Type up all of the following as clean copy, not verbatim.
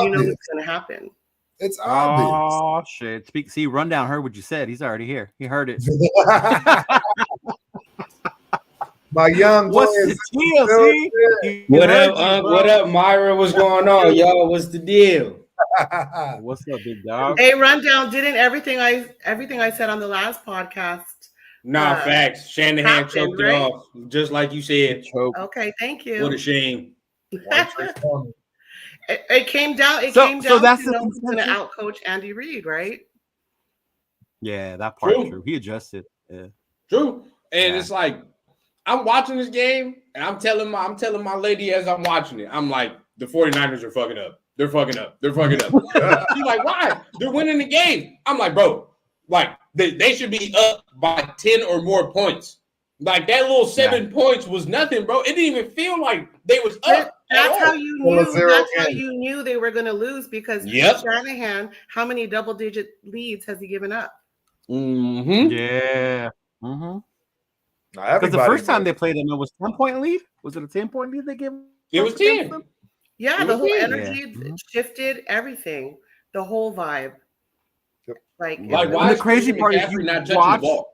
you know what's going to happen. It's obvious. Oh shit! See, Rundown heard what you said. He's already here. He heard it. My young boy What's the deal? What up, Unc? What up, Myra? What's going on, y'all? What's the deal? What's up, big dog? Hey, Rundown, didn't everything I said on the last podcast? Nah, facts. Shanahan choked it right? off, just like you said. Okay, thank you. What a shame. It came down. It So came down that's to no one's going to outcoach Andy Reid, right? Yeah, that part true. He adjusted. Yeah. True. And it's like I'm watching this game, and I'm telling my lady as I'm watching it, I'm like, the 49ers are fucking up. They're fucking up. They're fucking up. She's like, why? They're winning the game. I'm like, bro, like they should be up by 10 or more points. Like that little 7 points was nothing, bro. It didn't even feel like they was up. That's how you knew. That's how you knew they were going to lose because Shanahan, how many double-digit leads has he given up? Mm-hmm. Yeah. Mm-hmm. Because the first time they played them, it was 10-point lead. Was it a 10-point lead they gave? It was 10. Yeah, the whole energy shifted everything. The whole vibe. Like why the crazy part is you not touching the ball?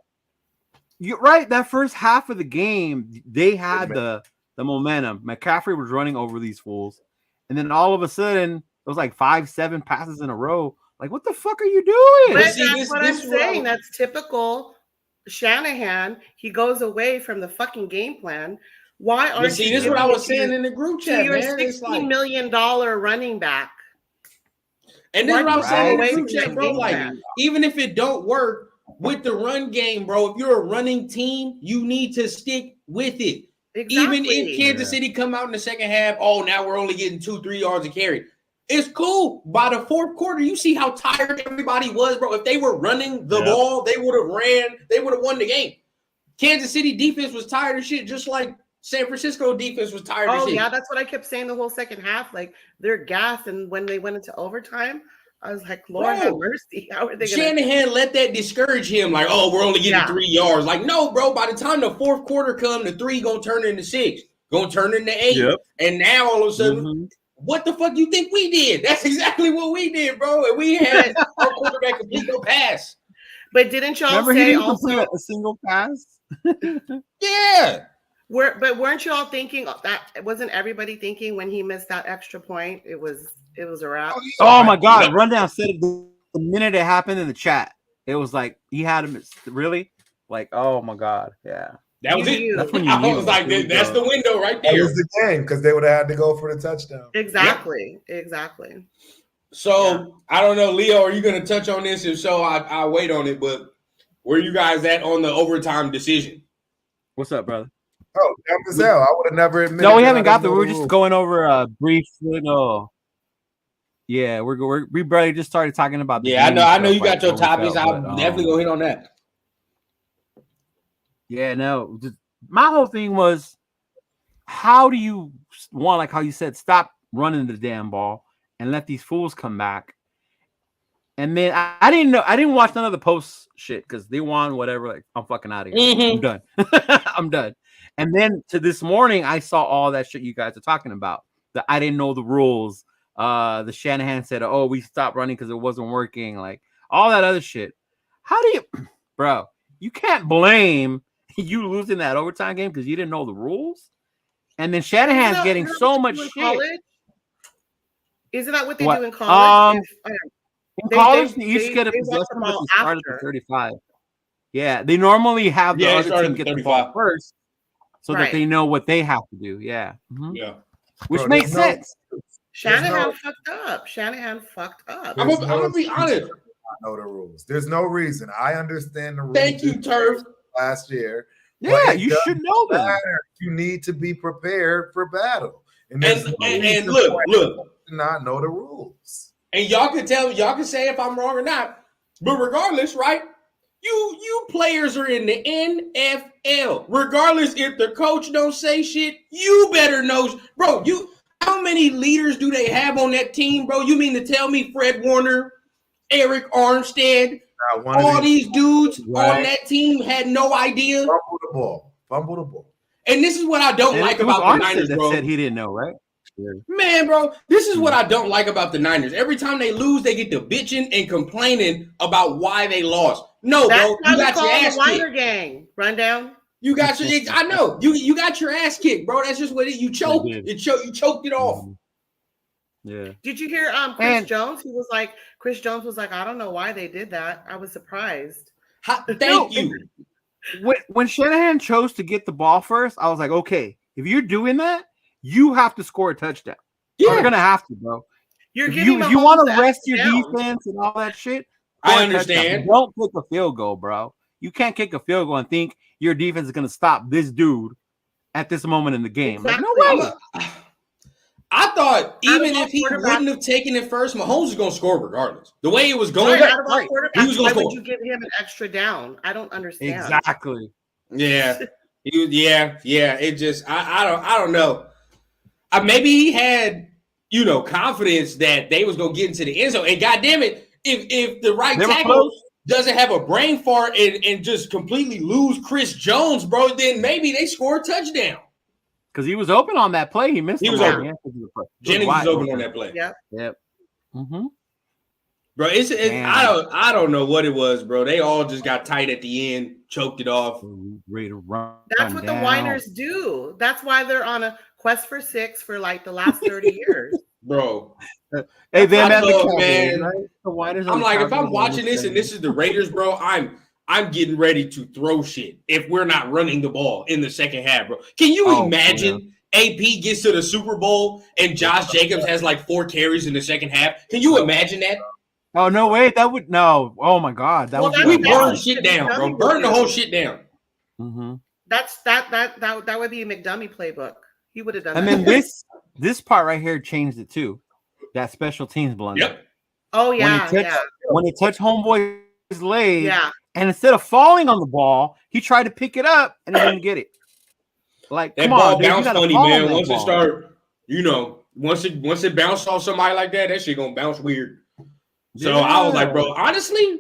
You're right. That first half of the game, they had the momentum. McCaffrey was running over these fools, and then all of a sudden, it was like 5-7 passes in a row. Like, what the fuck are you doing? But that's what I'm saying. That's typical Shanahan. He goes away from the fucking game plan. Why aren't you? This is what I was saying in the group chat. You're $60 million running back. And this is what I was saying in the group chat, bro. Like, even if it don't work with the run game, bro, if you're a running team, you need to stick with it. Exactly. Even if Kansas City come out in the second half, oh, now we're only getting 2-3 yards a carry. It's cool. By the fourth quarter, you see how tired everybody was, bro. If they were running the ball, they would have ran. They would have won the game. Kansas City defense was tired of shit, just like San Francisco defense was tired of shit. Oh, yeah, that's what I kept saying the whole second half. Like, they're gassed, and when they went into overtime, I was like, Lord have mercy. How are they going to... Shanahan let that discourage him. Like, oh, we're only getting 3 yards. Like, no, bro. By the time the fourth quarter come, the 3 going to turn into 6. Going to turn into 8. Yep. And now, all of a sudden, what the fuck you think we did? That's exactly what we did, bro. And we had our quarterback complete no pass. But didn't y'all Remember say he didn't also... complete a single pass? Yeah. But weren't y'all thinking that wasn't everybody thinking when he missed that extra point? It was a wrap. Oh my God! Rundown said it the minute it happened in the chat. It was like he had him really like. Oh my God! Yeah, that was it. That's when you knew. I was like, that's the window right there. That was the game because they would have had to go for the touchdown. Exactly. So I don't know, Leo. Are you going to touch on this? If so, I'll wait on it. But where you guys at on the overtime decision? What's up, brother? Oh, dumb as hell. I would have never admitted. No, we haven't got there. We were just going over a brief little. Yeah, we barely just started talking about. Yeah, I know you got your topics. I'll definitely go hit on that. Yeah, no. My whole thing was, how do you want, like how you said, stop running the damn ball and let these fools come back? And then I didn't know. I didn't watch none of the post shit because they won whatever. Like, I'm fucking out of here. I'm done. I'm done. And then to this morning, I saw all that shit you guys are talking about. That I didn't know the rules. The Shanahan said, "Oh, we stopped running because it wasn't working." Like all that other shit. How do you, bro? You can't blame you losing that overtime game because you didn't know the rules. And then Shanahan's getting so much shit. Isn't that what they do in college? In college, you each get a possession, but you start at the 35. Yeah, they normally have the other team get the ball first, so that they know what they have to do. Yeah, yeah, which makes sense. Shanahan fucked up. I'm gonna be honest. I know the rules. There's no reason. I understand the rules. Thank you, Turf. Last year, yeah, you should know that. You need to be prepared for battle. And look, not know the rules. And y'all can say if I'm wrong or not. But regardless, right? You players are in the NFL. Regardless if the coach don't say shit, you better know, bro. How many leaders do they have on that team, bro? You mean to tell me Fred Warner, Eric Armstead, all these dudes on that team had no idea? Fumble the ball. And this is what I don't like about the Niners, bro. Said he didn't know, right? Man, bro, this is what I don't like about the Niners. Every time they lose, they get to bitching and complaining about why they lost. No, That's bro, you got your ass Weiner kicked. Gang rundown. You got your. I know you got your ass kicked, bro. That's just what it. You choked. You choked it off. Yeah. Did you hear Chris Jones? Chris Jones was like, I don't know why they did that. I was surprised. Thank you. When Shanahan chose to get the ball first, I was like, okay, if you're doing that, you have to score a touchdown. Yeah. You're gonna have to, bro. If you want to rest your defense and all that shit, I understand. Don't kick a field goal, bro. You can't kick a field goal and think your defense is gonna stop this dude at this moment in the game. Exactly. Like, no way. I thought even if he wouldn't have taken it first, Mahomes was going to score regardless. The way it was going, he was going to score. Why would you give him an extra down? I don't understand. Exactly. Yeah. It just I don't know. Maybe he had confidence that they was going to get into the end zone. And goddamn it, if the right tackle doesn't have a brain fart and just completely lose Chris Jones, bro, then maybe they score a touchdown. Because he was open on that play. He missed He was open. Jennings was open on that play. Yep. Mm-hmm. Bro, I don't know what it was, bro. They all just got tight at the end, choked it off. Ready to run. That's what the whiners do. That's why they're on a quest for 6 for like the last 30 years. Bro. Hey, man. The whiners I'm like, if I'm watching this and this is the Raiders, bro, I'm getting ready to throw shit if we're not running the ball in the second half, bro. Can you imagine AP gets to the Super Bowl and Josh Jacobs has like 4 carries in the second half? Can you imagine that? Oh, no, wait. That would – no. Oh, my God. That would be – burn shit down, bro. Burn the whole shit down. Mm-hmm. That would be a McDummy playbook. He would have done that. And then this part right here changed it too. That special teams blunder. Yep. Oh, yeah, when he touched homeboy's leg. Yeah. And instead of falling on the ball, he tried to pick it up and he didn't get it. Like that ball bounced funny, man. Once it start, once it bounced off somebody like that shit gonna bounce weird. So I was like, bro, honestly,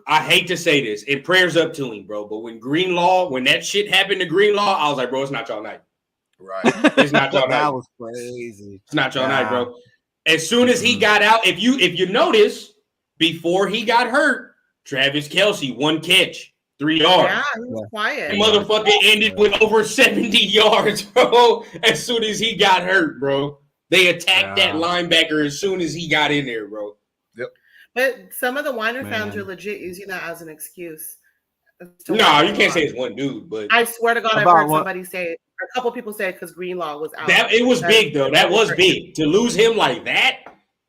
I hate to say this, and prayers up to him, bro. But when that shit happened to Greenlaw, I was like, bro, it's not y'all night. Right. It's not y'all night. That was crazy. It's not y'all night, bro. As soon as he got out, if you notice, before he got hurt, Travis Kelce, 1 catch, 3 yards. Yeah, he was quiet. The motherfucker ended with over 70 yards, bro. As soon as he got hurt, bro. They attacked that linebacker as soon as he got in there, bro. Yep. But some of the Weiner fans are legit using that as an excuse. No, you can't say it's one dude, but I swear to God, I've heard somebody say it. A couple people say it because Greenlaw was out. It was big, though. That was big. To lose him like that.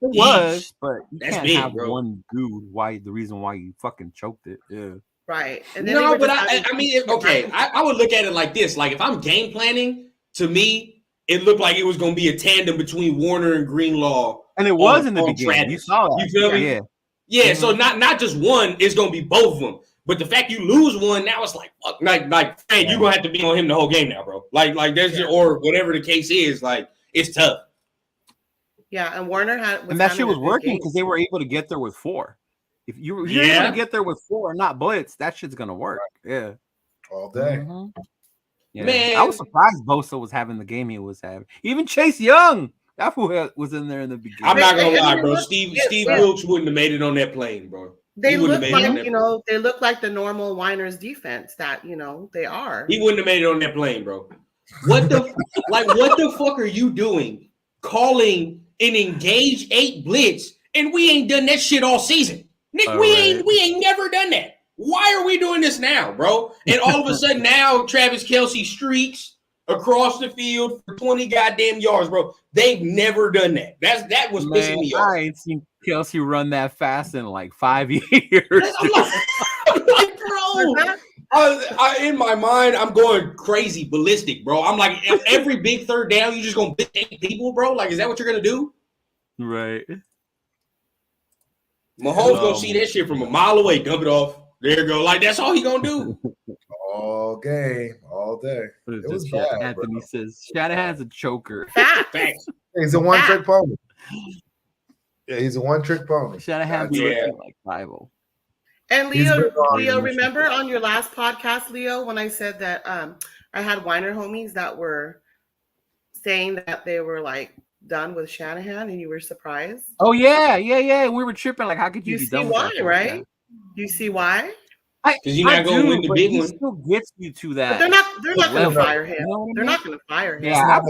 It was, but you that's can't big, have bro. One dude. The reason why you fucking choked it? Yeah, right. And then no, but I mean, okay. I would look at it like this: like if I'm game planning, to me, it looked like it was going to be a tandem between Warner and Greenlaw, and it was in the beginning. You saw that. You feel me? Yeah. So not just one; it's going to be both of them. But the fact you lose one, now it's like, fuck, like, hey, you're gonna have to be on him the whole game now, bro. Like there's or whatever the case is, like it's tough. Yeah, and Warner and that shit was working because they were able to get there with 4. If you're able to get there with 4 and not blitz, that shit's gonna work. Yeah, all day. Mm-hmm. Yeah. Man, I was surprised Bosa was having the game he was having. Even Chase Young, that fool was in there in the beginning. I'm not gonna lie, bro. Steve Wilkes wouldn't have made it on that plane, bro. They look like they look like the normal Winers defense that they are. He wouldn't have made it on that plane, bro. What the what the fuck are you doing? Calling an engage 8 blitz, and we ain't done that shit all season. Nick, we ain't never done that. Why are we doing this now, bro? And all of a sudden now Travis Kelce streaks across the field for 20 goddamn yards, bro. They've never done that. That was pissing me off. I ain't seen Kelce run that fast in like 5 years. I'm like, bro. In my mind, I'm going crazy, ballistic, bro. I'm like, every big third down, you just gonna beat 8 people, bro? Like, is that what you're gonna do? Right. Mahomes gonna see that shit from a mile away, dump it off. There you go. Like, that's all he gonna do. All game, all day. It was bad, Anthony says Shanahan's a choker. Facts. He's a one-trick pony. Yeah, he's a one-trick pony. Shanahan's like 5-0. And Leo, remember on your last podcast, Leo, when I said that I had Weiner homies that were saying that they were like done with Shanahan, and you were surprised? Oh yeah. We were tripping. Like, how could you You be see done with why, that? right? You see why? Because you're not going to win the big one. Still gets you to that. But they're not going to fire him. You know what I mean? They're not going to fire him. Yeah.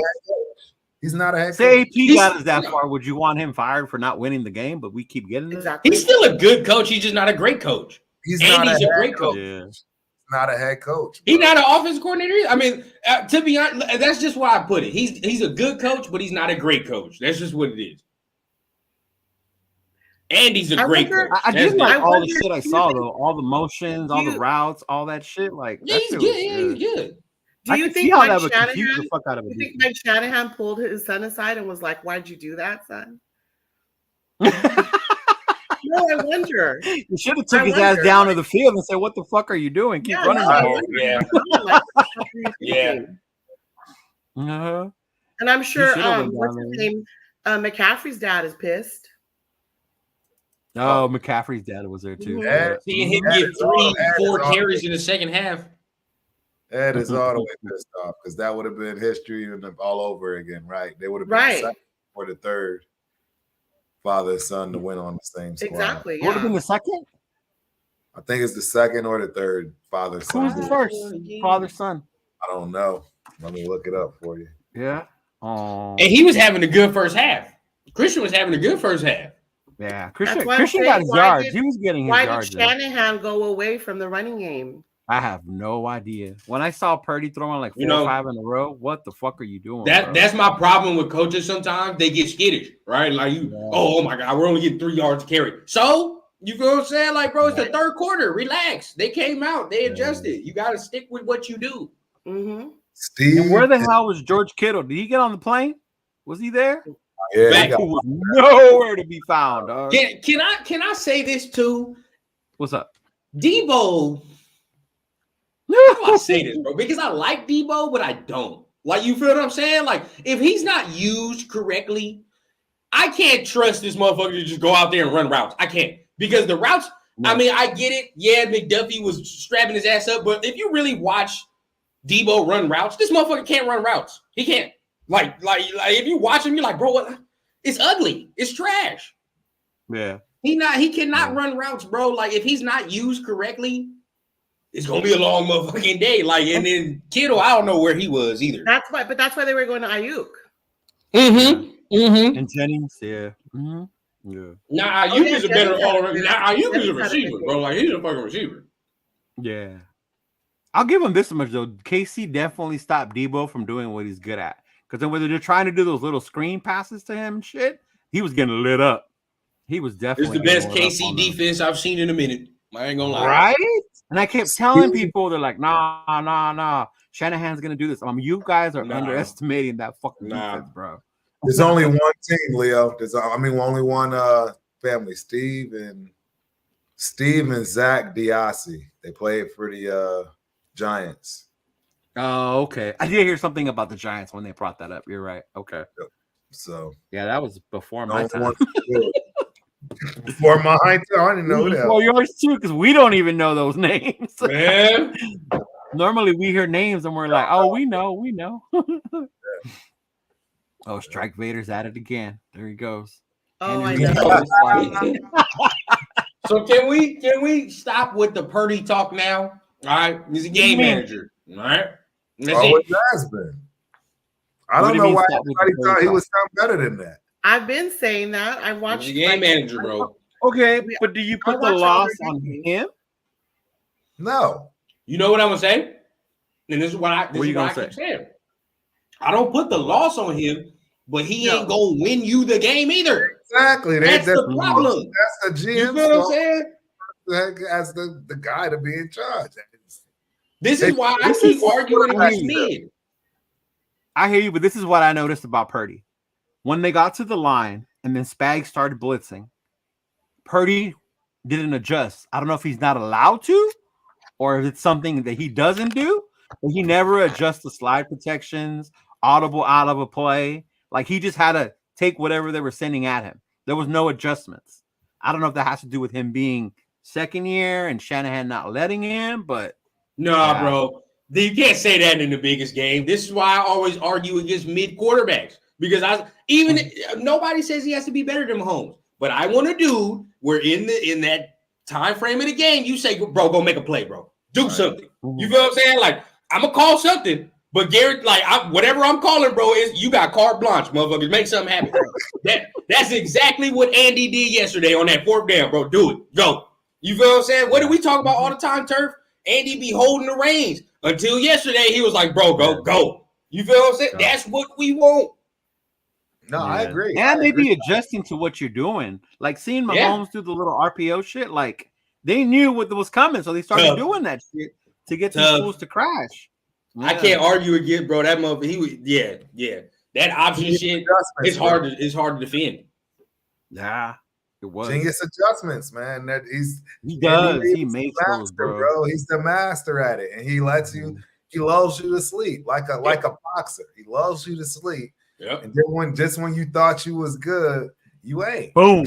He's not a head coach. Say AP got us that far. Would you want him fired for not winning the game? But we keep getting it. Exactly. He's still a good coach. He's just not a great coach. He's a great coach. Yeah. Not a head coach. He's not an offense coordinator. I mean, to be honest, that's just why I put it. He's a good coach, but he's not a great coach. That's just what it is. And he's a great coach. I did like all the shit I saw though. All the motions, all the routes, all that shit. Like, yeah, he's good. Yeah, he's good. Do you think Mike Shanahan pulled his son aside and was like, "Why'd you do that, son?" No, I wonder. You should have took his ass down to the field and said, "What the fuck are you doing? Keep running." Yeah. Uh-huh. And I'm sure what's his name? McCaffrey's dad is pissed. Oh, McCaffrey's dad was there too. Seeing him get 3-4 carries in the second half. Ed is all the way pissed off because that would have been history and all over again, right? They would have been the second or the third father and son to win on the same squad. Exactly. Would have been the second? I think it's the second or the third father son. Who's the first father son? I don't know. Let me look it up for you. Yeah. And he was having a good first half. Christian was having a good first half. Yeah, Christian got his yards. He was getting his yards. Why did Shanahan go away from the running game? I have no idea. When I saw Purdy throwing like 4 or 5 in a row, what the fuck are you doing? That's my problem with coaches. Sometimes they get skittish, right? Like oh my god, we're only getting 3 yards to carry. So you feel what I'm saying? Like, bro, it's the third quarter. Relax. They came out. They adjusted. You got to stick with what you do. Mm-hmm. Steve, and where the hell was George Kittle? Did he get on the plane? Was he there? Yeah, he was nowhere to be found. Can I say this too? What's up, Debo? How do I say this, bro? Because I like Debo, but I don't. Like, you feel what I'm saying? Like, if he's not used correctly, I can't trust this motherfucker to just go out there and run routes. I can't. Because the routes, I mean, I get it. Yeah, McDuffie was strapping his ass up, but if you really watch Debo run routes, this motherfucker can't run routes. He can't. Like if you watch him, you're like, bro, what? It's ugly. It's trash. Yeah. He cannot run routes, bro. Like, if he's not used correctly, it's gonna be a long motherfucking day. Like, and then Kittle, I don't know where he was either. That's why they were going to Ayuk. And Jennings, yeah. Yeah. Nah, Ayuk is a better all-around. Nah, Ayuk is a receiver, bro. Like, he's a fucking receiver. Yeah. I'll give him this much though. KC definitely stopped Debo from doing what he's good at. Because then when they're trying to do those little screen passes to him and shit, he was getting lit up. He was definitely it's the best KC defense I've seen in a minute. I ain't gonna lie. Right? And I kept telling people, they're like, nah. Shanahan's gonna do this. You guys are underestimating that fucking defense, bro. There's only one team, Leo. Only one family. Steve and Zach Diassi. They played for the Giants. Oh, okay. I did hear something about the Giants when they brought that up. You're right. Okay. So yeah, that was before my time. Before my time, I didn't know that. Well, yours too, because we don't even know those names. Man. Normally we hear names and we're like, oh, we know. Oh, Strike Vader's at it again. There he goes. Oh, I know. So can we stop with the Purdy talk now? All right, he's a game manager. All right, it has been. I don't know why everybody thought he was something better than that. I've been saying that. I watched the game manager, bro. Okay, but do you put the loss on him? No. You know what I'm gonna say? And this is what I keep saying. I don't put the loss on him, but he ain't gonna win you the game either. Exactly. That's the problem. That's the GM. You feel what I'm saying? As the guy to be in charge. This is why I keep arguing against men. I hear you, but this is what I noticed about Purdy. When they got to the line and then Spags started blitzing, Purdy didn't adjust. I don't know if he's not allowed to or if it's something that he doesn't do, but he never adjusts the slide protections, audible out of a play. Like, he just had to take whatever they were sending at him. There was no adjustments. I don't know if that has to do with him being second year and Shanahan not letting him, but bro. You can't say that in the biggest game. This is why I always argue against mid quarterbacks because nobody says he has to be better than Mahomes. But I want a dude where in that time frame of the game, you say, bro, go make a play, bro. Do something. You feel what I'm saying? Like, I'm gonna call something, but Garrett, like whatever I'm calling, bro, is you got carte blanche, motherfuckers. Make something happen. That's exactly what Andy did yesterday on that 4th down, bro. Do it. Go. You feel what I'm saying? What do we talk about all the time, Turf? Andy be holding the reins. Until yesterday, he was like, bro, go. You feel what I'm saying? That's what we want. No, I agree. And they be adjusting to what you're doing. Like seeing Mahomes do the little RPO shit, like they knew what was coming, so they started doing that shit to get these fools to crash. Yeah. I can't argue again, bro. That motherfucker, that option shit is hard to defend. Yeah, it was genius adjustments, man. He makes those, bro. He's the master at it, and he lets you. He lulls you to sleep like a boxer. He lulls you to sleep. Yep. And then when you thought you was good, you ain't. Boom.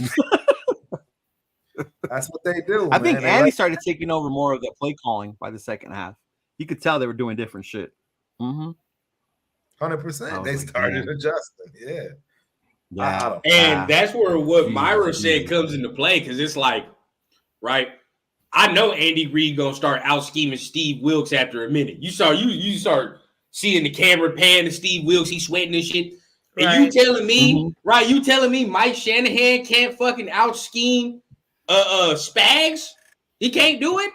That's what they do. I think Andy started taking over more of the play calling by the second half. You could tell they were doing different shit. 100%. They started adjusting. Yeah. And that's where what Myra said comes into play because it's like, right? I know Andy Reid gonna start out scheming Steve Wilkes after a minute. You start seeing the camera pan to Steve Wilkes, he's sweating and shit. And you telling me, right? You telling me Mike Shanahan can't fucking out scheme Spags? He can't do it?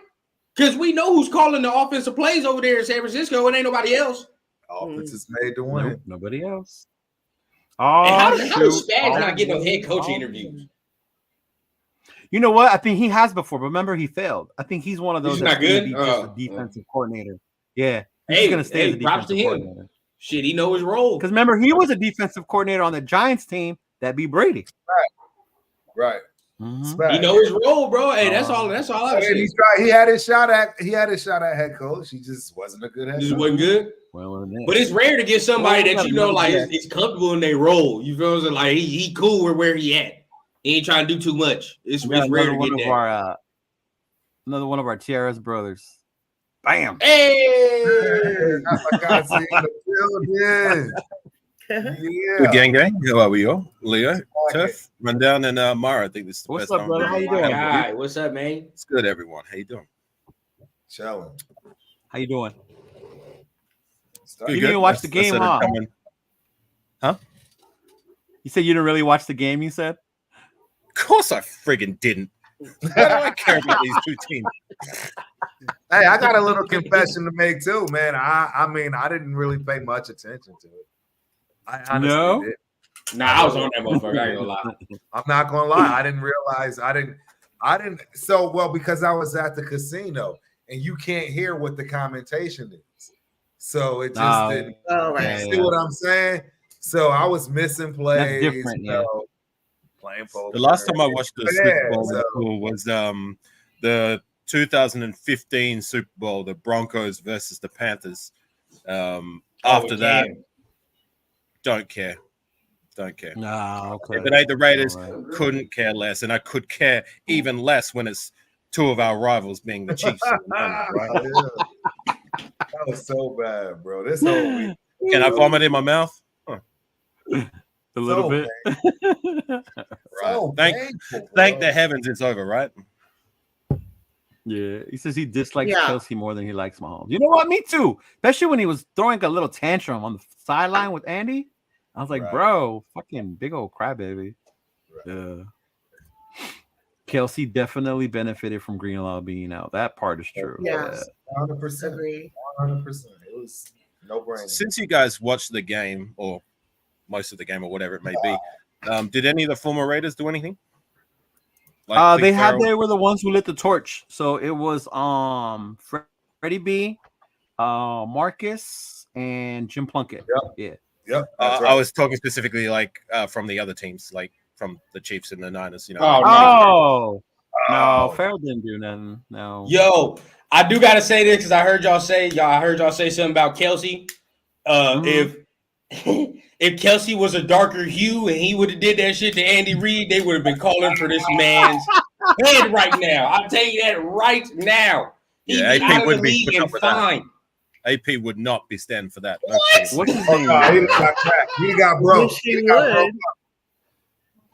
Because we know who's calling the offensive plays over there in San Francisco. It ain't nobody else. Offense is made to win. Nope, nobody else. How does Spags not get no head coaching interviews? You know what? I think he has before. But remember, he failed. I think he's one of those that's not good. Defensive coordinator. Yeah, he's gonna stay as a defensive coordinator. Shit, he knows his role. Because remember, he was a defensive coordinator on the Giants team that beat Brady. Right. He knows his role, bro. Hey, that's all. That's all I see. He had his shot at head coach. He just wasn't a good head coach. Just wasn't good. Well, but it's rare to get somebody that you know, like, is comfortable in their role. You feel me? Like he cool with where he at. He ain't trying to do too much. It's rare to get that. Another one of our TRS brothers. Bam. Hey. Good gang. How are we all? Leo, Tuff, Rundown, and Mara. I think this is the What's best up, time. brother? How you doing? Hi, what's up, man? It's good, everyone. How you doing? Chilling. How you doing? You didn't even watch the game, huh? Huh? You said you didn't really watch the game, you said? Of course I friggin' didn't. How do I care about these two teams? Hey, I got a little confession to make too, man. I mean, I didn't really pay much attention to it. I honestly did. Nah, I was on that motherfucker. I ain't gonna lie. I'm not gonna lie. I didn't realize. I didn't. So well because I was at the casino and you can't hear what the commentation is. So it just didn't. Oh, right. See what I'm saying? So I was missing plays. That's different, playing poker. The last time I watched the Super Bowl was the 2015 Super Bowl, the Broncos versus the Panthers. After that, don't care. No, okay. If it ain't the Raiders, couldn't care less, and I could care even less when it's two of our rivals being the Chiefs. Right? That was so bad, bro. This whole week. Can I vomit in my mouth? A little bit. Right. Thank the heavens it's over, right? Yeah, he says he dislikes Kelce more than he likes Mahomes. You know what? Me too. Especially when he was throwing a little tantrum on the sideline with Andy. I was like, bro, fucking big old crybaby. Yeah. Kelce definitely benefited from Greenlaw being out. That part is true. Yes. 100%. Agree. 100%. It was no brainer. Since you guys watched the game, or most of the game, or whatever it may be, did any of the former Raiders do anything? Like they were the ones who lit the torch. So it was Freddie B, Marcus, and Jim Plunkett. Yep. I was talking specifically from the other teams, like from the Chiefs and the Niners. You know. No, Farrell didn't do nothing. No. Yo, I do gotta say this because I heard y'all say something about Kelce. If Kelce was a darker hue and he would have did that shit to Andy Reid, they would have been calling for this man's head right now. I'll tell you that right now. He'd be out of the league and fine. AP would not be standing for that. What? What's his Oh, name? no, he got cracked. He got broke. He would.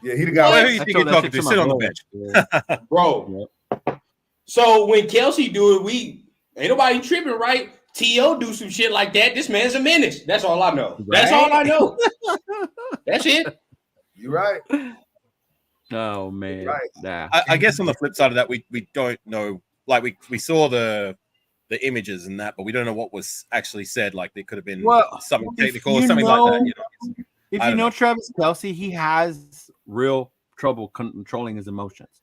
Yeah, he got. Who do you think you're talking to? Sit on the bench, bro. So when Kelce do it, ain't nobody tripping, right? T.O. do some shit like that. This man's a menace. That's all I know. Right? That's all I know. That's it. You're right. Oh man. Right. Nah. I guess on the flip side of that, we don't know. Like we saw the images and that, but we don't know what was actually said. Like there could have been something technical or something like that. You know? If you know Travis Kelce, he has real trouble controlling his emotions.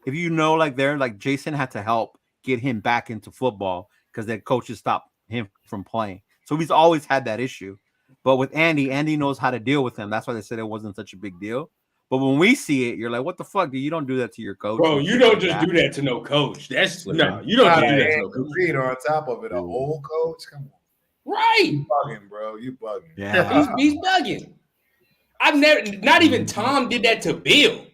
If you know, like Jason had to help get him back into football because their coaches stopped him from playing. So he's always had that issue. But with Andy knows how to deal with him. That's why they said it wasn't such a big deal. But when we see it, you're like, what the fuck? Dude, you don't do that to your coach. Bro, you don't just do that to no coach. That's no, you don't do that to no coach. On top of it, an old coach? Come on. Right. You bugging, bro. You bugging. Yeah. He's bugging. I've never, not even Tom did that to Bill.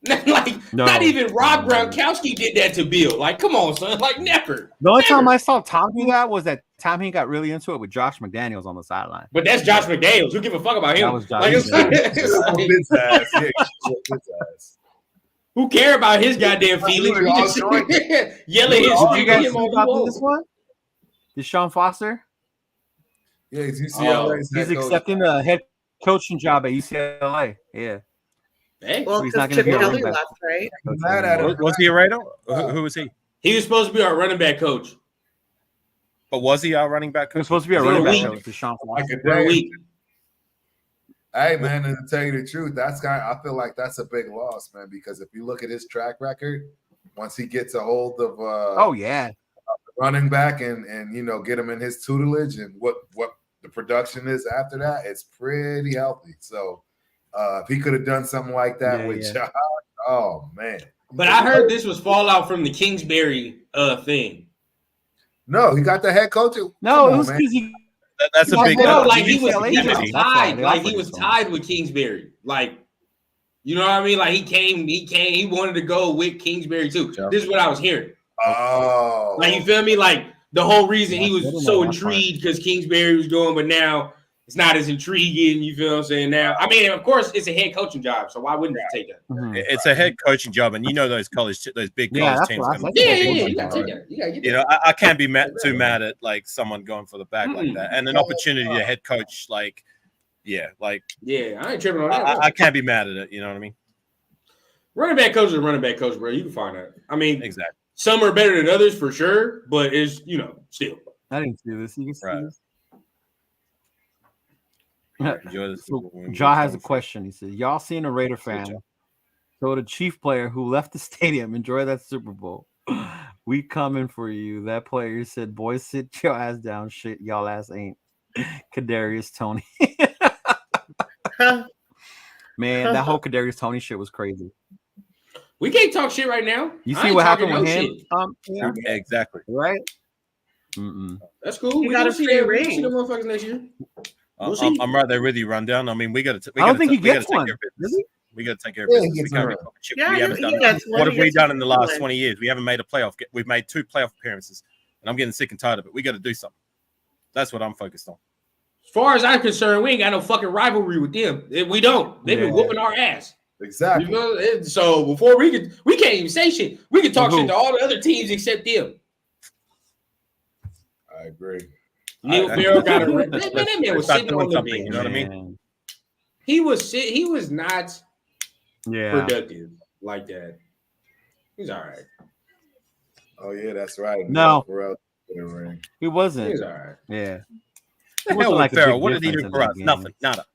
Not even Rob Gronkowski did that to Bill. Like, come on, son. Like, never. The only time I saw Tom do that was that time he got really into it with Josh McDaniels on the sideline. But that's Josh McDaniels. Who give a fuck about him? That was Josh McDaniels. Who care about his goddamn feelings? Yelling his this one? Deshaun Foster? Yeah, he's UCLA. He's accepting the head coaching job at UCLA. Yeah. Hey, well, he's not going to be a running back. Left, right? Was he a Raider? Who was he? He was supposed to be our running back coach. But was he our running back coach? He was supposed to be our running back coach. Deshaun Foster. Hey, man, and to tell you the truth, I feel like that's a big loss, man, because if you look at his track record, once he gets a hold of running back and you know, get him in his tutelage and what the production is after that, it's pretty healthy. So if he could have done something like that with Josh, oh man. But I heard this was fallout from the Kingsbury thing. No, he got the head coach. No, it was because he. That's a big deal. Like he was tied. Like he was tied with Kingsbury. Like, you know what I mean? Like he wanted to go with Kingsbury too. This is what I was hearing. Oh, like you feel me? Like the whole reason he was so intrigued because Kingsbury was going, but now it's not as intriguing. You feel what I'm saying? Now, I mean, of course, it's a head coaching job, so why wouldn't you take that? Mm-hmm. It's a head coaching job, and you know those big college teams. You gotta take that. You know, I can't be too mad at like someone going for the bag like that, and an opportunity to head coach, I ain't tripping on that. I can't be mad at it. You know what I mean? Running back coach is a running back coach, bro. You can find that. I mean, exactly. Some are better than others for sure, but it's still. I didn't see this. You can see this. Jaw has a question. He said, y'all seen a Raider fan so the Chief player who left the stadium enjoy that Super Bowl? We coming for you. That player said, boys, sit your ass down. Shit, y'all ass ain't. Kadarius Toney. Man, that whole Kadarius Toney shit was crazy. We can't talk shit right now. You see what happened with him? Yeah. Exactly. Right? That's cool. We got a free ring. See the motherfuckers next year. I'm right there with you, Rundown. I mean, we got to. I don't think he gets one. We got to take care of business. What have we done in the last 20 years? We haven't made a playoff. We've made 2 playoff appearances, and I'm getting sick and tired of it. We got to do something. That's what I'm focused on. As far as I'm concerned, we ain't got no fucking rivalry with them. We don't. They've been whooping our ass. Exactly. You know? So before we can't even say shit. We can talk shit to all the other teams except them. I agree. Neil Farrell got a that man was sitting on the bench. You know what I mean? He was not productive like that. He's all right. Oh yeah, that's right. No, he He's wasn't. all right. Yeah. The hell with Farrell? What did he do for us? Nothing. Nada.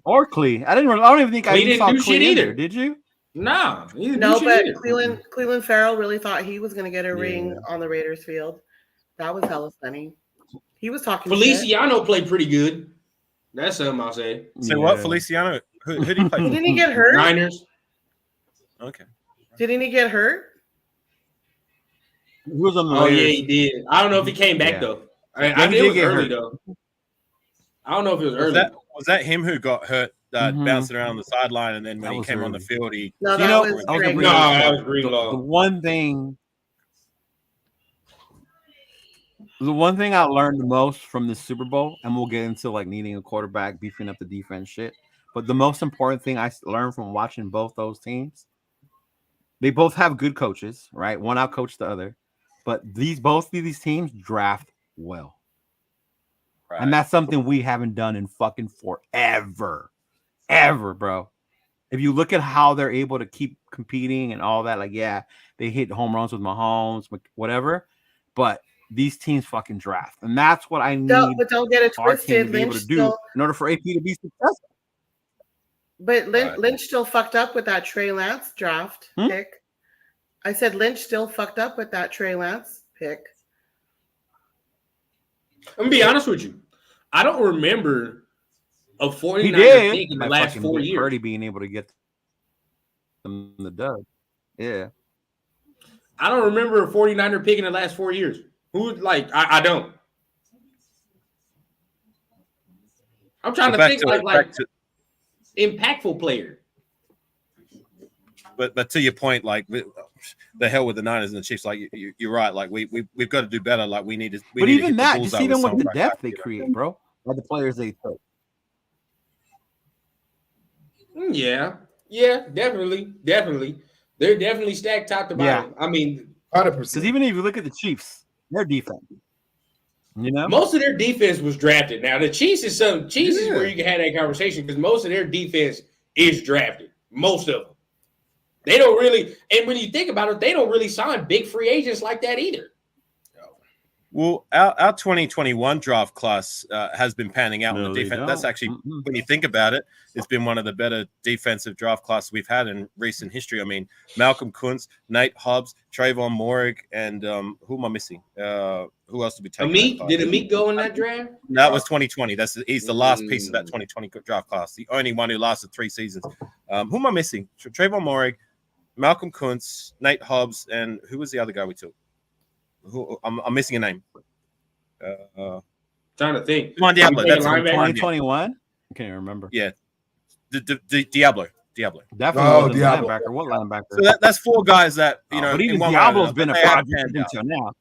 Or Clee. I don't even think I didn't saw do Clee shit either. Did you? Nah. No, but Cleveland Farrell really thought he was going to get a ring on the Raiders field. That was hella funny. He was talking. Feliciano played pretty good. That's something I'll say. So what, Feliciano? Who did he play for? Didn't he get hurt? Niners. Okay. Didn't he get hurt? He was on the Raiders. Yeah, he did. I don't know if he came back though. I think it was early though. I don't know if it was early. Was that him who got hurt, bouncing around the sideline, and then when he came on the field, he? No, that was Greenlaw. The one thing. The one thing I learned the most from this Super Bowl, and we'll get into like needing a quarterback, beefing up the defense shit. But the most important thing I learned from watching both those teams, they both have good coaches, right? One outcoached the other, but both of these teams draft well, right. And that's something we haven't done in fucking forever, bro. If you look at how they're able to keep competing and all that, like, yeah, they hit home runs with Mahomes, whatever, but these teams fucking draft, and that's what I need. But don't get it twisted. To be able to do in order for AP to be successful. But Lynch still fucked up with that Trey Lance draft pick. I said Lynch still fucked up with that Trey Lance pick. I'm gonna be honest with you. I don't remember a 49er pick in the last 4 years. Purdy being able to get them the dub. Yeah. I don't remember a 49er pick in the last 4 years. I don't. I'm trying to think like impactful player. But to your point, like the hell with the Niners and the Chiefs, like you're right. Like we've got to do better. Like we need to. But even that, just even with the depth they create, bro, or the players they took. Yeah, definitely. They're definitely stacked top to bottom. Yeah. I mean, 100%. Because even if you look at the Chiefs, their defense, most of their defense was drafted. Now the Chiefs is where you can have that conversation because most of their defense is drafted. Most of them. They don't really, and when you think about it, they don't really sign big free agents like that either. Well, our 2021 draft class has been panning out on the defense. That's actually, when you think about it, it's been one of the better defensive draft classes we've had in recent history. I mean, Malcolm Kuntz, Nate Hobbs, Trayvon Moehrig, and who am I missing? Who else did we take? Did Amit go in that draft? That was 2020. He's the last piece of that 2020 draft class. The only one who lasted 3 seasons. Who am I missing? Trayvon Moehrig, Malcolm Kuntz, Nate Hobbs, and who was the other guy we took? I'm missing a name. Trying to think. Come on, Diablo. That's 2021. I can't remember. Yeah, Diablo. Definitely. Diablo. Linebacker. What linebacker? So that's 4 guys that But even Diablo's been a project until now.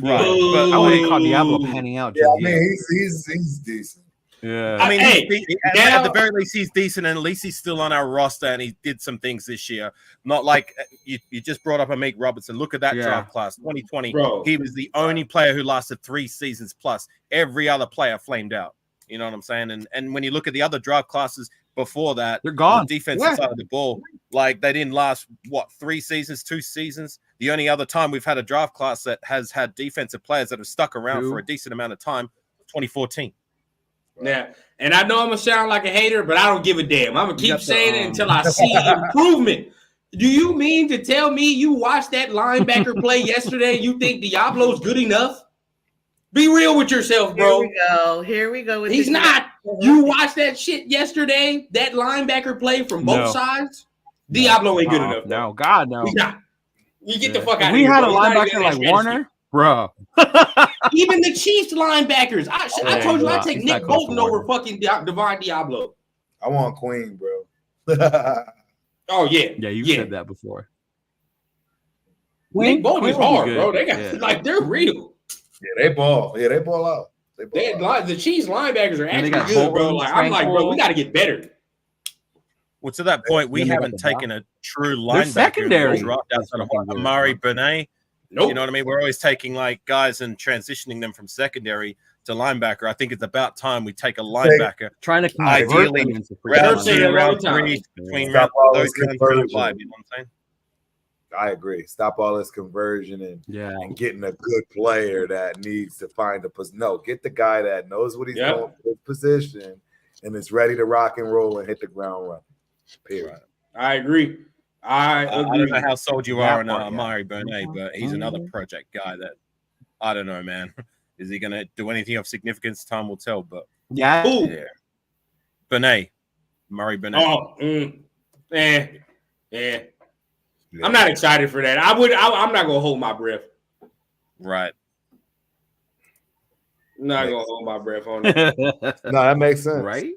Right. But I wouldn't call Diablo panning out. Yeah, I mean, he's decent. Yeah, I mean, at the very least, he's decent, and at least he's still on our roster, and he did some things this year. Not like you just brought up Amik Robertson. Look at that draft class, 2020. Bro. He was the only player who lasted 3 seasons plus. Every other player flamed out. You know what I'm saying? And when you look at the other draft classes before that, they're gone. The defensive side of the ball, like they didn't last 3 seasons, 2 seasons. The only other time we've had a draft class that has had defensive players that have stuck around for a decent amount of time, 2014. Yeah, and I know I'm gonna sound like a hater, but I don't give a damn. I'm gonna keep saying it until I see improvement. Do you mean to tell me you watched that linebacker play yesterday? You think Diablo's good enough? Be real with yourself, bro. Here we go. He's not. You watched that shit yesterday. That linebacker play from both sides. Diablo ain't good enough. No, God, no. He's not. You get the fuck out of here. We had a linebacker like Warner. Bro, even the Chiefs linebackers. I told you I'd take Nick Bolton over fucking Divine Diablo. I want Queen, bro. Oh yeah, you said that before. Nick Bolton is hard, bro. They got they're real. Yeah, they ball. Yeah, they ball out. The Chiefs linebackers are actually good, bro. Like I'm like, bro, we got to get better. Well, to that point, we haven't taken a true linebacker secondary outside of Amari Burnett. Nope. You know what I mean? We're always taking like guys and transitioning them from secondary to linebacker. I think it's about time we take a linebacker. Trying to ideally round 2, round 3, between round 5. You know what I'm saying? I agree. Stop all this conversion and getting a good player that needs to find a position. No, get the guy that knows what he's doing for his position and is ready to rock and roll and hit the ground running. Period. I agree. I don't know how sold you are on Amari Burnett, but he's another project guy that I don't know, man. Is he going to do anything of significance? Time will tell. But Burnett, Amari Burnett. Oh, I'm not excited for that. I'm not gonna hold my breath. Right. I'm not gonna hold my breath on that. No, that makes sense. Right?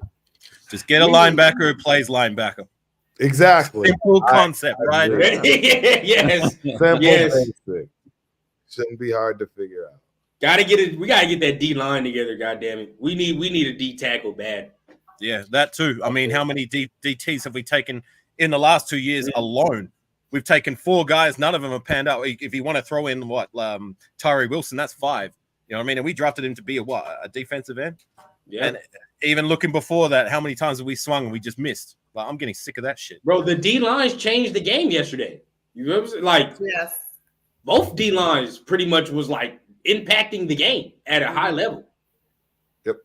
Just get a linebacker who plays linebacker. Exactly. Simple concept, right? Yes. Simple basic. Shouldn't be hard to figure out. Gotta get it. We gotta get that D line together. God damn it. We need a D tackle bad. Yeah, that too. I mean, how many DTs have we taken in the last 2 years alone? We've taken 4 guys. None of them have panned out. If you want to throw in Tyree Wilson, that's 5. You know what I mean? And we drafted him to be a defensive end. Yeah. And even looking before that, how many times have we swung and we just missed? Like, I'm getting sick of that shit. Bro, the D lines changed the game yesterday. You know what I'm saying? Like, yes, both D lines pretty much was like impacting the game at a high level. Yep.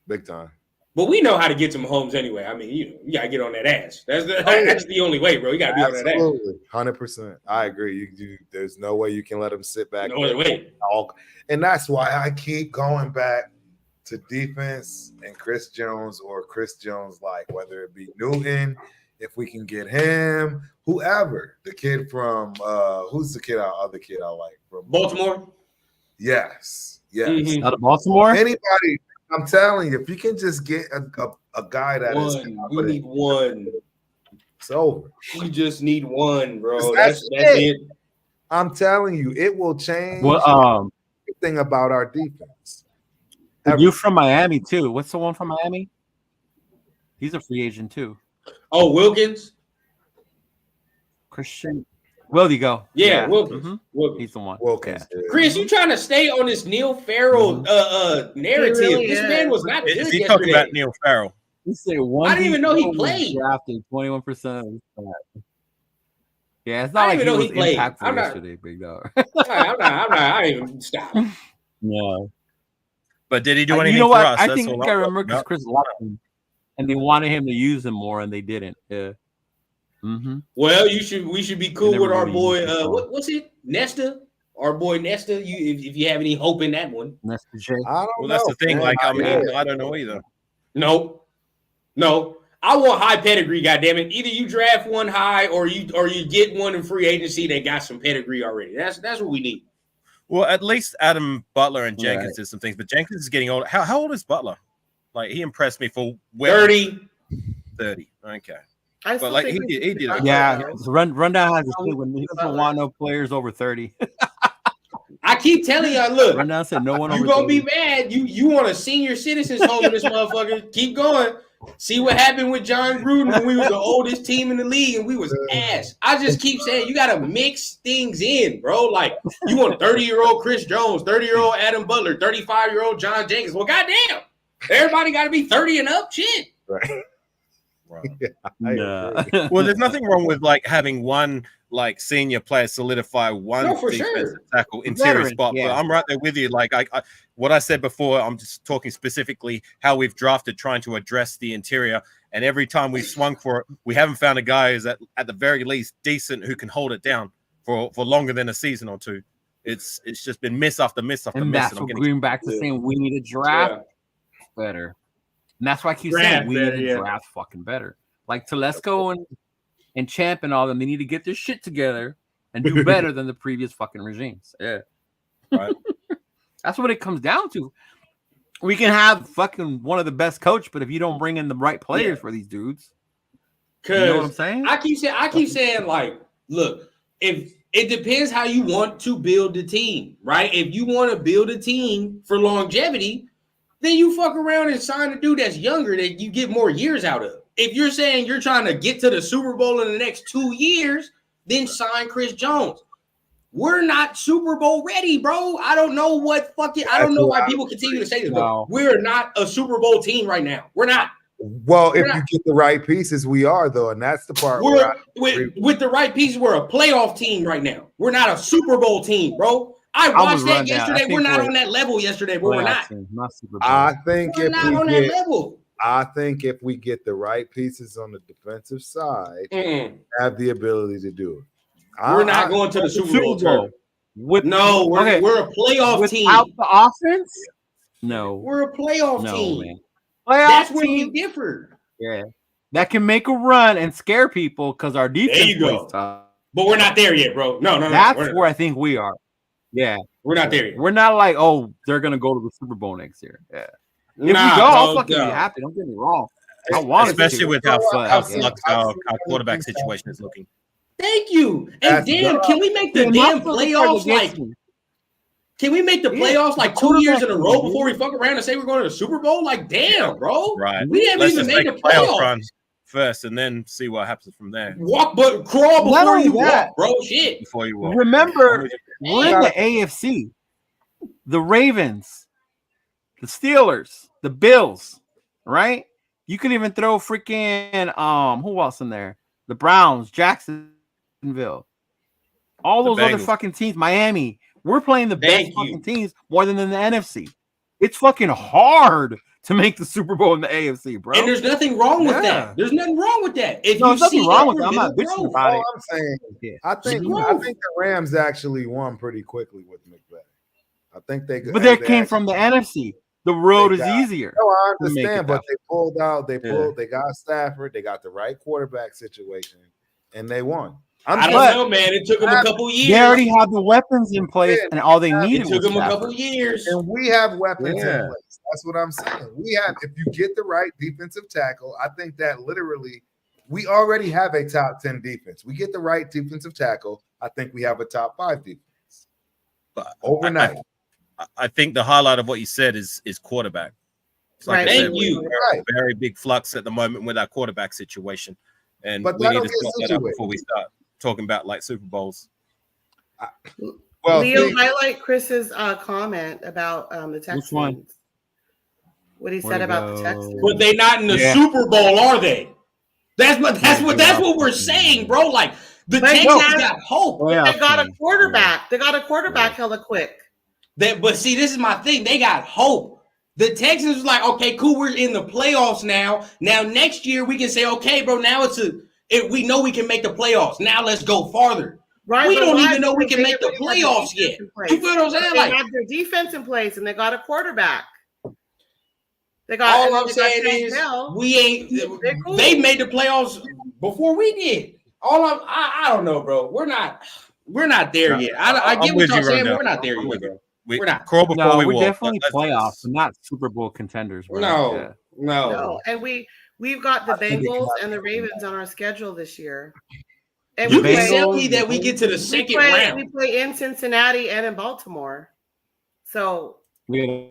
Big time. But we know how to get to Mahomes anyway. I mean, you gotta get on that ass. That's the only way, bro. You gotta be on that ass. Absolutely, 100%. I agree. There's no way you can let him sit back. No other way. And that's why I keep going back to defense and Chris Jones, like whether it be Newton, if we can get him, whoever. The kid from who's the kid? Other kid I like from Baltimore. Yes. Mm-hmm. Out of Baltimore. Anybody. I'm telling you, if you can just get a guy that is we need one. It's over. We just need one, bro. That's it. I'm telling you, it will change everything about our defense. You from Miami too? What's the one from Miami? He's a free agent too. Oh, Wilkins. Christian. Will you go? Yeah. Wilkins. Mm-hmm. Wilkins. He's the one. Wilkins. Yeah. Chris, you trying to stay on this Neil Farrell narrative? Really this man was not good Is he yesterday. talking about Neil Farrell? He said one. I didn't even know he played. Drafted 21%. Yeah, it's not I like didn't even know he was played. impactful yesterday, big dog. I didn't even stop. No. But did he do anything You know for what? us? I That's think all I I'm remember talking because about. Chris liked him, and they wanted him to use him more, and they didn't. Yeah. Mm-hmm. Well, we should be cool never with our really boy. used him. What's it? Nesta, our boy Nesta. If you have any hope in that one, Nesta J. I don't Well, know. that's the thing. man. Like, I mean, Yeah. I don't know either. no. I want high pedigree. Goddammit. Either you draft one high, or you get one in free agency that got some pedigree already. That's what we need. Well, at least Adam Butler and Jenkins Right. did some things, but Jenkins is getting older. How old is Butler? Like, he impressed me for 30. 30. Okay. I But still like think he did. it. Yeah, Rundown has a thing when he doesn't want no players over 30. I keep telling y'all, look, Rundown said no one over you gonna 30. be mad. You want a senior citizens home in this motherfucker. Keep going. See what happened with John Gruden when we was the oldest team in the league and we was ass. I just keep saying you gotta mix things in, bro. Like you want 30-year-old Chris Jones, 30-year-old Adam Butler, 35-year-old John Jenkins. Well, goddamn, everybody gotta be 30 and up. Shit. Right. Right. Nah. Well, there's nothing wrong with like having one like senior player solidify one No, for defensive sure. tackle interior Veteran, spot. yeah. But I'm right there with you. Like I what I said before, I'm just talking specifically how we've drafted trying to address the interior. And every time we've swung for it, we haven't found a guy who's at the very least decent who can hold it down for longer than a season or two. It's just been miss after miss after And miss. that's And I'm what getting Greenback is saying. We need to draft better. And that's why I keep saying Draft we better, need to yeah. draft fucking better. Like Telesco and Champ and all them, they need to get their shit together and do better than the previous fucking regimes. Yeah. Right. That's what it comes down to. We can have fucking one of the best coach, but if you don't bring in the right players for these dudes, you know what I'm saying? I keep saying, like, look, if it depends how you want to build the team, right? If you want to build a team for longevity, then you fuck around and sign a dude that's younger that you get more years out of. If you're saying you're trying to get to the Super Bowl in the next 2 years, then sign Chris Jones. We're not Super Bowl ready, bro. I don't know what I don't know why people continue to say this, but we're not a Super Bowl team right now. We're not. Well, if you get the right pieces, we are though, and that's the part. With the right pieces, we're a playoff team right now. We're not a Super Bowl team, bro. I watched that yesterday. We're not on that level yesterday, bro. We're not. I think we're not on that level. I think if we get the right pieces on the defensive side, have the ability to do it. We're not going to the Super Bowl. We're a playoff team. Without the offense? No. We're a playoff team. Man. That's where we differ. Yeah. That can make a run and scare people because our defense plays tough. But we're not there yet, bro. No. That's where I think we are. Yeah. We're not there yet. We're not like, oh, they're going to go to the Super Bowl next year. Yeah. If we go, I'll fucking be happy. Don't get me wrong. I want especially with how flux our quarterback situation is looking. Thank you. And damn, can we make the damn playoffs like? Can we make the playoffs like 2 years in a row before we fuck around and say we're going to the Super Bowl? Like, damn, bro. Right. We haven't even made the playoff run first, and then see what happens from there. Crawl before you walk, bro. Shit. Before you walk. Remember, we're in the AFC. The Ravens, the Steelers, the Bills, right? You could even throw freaking who else in there? The Browns, Jacksonville, all those other fucking teams, Miami. We're playing the best fucking teams more than in the NFC. It's fucking hard to make the Super Bowl in the AFC, bro. And there's nothing wrong with that. There's nothing wrong with that. If there's nothing wrong with that. I'm not bitching about it. All I'm saying, I think the Rams actually won pretty quickly with McVay. I think they, but they came from the NFC. The road is easier. No, I understand, but they pulled out. They got Stafford. They got the right quarterback situation, and they won. I don't know, man. It took them a couple years. They already have the weapons in place, and all they needed took was them a couple years. And we have weapons in place. That's what I'm saying. We have, if you get the right defensive tackle, I think that literally we already have a top 10 defense. We get the right defensive tackle, I think we have a top 5 defense. But overnight. I think the highlight of what you said is quarterback. It's like Thank you. Very big flux at the moment with our quarterback situation. And but we need to sort that out before we start talking about like Super Bowls. Well, Leo, highlight Chris's comment about the Texans. Which one? What he said about the Texans. But they not in the Super Bowl, are they? That's what we're saying, bro. Like the Texans got hope. They got a quarterback. They got a quarterback hella quick. But see, this is my thing. They got hope. The Texans was like, okay, cool, we're in the playoffs now. Now next year we can say, okay, bro, now we know we can make the playoffs. Now let's go farther. Right, we don't even know we can make the playoffs yet. You feel what I'm saying? They have their defense in place and they got a quarterback. They got all I'm saying is we ain't. They made the playoffs before we did. I don't know, bro. We're not there yet. I get what you're saying, but we're not there yet, bro. We're not. Crawl before we're definitely playoffs, but not Super Bowl contenders. Bro. No. And we've got the Bengals and the Ravens on our schedule this year. And you can tell me that we get to the second round. We play in Cincinnati and in Baltimore. So he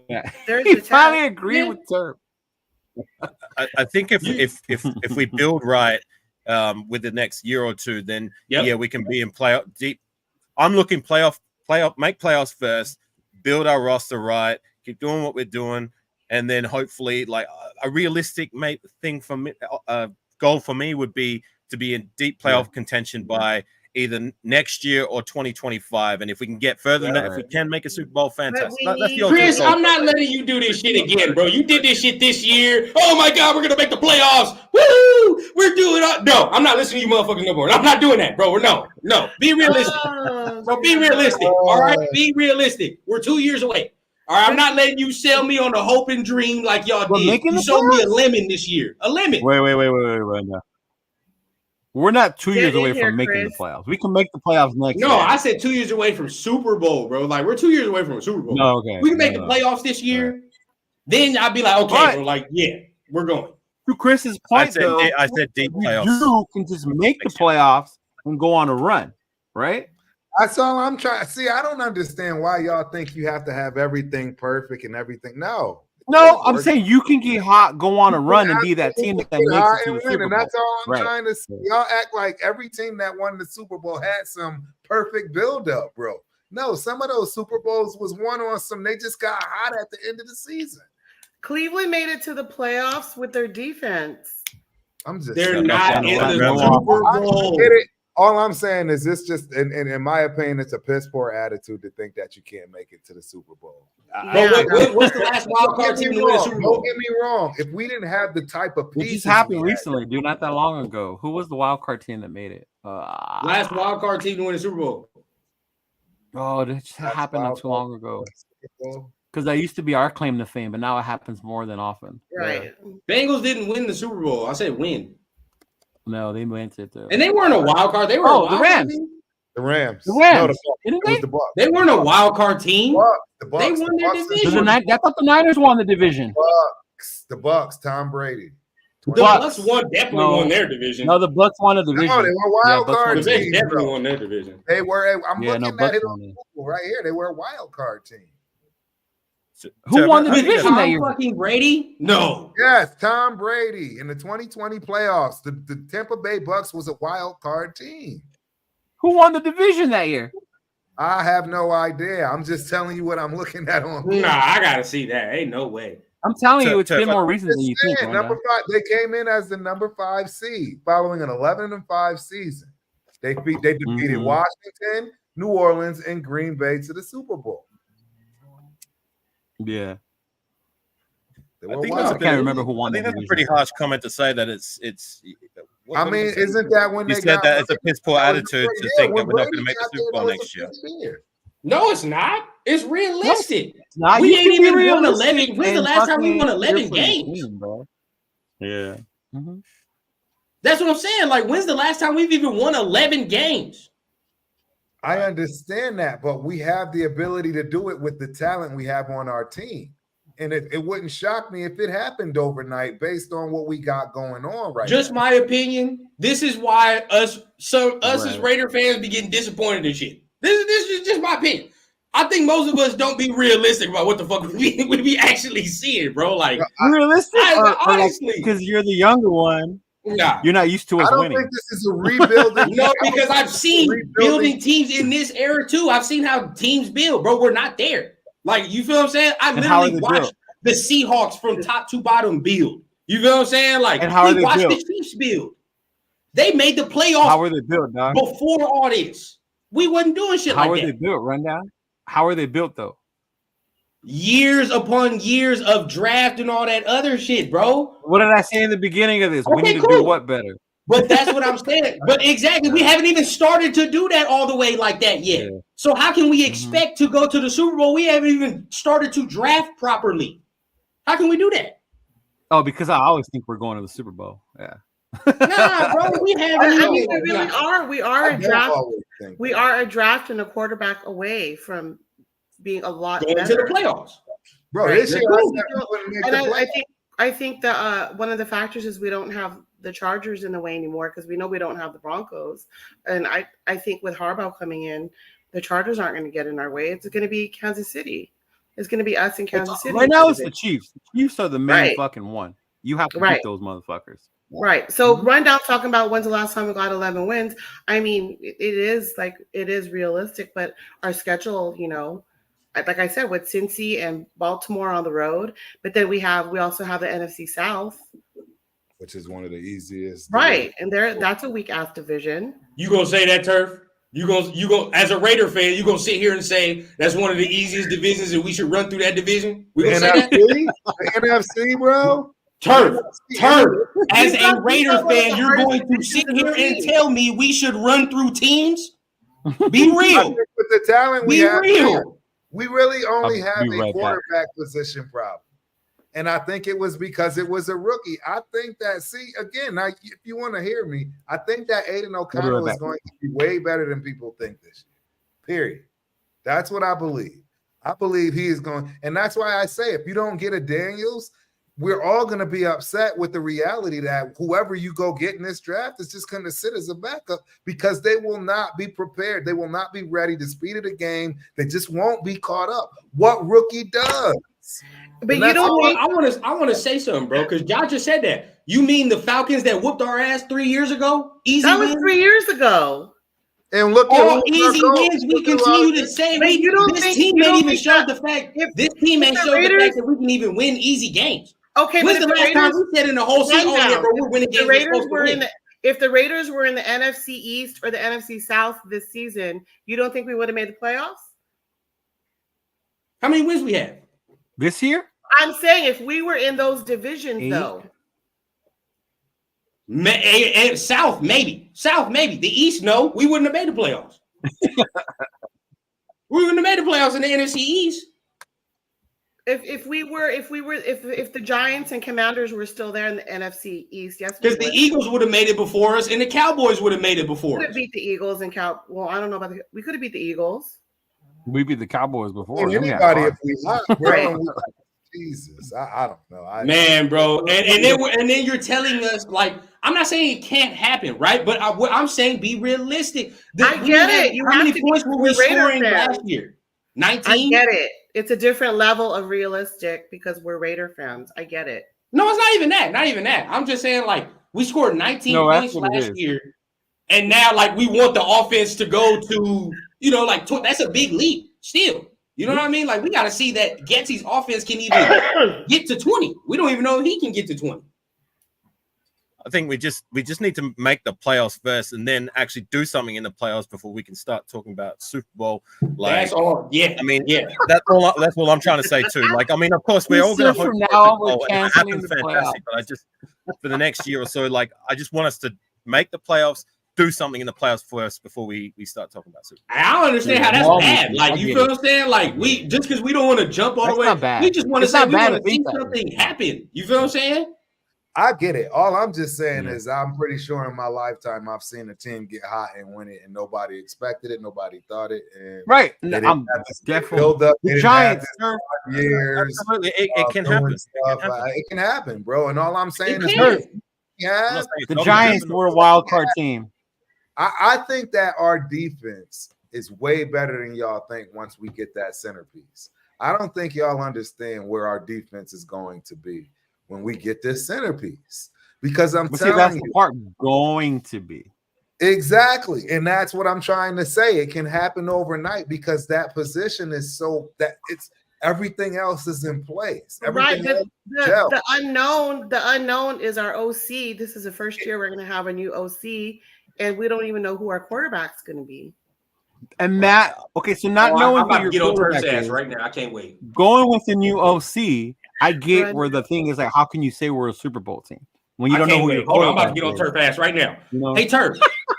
finally agreed with Terp. I think if we build right with the next year or two, then we can be in playoff deep. I'm looking make playoffs first. Build our roster right, keep doing what we're doing, and then hopefully, like a realistic thing for me, goal for me would be to be in deep playoff contention by either next year or 2025. And if we can get further than that, if we can make a Super Bowl, fantastic. That's the Chris, I'm not letting you do this shit again, bro. You did this shit this year. Oh my God, we're gonna make the playoffs. Woo! We're doing it. No, I'm not listening to you motherfuckers no more. I'm not doing that, bro. No. Be realistic. Bro, be realistic. All right, be realistic. We're 2 years away. All right, I'm not letting you sell me on the hope and dream like y'all did. You sold me a lemon this year. A lemon. Wait. No. We're not 2 years away from making the playoffs. We can make the playoffs next year. No, I said 2 years away from Super Bowl, bro. Like, we're 2 years away from a Super Bowl. No, okay. We can make the playoffs this year. Right. Then I'd be like, okay, bro, like, yeah, we're going. To Chris's point, I said deep playoffs. You can just make the playoffs and go on a run, right? That's all I'm trying. See, I don't understand why y'all think you have to have everything perfect and everything. No, I'm saying you can get hot, go on a run, and be that team that makes it to the Super Bowl. And that's all I'm trying to see. Y'all act like every team that won the Super Bowl had some perfect build-up, bro. No, some of those Super Bowls was won on some. They just got hot at the end of the season. Cleveland made it to the playoffs with their defense. They're not in the Super Bowl. All I'm saying is this just, in my opinion, it's a piss poor attitude to think that you can't make it to the Super Bowl. What's the last wild card team to win the Super Bowl? Don't get me wrong. If we didn't have the type of pieces, which just happened recently, dude, not that long ago. Who was the wild card team that made it? Last wild card team to win the Super Bowl. Oh, that just happened not too long ago. Because that used to be our claim to fame, but now it happens more than often. Right. Bengals didn't win the Super Bowl. I said win. No, they went it though. And they weren't a wild card. They were the Rams. The Rams. The Rams. No, it was the Bucs. They weren't a wild card team. The Bucs. They won their division. I thought the Niners won the division. The Bucs. Tom Brady. The Bucks definitely won their division. No, the Bucks won the division. No, they were wild card team. They definitely won their division. They were. I'm looking at it on Google right here. They were a wild card team. Who won the division that year? Fucking Brady? No. Yes, Tom Brady in the 2020 playoffs. The Tampa Bay Bucks was a wild card team. Who won the division that year? I have no idea. I'm just telling you what I'm looking at on Google. Nah, I gotta see that. Ain't no way. I'm telling you, it's been more recent than you think. Number 5, they came in as the number 5 seed following an 11-5 season. They defeated Washington, New Orleans, and Green Bay to the Super Bowl. Yeah. I can't remember who won. I think that's a pretty harsh comment to say that it's. I mean, isn't that when you said that it's a piss poor attitude to think that we're not going to make the Super Bowl next year? No, it's not. It's realistic. No, we ain't even won 11. When's the last time we won 11 games? Bro. Yeah. Mm-hmm. That's what I'm saying. Like, when's the last time we've even won 11 games? I understand that, but we have the ability to do it with the talent we have on our team. And it wouldn't shock me if it happened overnight based on what we got going on right now. Just my opinion. This is why us as Raider fans be getting disappointed and shit. This is just my opinion. I think most of us don't be realistic about what the fuck we be actually seeing, bro. Like realistic, honestly, because you're the younger one. Nah, you're not used to us winning. I don't think this is a rebuilding. No, because I've seen building teams in this era too. I've seen how teams build, bro. We're not there. Like, you feel what I'm saying? I literally watched the Seahawks from top to bottom build. You feel what I'm saying? Like, and how we watched the Chiefs build. They made the playoffs. How were they built, dog? Before all this, we wasn't doing shit like that. How are they built? Rundown. How are they built though? Years upon years of draft and all that other shit, bro. What did I say in the beginning of this? We need to do what better? But that's what I'm saying. But exactly, we haven't even started to do that all the way like that yet. Yeah. So how can we expect to go to the Super Bowl? We haven't even started to draft properly. How can we do that? Oh, because I always think we're going to the Super Bowl. Yeah. Nah, bro, we haven't. I mean, we really are. We are a draft. We are a draft and a quarterback away from being a lot going better. To the playoffs, bro. This year, I think that one of the factors is we don't have the Chargers in the way anymore because we know we don't have the Broncos. And I think with Harbaugh coming in, the Chargers aren't going to get in our way. It's going to be Kansas City. It's going to be us in Kansas City. Right now, it's the Chiefs. The Chiefs are the main fucking one. You have to beat those motherfuckers. Right. So rundown talking about when's the last time we got 11 wins. I mean, it is realistic, but our schedule, you know, like I said, with Cincy and Baltimore on the road, but then we also have the NFC South, which is one of the easiest. Right. And that's a weak ass division. You gonna say that, Turf? You go as a Raider fan, you gonna sit here and say that's one of the easiest divisions and we should run through that division? We gonna say that? The NFC, bro. Turf. As a Raider fan, you're going to sit here and tell me we should run through teams? Be real. With the talent we have, real. We really only have a quarterback position problem. And I think it was because it was a rookie. I think that, now, if you want to hear me, I think that Aiden O'Connell is going to be way better than people think this year. Period. That's what I believe. I believe he is going, and that's why I say if you don't get a Daniels, we're all going to be upset with the reality that whoever you go get in this draft is just going to sit as a backup because they will not be prepared. They will not be ready. The speed of the game, they just won't be caught up. What rookie does? But you don't. I want to say something, bro, because y'all just said that. You mean the Falcons that whooped our ass 3 years ago? Easy that was wins? 3 years ago. And look all easy wins. We continue to say this team ain't even showed the fact. This team ain't showed the fact that we can even win easy games. Okay, when's the last time we said in the whole season, we're winning games? If the Raiders were in the NFC East or the NFC South this season, you don't think we would have made the playoffs? How many wins we have this year? I'm saying if we were in those divisions, though. And South, maybe. The East, no. We wouldn't have made the playoffs. We wouldn't have made the playoffs in the NFC East. If the Giants and Commanders were still there in the NFC East, yes. Because the Eagles would have made it before us, and the Cowboys would have made it before us. We could have beat the Eagles and Well, I don't know about we could have beat the Eagles. We beat the Cowboys before. Anybody if we lost, bro. Jesus, I don't know. Man, bro, and then you're telling us like I'm not saying it can't happen, right? But what I'm saying, be realistic. I get it. How many points were we scoring last year? 19. I get it. It's a different level of realistic because we're Raider fans. I get it. No, it's not even that. Not even that. I'm just saying like we scored 19 points last year, and now like we want the offense to go to like that's a big leap still. You know what I mean? Like we got to see that Getsy's offense can even get to 20. We don't even know if he can get to 20. I think we just need to make the playoffs first, and then actually do something in the playoffs before we can start talking about Super Bowl. Like, that's all. Yeah, I mean, that's all I'm trying to say too. Like, I mean, of course, we're all going to hope from now we're it canceling happens the fantastic. But I just for the next year or so, like, I just want us to make the playoffs, do something in the playoffs first before we start talking about Super Bowl. I don't understand how that's bad. Like, you feel what I'm saying? Like, we just because we don't want to jump all the way, we just want to say we want to see something happen. You feel what I'm saying? I get it. All I'm just saying is I'm pretty sure in my lifetime I've seen a team get hot and win it, and nobody expected it, nobody thought it. And right. I'm definitely the Giants. Years. Absolutely. It can happen. It can happen, bro. And all I'm saying is the Giants were a wild card team. I think that our defense is way better than y'all think once we get that centerpiece. I don't think y'all understand where our defense is going to be when we get this centerpiece, because I'm telling that's you, the part going to be exactly, and that's what I'm trying to say. It can happen overnight because that position is so that it's everything else is in place. Right. The unknown is our OC. This is the first year we're going to have a new OC, and we don't even know who our quarterback's going to be. And that so not knowing I'm about to get on Turf's ass right now. I can't wait. Going with the new OC. I get where the thing is like, how can you say we're a Super Bowl team when you don't know who you're? Hold on, I'm about to get on Turf ass right now. Hey, Turf,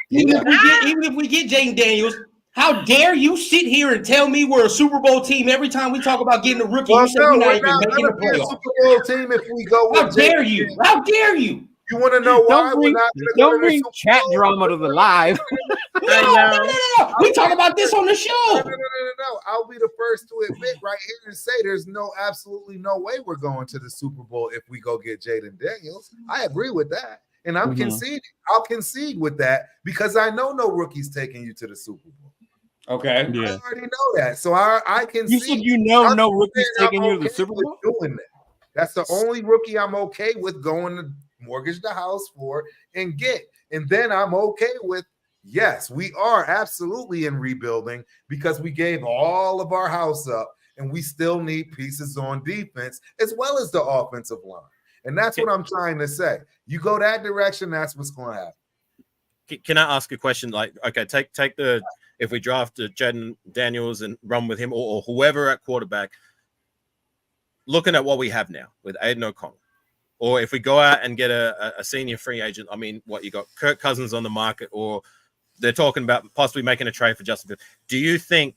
even if we get Jaden Daniels, how dare you sit here and tell me we're a Super Bowl team every time we talk about getting a rookie? You say we're not even making the playoffs. Super Bowl team if we go. How dare you? How dare you? You want to know why we're not don't bring chat drama to the live. No. We talk about this on the show. No. I'll be the first to admit right here and say there's absolutely no way we're going to the Super Bowl if we go get Jaden Daniels. I agree with that. And I'm conceding. I'll concede with that because I know no rookie's taking you to the Super Bowl. Okay. Yeah. I already know that. So I can see. You said no rookie's taking you to the Super Bowl? Doing that. That's the only rookie I'm okay with going to mortgage the house for and get. And then I'm okay with, yes, we are absolutely in rebuilding because we gave all of our house up and we still need pieces on defense as well as the offensive line. And that's what I'm trying to say. You go that direction, that's what's going to happen. Can I ask a question? Like, okay, take if we draft Jaden Daniels and run with him or whoever at quarterback, looking at what we have now with Aiden O'Connell, or if we go out and get a senior free agent, I mean, what you got Kirk Cousins on the market, or they're talking about possibly making a trade for Justin Fields. Do you think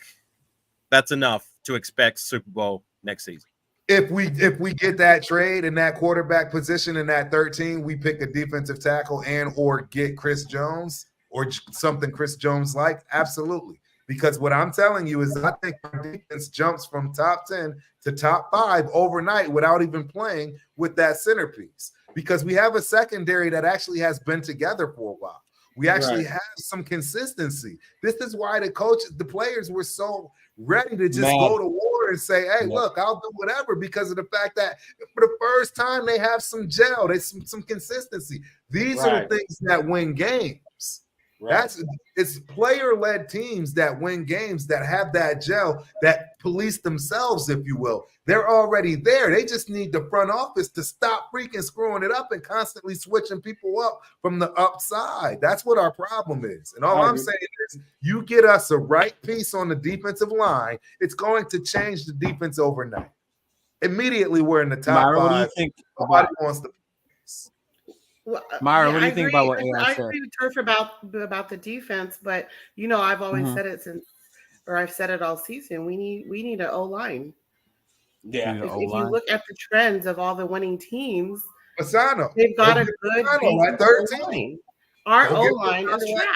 that's enough to expect Super Bowl next season? If we get that trade in that quarterback position in that 13, we pick a defensive tackle and or get Chris Jones or something Chris Jones like, absolutely. Because what I'm telling you is I think our defense jumps from top 10 to top 5 overnight without even playing with that centerpiece. Because we have a secondary that actually has been together for a while. We actually have some consistency. This is why the players were so ready to just go to war and say, hey, look, I'll do whatever because of the fact that for the first time they have some gel, there's some consistency. These are the things that win games. It's player-led teams that win games that have that gel, that police themselves, if you will. They're already there. They just need the front office to stop freaking screwing it up and constantly switching people up from the upside. That's what our problem is. And all I'm saying is you get us a right piece on the defensive line, it's going to change the defense overnight. Immediately we're in the top 5. What do you think? Nobody wants to. Myra, what do you think about what I agree with Turf about the defense, but I've always said it I've said it all season. We need an O-line. Yeah. If you look at the trends of all the winning teams, Fasano, they've got a good at 13. Our O-line is at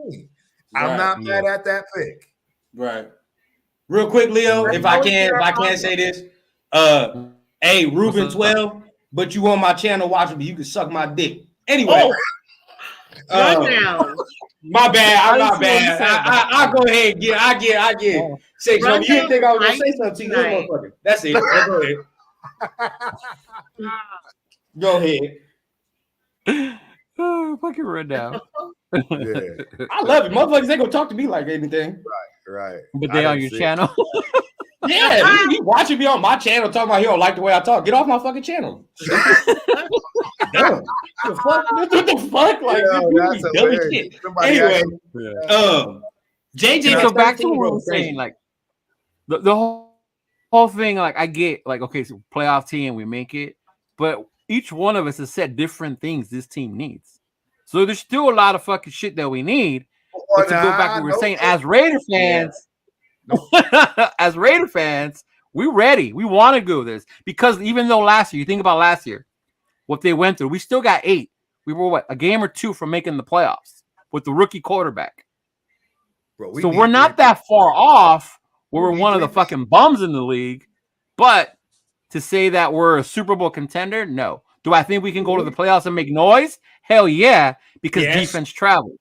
13. I'm not mad at that pick. Right. Real quick, Leo, if I can say this, Hey, Ruben 12, but you on my channel watching me. You can suck my dick. Anyway. Down. My bad. I'm not bad. I'll go ahead and I get. Say something. You didn't think I was going to say something to you, motherfucker. That's it. Go ahead. Go ahead. Oh, fucking run down. Yeah. I love it. Motherfuckers ain't gonna talk to me like anything. Right. But they on your channel. Yeah, you watching me on my channel talking about he don't like the way I talk. Get off my fucking channel. Damn. What the fuck? Like, that's dumb as shit. Anyway, JJ. So back to what we were saying, like the whole thing, like I get, like, okay, so playoff team, we make it, but each one of us has said different things this team needs. So there's still a lot of fucking shit that we need. But to go back to what we were saying, as Raider fans, as Raider fans, we're ready. We want to go this because even though last year, you think about last year, what they went through, we still got 8. We were what, a game or 2 from making the playoffs with the rookie quarterback. Bro, so we're not that far off where we're one of the fucking bums in the league. But to say that we're a Super Bowl contender, no. Do I think we can go to the playoffs and make noise? Hell yeah, because defense travels.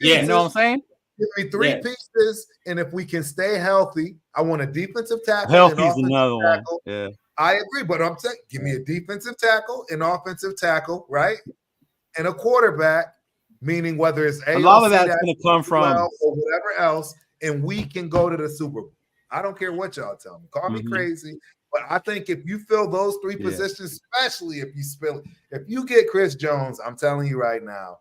Yeah, you know what I'm saying? Give me 3 pieces, and if we can stay healthy, I want a defensive tackle. Healthy's another one. Yeah, I agree, but I'm saying, give me a defensive tackle, an offensive tackle, right, and a quarterback. Meaning whether it's a lot of that's going to come from or whatever else, and we can go to the Super Bowl. I don't care what y'all tell me. Call me crazy, but I think if you fill those 3 positions, especially if you get Chris Jones, I'm telling you right now,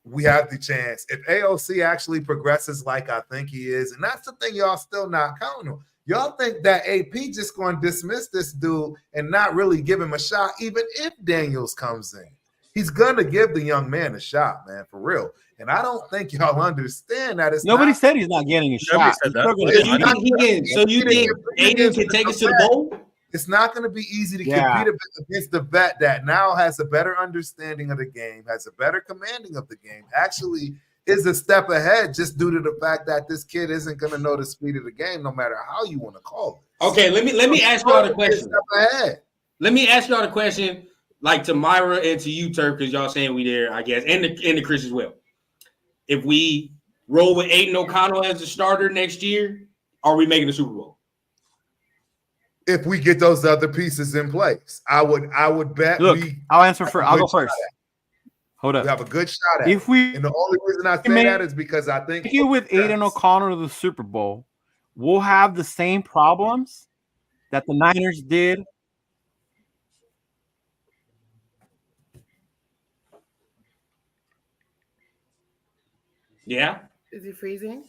we have the chance. If AOC actually progresses like I think he is, and that's the thing y'all still not counting on. Y'all think that AP just going to dismiss this dude and not really give him a shot, even if Daniels comes in. He's going to give the young man a shot, man, for real. And I don't think y'all understand that. Nobody said he's not getting a shot. So you think Aiden can take us to the bowl? It's not going to be easy to compete against the vet that now has a better understanding of the game, has a better commanding of the game, actually is a step ahead just due to the fact that this kid isn't going to know the speed of the game no matter how you want to call it. Okay, let me ask y'all the question. Let me ask y'all the question. Like to Myra and to you, Turk, because y'all saying we there, I guess, and the Chris as well. If we roll with Aiden O'Connell as a starter next year, are we making the Super Bowl? If we get those other pieces in place, I would bet. Look, I'll go first. Hold up. We have a good shot at it. And the only reason I say that is because I think you with Aiden O'Connell to the Super Bowl, we'll have the same problems that the Niners did. Yeah. Is he freezing?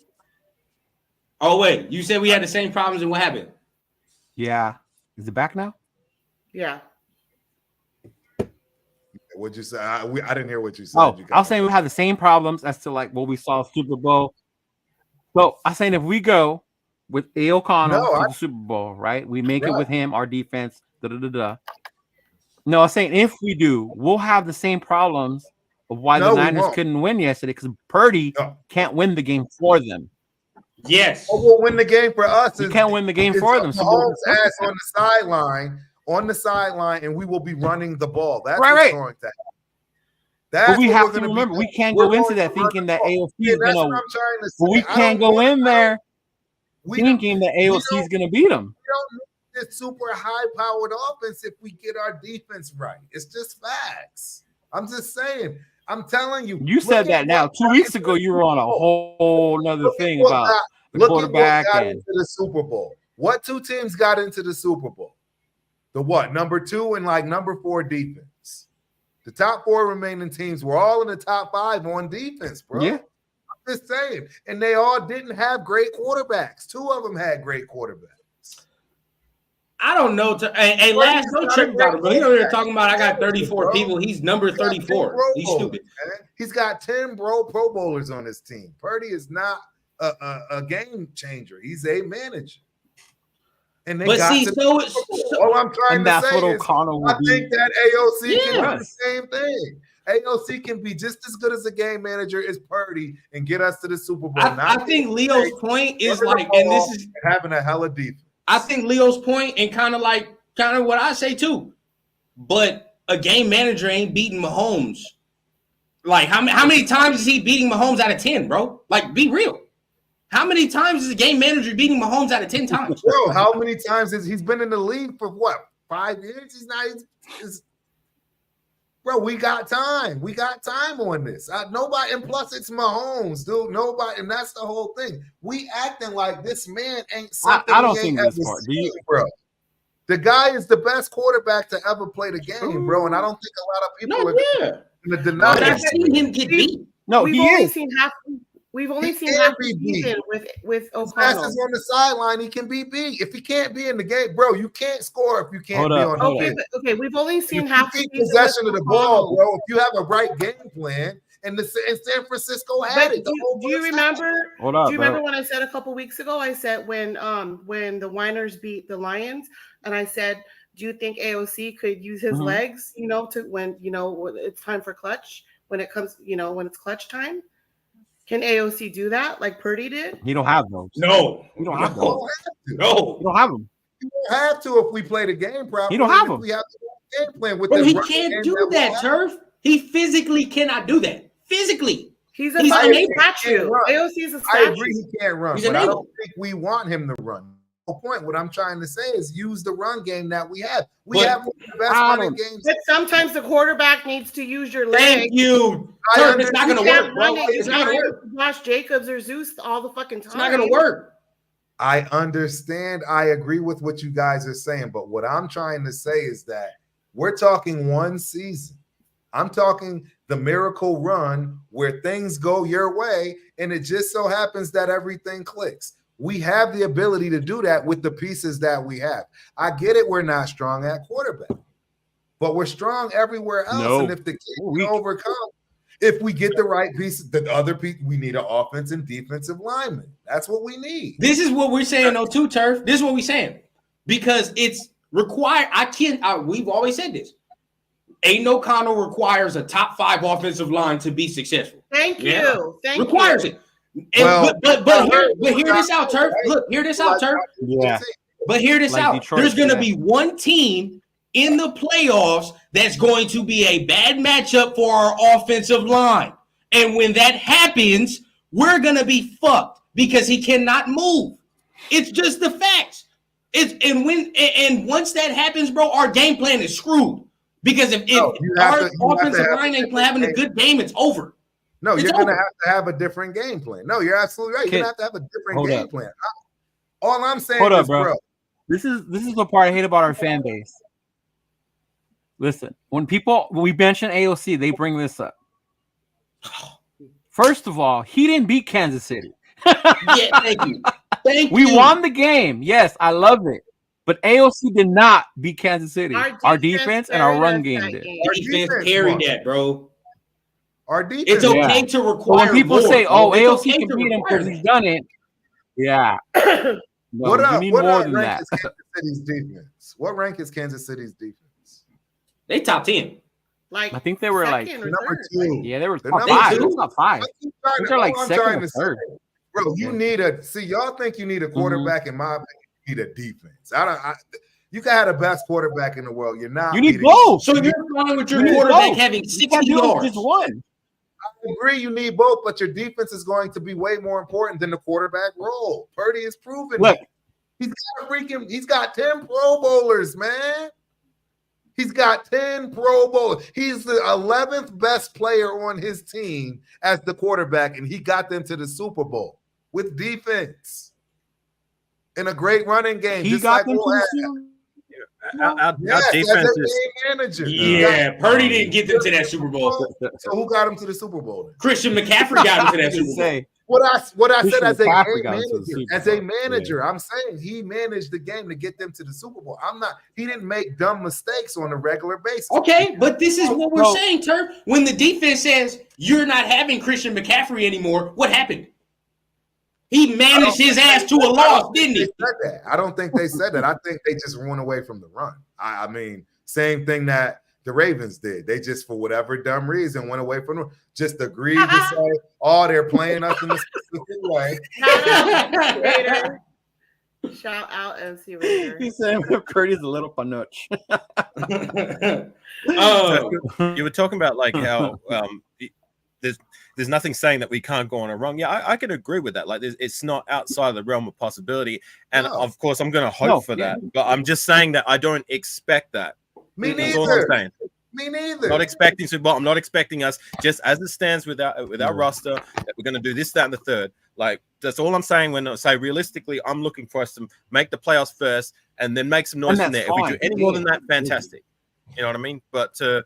Oh, wait. You said we had the same problems, and what happened? Yeah. Is it back now? Yeah. What'd you say? I didn't hear what you said. Oh, I was saying we have the same problems as to like what we saw Super Bowl. So I'm saying if we go with A. O'Connell to the Super Bowl, right? We make it with him, our defense. No, I'm saying if we do, we'll have the same problems of why the Niners couldn't win yesterday because Purdy can't win the game for them. Yes. We'll win the game for us. You can't win the game for them. So ass on the sideline, and we will be running the ball. That's what's going to happen. But we have to remember, we can't go into that thinking that AOC is going to. But we can't go in there thinking that AOC is going to beat them. We don't need this super high-powered offense if we get our defense right. It's just facts. I'm just saying. I'm telling you. You said that now. 2 weeks ago, you were on a whole nother thing about the quarterback and into the Super Bowl. What 2 teams got into the Super Bowl? The what? Number 2 and like number 4 defense. The top 4 remaining teams were all in the top 5 on defense, bro. Yeah. I'm just saying. And they all didn't have great quarterbacks. 2 of them had great quarterbacks. I don't know. Hey, last no trip about it, bro. He over here talking about I got 34 people. He's number 34. He's stupid. Man. He's got 10 Pro Bowlers on his team. Purdy is not a game changer. He's a manager. And they got all I'm trying to say is I think that AOC can do the same thing. AOC can be just as good as a game manager as Purdy and get us to the Super Bowl. I think Leo's point is like, and this is having a hella defense. I think Leo's point and kind of like Kind of what I say too. But a game manager ain't beating Mahomes. Like how many times is he beating Mahomes out of 10, bro? Like, be real. How many times is a game manager beating Mahomes out of 10 times? Bro, how many times he's been in the league for what? 5 years? Bro, we got time. We got time on this. Nobody, and plus it's Mahomes, dude. Nobody, and that's the whole thing. We acting like this man ain't something. I don't think this part. Do you, bro? The guy is the best quarterback to ever play the game, bro. And I don't think a lot of people are in the denial. But I've seen him get beat. No, we've only seen half. We've only seen half the season with O'Connell. Passes on the sideline, he can be beat. If he can't be in the game, bro, you can't score if you can't be on the game. Okay, we've only seen half the season. Possession of the ball, bro. If you have a right game plan, and San Francisco had it. Do you remember? Hold up, do you remember when I said a couple weeks ago? I said when the Winers beat the Lions, and I said, do you think AOC could use his legs? You know, to when it's time for clutch. When it comes, when it's clutch time. Can AOC do that like Purdy did? You don't have those. No. You don't have those. No. You don't have them. You don't have to if we play the game properly. You don't have them. We have the game plan with But he can't do that, Turf. He physically cannot do that. Physically. He's a statue. AOC is a statue. I agree he can't run, but I don't think we want him to run. No point. What I'm trying to say is use the run game that we have. We have one of the best running games. But sometimes the quarterback needs to use your legs. Thank you. Turf, it's not going to work, bro. It's not going to work. Josh Jacobs or Zeus all the fucking time. It's not going to work. I understand. I agree with what you guys are saying, but what I'm trying to say is that we're talking one season. I'm talking the miracle run where things go your way, and it just so happens that everything clicks. We have the ability to do that with the pieces that we have. I get it. We're not strong at quarterback, but we're strong everywhere else. No. And if the kid can overcome, if we get the right pieces, the other piece, we need an offense and defensive lineman. That's what we need. This is what we're saying, though, too, Turf. This is what we're saying. Because it's required. We've always said this. Ain't no O'Connell requires a top 5 offensive line to be successful. Thank you. Requires it. And, but hear this out, Turf. Look, hear this out, Turf. Yeah. But hear this out. Detroit, there's going to be one team in the playoffs that's going to be a bad matchup for our offensive line. And when that happens, we're going to be fucked because he cannot move. It's just the facts. And once that happens, bro, our game plan is screwed. Because if our offensive line ain't having a good game, it's over. No, you're going to have to have a different game plan. No, you're absolutely right. You're going to have a different game plan. All I'm saying is, bro. This is the part I hate about our fan base. Listen, when we mention AOC, they bring this up. First of all, he didn't beat Kansas City. Yeah, thank you. We won the game. Yes, I love it. But AOC did not beat Kansas City. Our defense and our run game did. Our defense carried that, bro. Our defense. It's okay to require so when people more, say, bro. AOC can beat him because he's done it. Yeah. No, what rank that. is Kansas City's defense? What rank is Kansas City's defense? They top 10. I think they were like number 2. Yeah, they were top 5. They were top 5. They're like second or third. Bro, you need y'all think you need a quarterback. In my opinion, you need a defense. You can have the best quarterback in the world. You're not. You need both. So you're fine with your quarterback having 60 yards. Just one. I agree, you need both, but your defense is going to be way more important than the quarterback role. Purdy is proven. Look, he's got 10 Pro Bowlers, man. He's got 10 Pro Bowlers. He's the 11th best player on his team as the quarterback, and he got them to the Super Bowl with defense and a great running game. He got them to the Super Bowl. Our defense is manager. Yeah, Purdy didn't get them to that Super Bowl. So who got him to the Super Bowl? Christian McCaffrey got him to that Super Bowl. What I said as a manager, manager, I'm saying he managed the game to get them to the Super Bowl. He didn't make dumb mistakes on a regular basis. Okay, but this is what we're saying, Turf. When the defense says you're not having Christian McCaffrey anymore, what happened? He managed his ass to a loss, didn't he? I don't think they said that. I think they just went away from the run. I mean, same thing that the Ravens did. They just, for whatever dumb reason, went away from the just agreed to say, they're playing us in a specific way. Shout out MC Raider. He said Purdy's a little panuch. You were talking about like how there's nothing saying that we can't go on a run. Yeah, I can agree with that. Like, it's not outside of the realm of possibility. And of course, I'm going to hope for that. But I'm just saying that I don't expect that. Me That's all I'm saying. Me neither. Not expecting Super Bowl. I'm not expecting us, just as it stands with our roster, that we're going to do this, that, and the third. Like, that's all I'm saying. When I say realistically, I'm looking for us to make the playoffs first and then make some noise in there. If we do any more than that, fantastic. You know what I mean? But to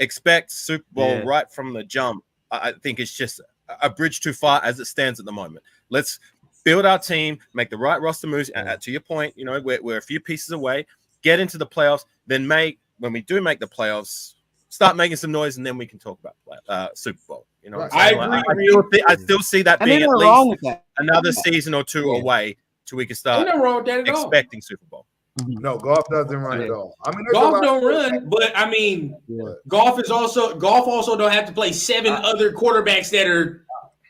expect Super Bowl right from the jump, I think it's just a bridge too far as it stands at the moment. Let's build our team, make the right roster moves. And to your point, you know, we're a few pieces away. Get into the playoffs, then when we do make the playoffs, start making some noise, and then we can talk about Super Bowl. You know, I agree. I still see that being at least another season or two away till we can start expecting Super Bowl. No, golf doesn't run at all. I mean, golf don't run, but I mean, golf also don't have to play 7 other quarterbacks that are,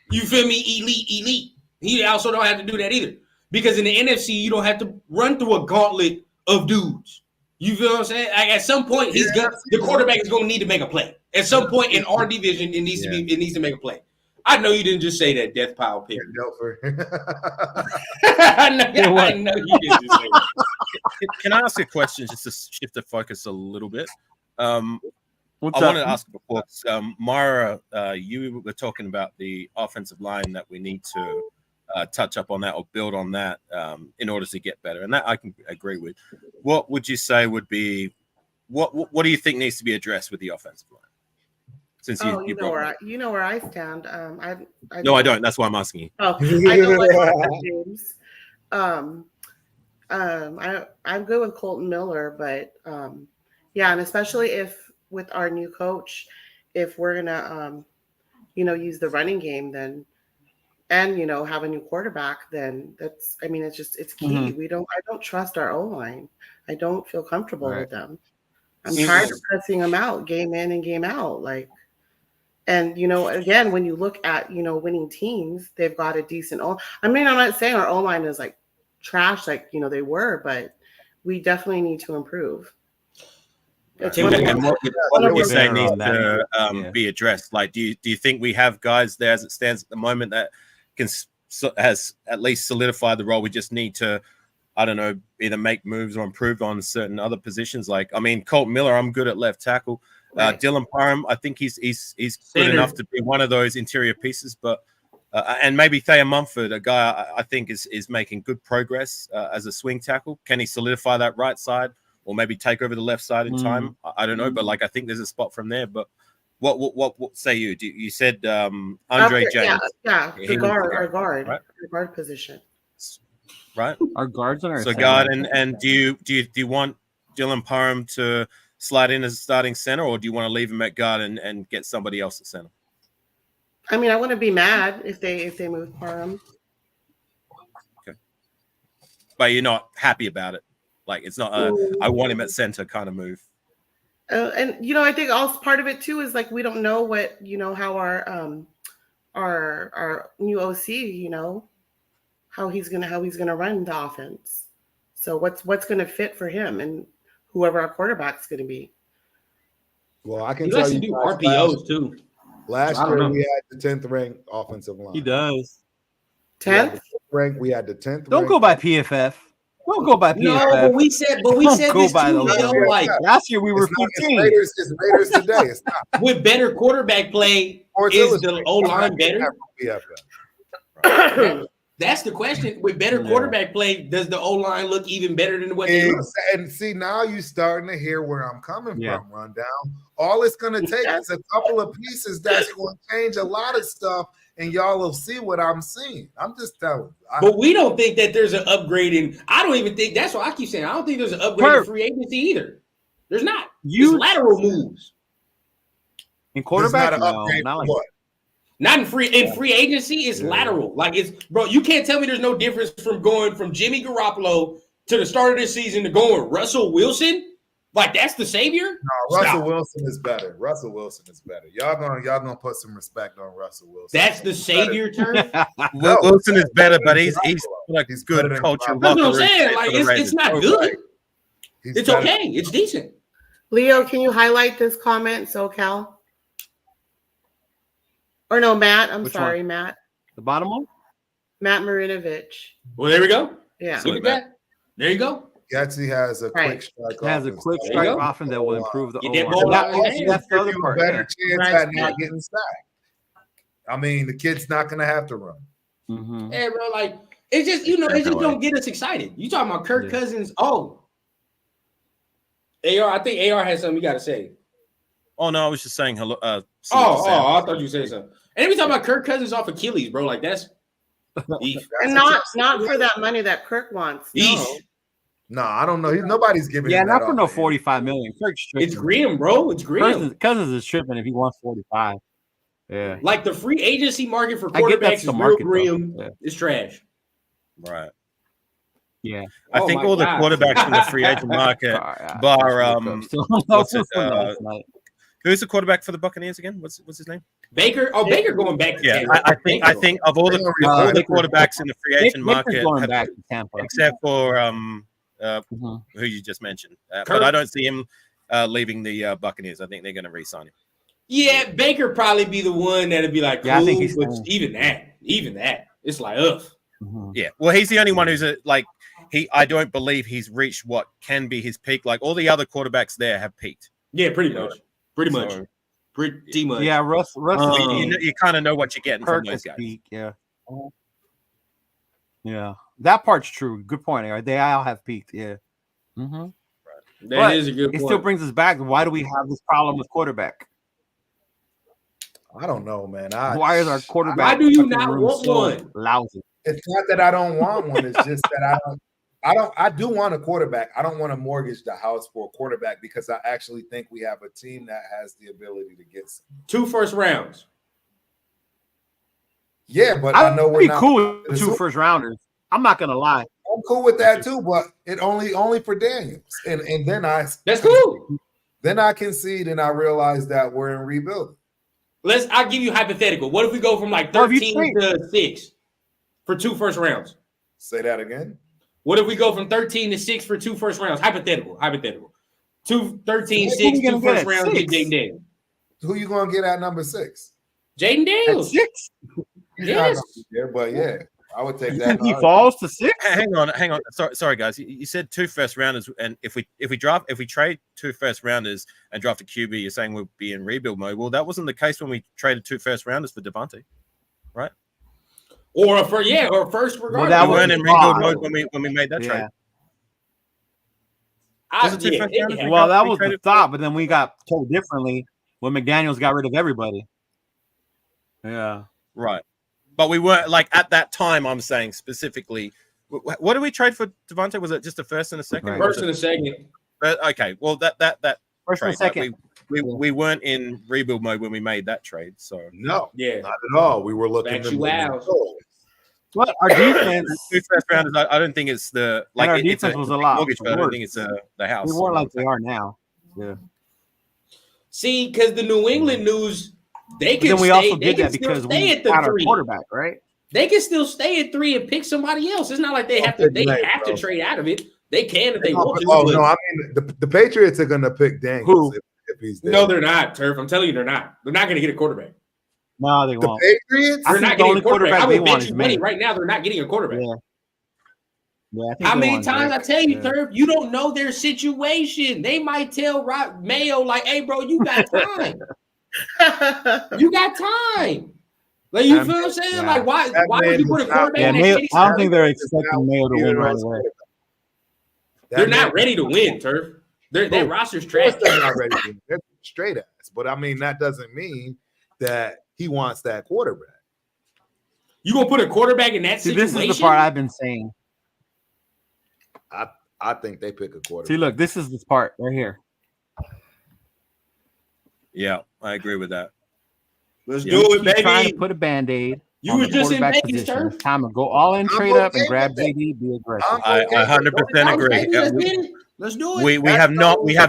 you feel me, elite. He also don't have to do that either, because in the NFC you don't have to run through a gauntlet of dudes. You feel what I'm saying? Like, at some point, the quarterback is going to need to make a play. At some point in our division, it needs to make a play. I know you didn't just say that, Death Pile pick. I know you didn't just say that. Can I ask a question just to shift the focus a little bit? I What's wanted to ask before, Myra, you were talking about the offensive line that we need to touch up on that or build on that in order to get better, and that I can agree with. What would you say would be what do you think needs to be addressed with the offensive line? Since you know where I stand. I don't. That's why I'm asking you. Oh, I don't like James. I'm good with Colton Miller, but and especially if with our new coach, if we're gonna use the running game, then and have a new quarterback, then it's key. Mm-hmm. I don't trust our O-line. I don't feel comfortable with them. I'm tired of pressing them out game in and game out. And again, when you look at winning teams, they've got a decent I'm not saying our O-line is like trash like they were, but we definitely need to improve. What you're saying needs to be addressed. Like, do you think we have guys there as it stands at the moment that has at least solidified the role? We just need to, I don't know, either make moves or improve on certain other positions. Like, I mean, Colt Miller, I'm good at left tackle. Right. Dylan Parham, I think he's good enough to be one of those interior pieces. But and maybe Thayer Mumford, a guy I think is making good progress as a swing tackle. Can he solidify that right side, or maybe take over the left side in time? I don't know, but I think there's a spot from there. But what say you? You said Andre James. Yeah, our guard position. Right, our guards on our guard. And do you want Dylan Parham to slide in as a starting center, or do you want to leave him at guard and get somebody else at center? I mean, I wouldn't be mad if they move Parham. Okay, but you're not happy about it. Like, it's not I want him at center kind of move. And I think also part of it too is like we don't know what how our new OC how he's gonna run the offense. So what's gonna fit for him and whoever our quarterback's gonna be. Well, I can tell you, do RPOs too. Last year we had the 10th ranked offensive line. He does. 10th rank. We had the 10th. Don't go by PFF. Don't go by PFF. No, but we said this too. Like, last year we were 15. It's Raiders today. It's not. With better quarterback play, is the O-line better? That's the question. With better quarterback play, does the O-line look even better than what they look? And see, now you're starting to hear where I'm coming from, Rundown. All it's going to take is a couple of pieces that's going to change a lot of stuff, and y'all will see what I'm seeing. I'm just telling you. But we don't think that there's an upgrade in – I don't even think – that's what I keep saying. I don't think there's an upgrade in free agency either. There's not. It's lateral moves. In quarterback, not in free agency. It's lateral. Like, it's – bro, you can't tell me there's no difference from going from Jimmy Garoppolo to the start of this season to going Russell Wilson. Like that's the savior? No, Russell Wilson is better. Russell Wilson is better. Y'all gonna put some respect on Russell Wilson. That's the savior, Turf. No, Wilson is better, but he's like good culture. That's what I'm saying. Like it's not good. It's okay. It's decent. Leo, can you highlight this comment, SoCal? Or no, Matt. I'm sorry, one? Matt. The bottom one? Matt Marinovich. Well, there we go. Yeah. Look at that. There you go. Kelce has a quick strike. It has a quick strike offense that will improve the Get that O-line. ball out of his hands. That's the other part. Better chance at not getting sacked. I mean, the kid's not going to have to run. Mm-hmm. Hey, bro, like it's just it just don't get us excited. You talking about Kirk Cousins? Oh, AR, I think AR has something you got to say. Oh no, I was just saying hello. I thought you said something. And then we talk about Kirk Cousins off Achilles, bro. Like that's and not for that money that Kirk wants. No, I don't know. Nobody's giving. Yeah, not for no $45 million. Kirk's tripping. It's grim, bro. It's grim. Cousins is tripping if he wants 45. Yeah, like the free agency market for quarterbacks is real grim. Yeah. It's trash. Right. Yeah, I think all the quarterbacks in the free agent market, bar who's the quarterback for the Buccaneers again? What's his name? Baker. Oh, Baker going back to Tampa. I think of all the quarterbacks in the free agent market, going back to Tampa, except for who you just mentioned. But I don't see him leaving the Buccaneers. I think they're going to re-sign him. Yeah, Baker probably be the one that'd be like, cool, I think but even that, it's like, ugh. Mm-hmm. Yeah, well, he's the only one who's I don't believe he's reached what can be his peak. Like all the other quarterbacks there have peaked. Yeah, pretty much. Pretty much. Yeah, Russ. You kind of know what you're getting from those guys. Peak, yeah. Yeah, that part's true. Good point, Aaron. They all have peaked. Yeah. Mm-hmm. Right. That is a good point. It still brings us back. Why do we have this problem with quarterback? I don't know, man. Why is our quarterback? Why do you not want one? Lousy. It's not that I don't want one. It's just that I do want a quarterback. I don't want to mortgage the house for a quarterback because I actually think we have a team that has the ability to get some. 2 first rounds. Yeah, but I know we're not cool with 2 first rounders. I'm not gonna lie. I'm cool with that too, but it only for Daniels. And then that's cool. Then I concede and I realize that we're in rebuilding. I'll give you hypothetical. What if we go from like 13 to 6 for 2 first rounds? Say that again. What if we go from 13 to 6 for 2 first rounds? Hypothetical. 13, 6, 2 first rounds, get Jaden Daniels. Who you gonna get at number 6? Jaden Daniels. 6? Yes. There, but yeah, I would take you that. Think he falls to 6? Hang on. Sorry, guys. You said 2 first rounders, and if we trade 2 first rounders and draft a QB, you're saying we'll be in rebuild mode. Well, that wasn't the case when we traded 2 first rounders for Devontae, right? Or first regardless. Well, we weren't in rebuild mode when we made that trade. Well, that was the thought, but then we got told differently when McDaniels got rid of everybody. Yeah, right. But we weren't at that time. I'm saying specifically, what did we trade for Devontae? Was it just a first and a second? Right. First and a second. Okay. Well, that first and a second. We weren't in rebuild mode when we made that trade. So no, not at all. We were looking at what our defense. 2 first rounders. I don't think it's the our defense was a lot. Mortgage, but I don't think it's the house. We weren't like they are now. Yeah. See, because the New England news. They can. Then we also did that because stay we at the had 3. Our quarterback, right? They can still stay at 3 and pick somebody else. It's not like they have to. They have to trade out of it. They can if they want to. Oh no, I mean the Patriots are going to pick Daniels if he's there. No, they're not, Turf. I'm telling you, they're not. They're not going to get a quarterback. No, they won't. The Patriots. They're not getting a quarterback. I will bet you money right now. They're not getting a quarterback. Yeah, how many times I tell you, Turf, you don't know their situation. They might tell Mayo like, "Hey, bro, you got time." You got time. Like you feel what I'm saying? Like why would you put a quarterback in that shitty I don't think they're expecting Mayo to win right away. They're not ready to win, Turf. That roster's trash. They're not ready to win. They're straight ass. But I mean, that doesn't mean that he wants that quarterback. You gonna put a quarterback in that situation? This is the part I've been saying. I think they pick a quarterback. See, look, this is the part right here. Yeah, I agree with that. Let's do it, baby. Trying to put a Band-Aid. You were just in Vegas, Turf. It's time to go all in, trade up, and grab JD. Be aggressive. I 100% agree. Let's do it. We have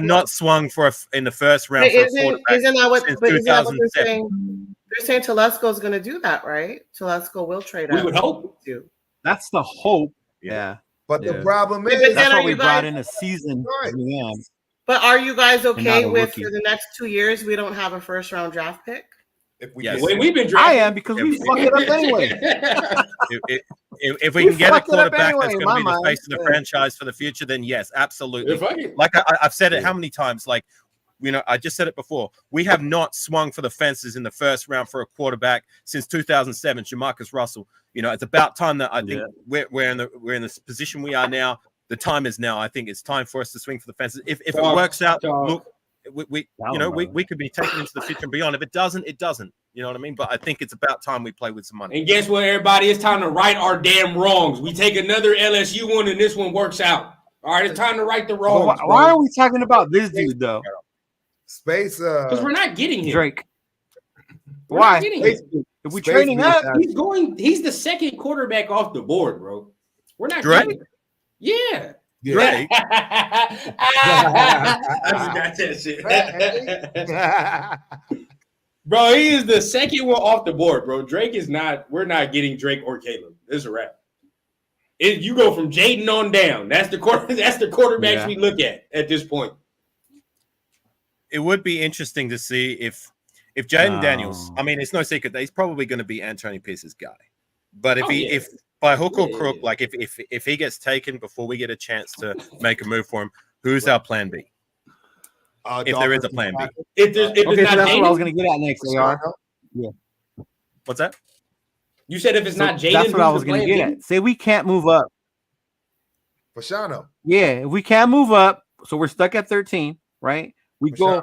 not swung for in the first round for a quarterback isn't that what? since But isn't that what they're 2007. saying? They're saying Telesco is going to do that, right? Telesco will trade. We would hope to. That's the hope. Yeah. But the Yeah. problem But is then That's are why we you brought guys- in a season. Right. But are you guys okay a with rookie. for the next 2 years we don't have a first round draft pick? if we Yes. get the way we've been I drafting. am because we fuck it up anyway. If we can get a fucked it up quarterback anyway, that's in going to be my the face of the mind. franchise for the future, then yes, absolutely. If I can- Like I've said it how many times? Like, I just said it before. We have not swung for the fences in the first round for a quarterback since 2007. Jamarcus Russell. It's about time that I think we're in the position we are now. The time is now. I think it's time for us to swing for the fences. If it works out, look, we could be taken into the future and beyond. If it doesn't, it doesn't. You know what I mean? But I think it's about time we play with some money. And guess what, everybody? It's time to right our damn wrongs. We take another LSU one, and this one works out. All right, it's time to right the wrongs. Why are we talking about this dude though? space, Because we're not getting him. Drake. We're Why? not getting him. If we Space trading means up, that- He's the second quarterback off the board, bro. We're not Drake? getting him. Yeah. Drake. That's that shit. Bro, he is the second one off the board, bro. Drake is not. We're not getting Drake or Caleb. It's a wrap. You go from Jaden on down. That's the quarterbacks we look at this point. It would be interesting to see if Jaden Daniels. I mean, it's no secret that he's probably going to be Anthony Pierce's guy. But if by hook or crook, like if he gets taken before we get a chance to make a move for him, who's our plan B? If there is a plan B. If okay, it's so not that's what I was Jaden, going to get at next. AR. What's that? you said if it's not Jaden, that's what I was going to get at. Say we can't move up. Fashano. Yeah, if we can't move up, so we're stuck at 13, right? We go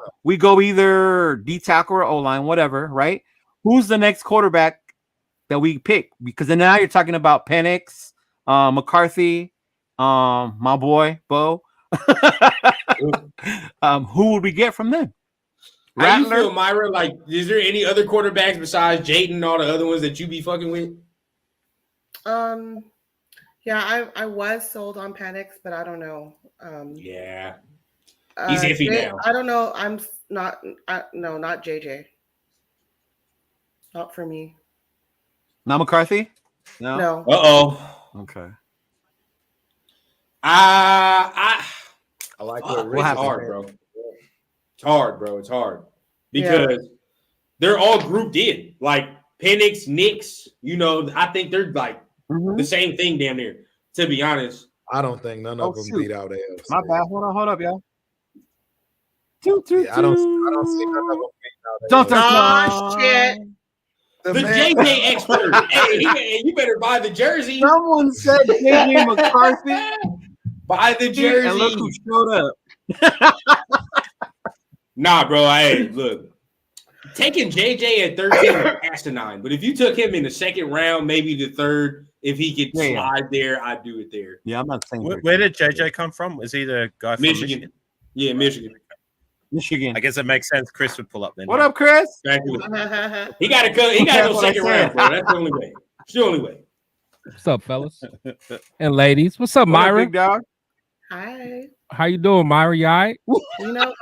either D tackle or O line, whatever, right? Who's the next quarterback that we pick? Because then now you're talking about Penix, McCarthy, my boy Bo. Who would we get from them? How you feel, Myra? Like, is there any other quarterbacks besides Jaden and all the other ones that you be fucking with? Yeah, I was sold on Penix, but I don't know. Yeah, he's iffy now. I don't know. I'm not. No, not JJ. Not for me. Not McCarthy? No. Okay. I like what what it's hard, bro. It's hard, bro. It's hard because they're all grouped in. Like Penix, Knicks. I think they're like the same thing, damn near. To be honest, I don't think none of them beat out AFC. My bad. Hold up, y'all. I don't see none of them beat Don't touch shit. The JJ expert. Hey, you better buy the jersey. Someone said JJ McCarthy. Buy the jersey. And look who showed up. Nah, bro. Hey, look. Taking JJ at 13 is asinine. But if you took him in the second round, maybe the third, if he could slide there, I'd do it there. Yeah, I'm not saying. Where did JJ come from? Was he the guy from Michigan? Yeah, Michigan. I guess it makes sense. Chris would pull up then. What up, Chris? Exactly. He got to go. He got to go second round, bro. That's the only way. It's the only way. What's up, fellas and ladies? What's up, Myra? Big dog? Hi. How you doing, Myra? You all right? You know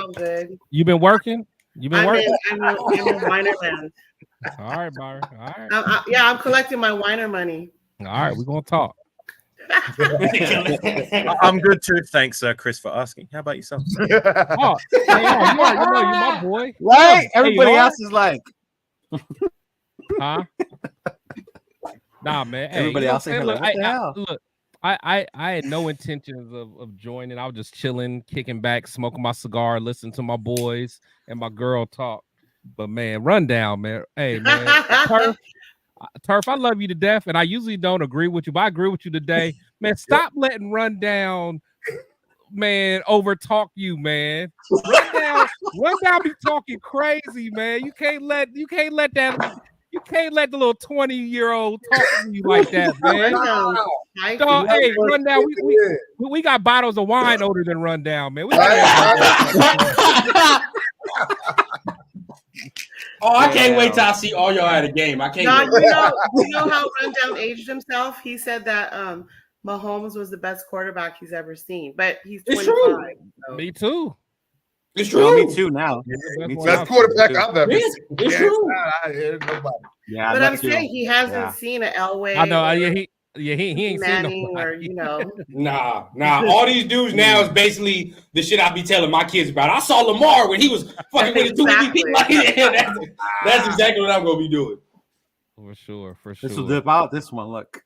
I'm good. You been working? You been working? I'm in Weiner land. All right, Myra. All right. I'm collecting my Weiner money. All right, we're gonna talk. I'm good too. Thanks, Chris, for asking. How about yourself? Oh, hey, you my boy. Right? Everybody else is like, huh? Nah, man. Hey, everybody else is like, what the hell? Look, I had no intentions of joining. I was just chilling, kicking back, smoking my cigar, listening to my boys and my girl talk. But man, rundown, man. Hey, man. Turf, I love you to death, and I usually don't agree with you, but I agree with you today. Man, stop letting Rundown, man, over-talk you, man. Rundown be talking crazy, man. You can't let the little 20-year-old talk to you like that, man. Dog, hey, Rundown, we got bottles of wine older than Rundown, man. Oh, I can't wait till I see all y'all at a game. I can't. You know how Rundown aged himself. He said that Mahomes was the best quarterback he's ever seen, but he's It's 25. So. Me too. It's true. No, me too now. Best quarterback I've ever It's seen. it's true. I hear nobody. Yeah, But me I'm too. saying he hasn't seen an Elway. I know. or He ain't seen Manning or nobody. Nah. All these dudes now is basically the shit I be telling my kids about. I saw Lamar when he was fucking with the two Exactly. MVP. Like, that's exactly what I'm gonna be doing. For sure. This will dip out this one. Look,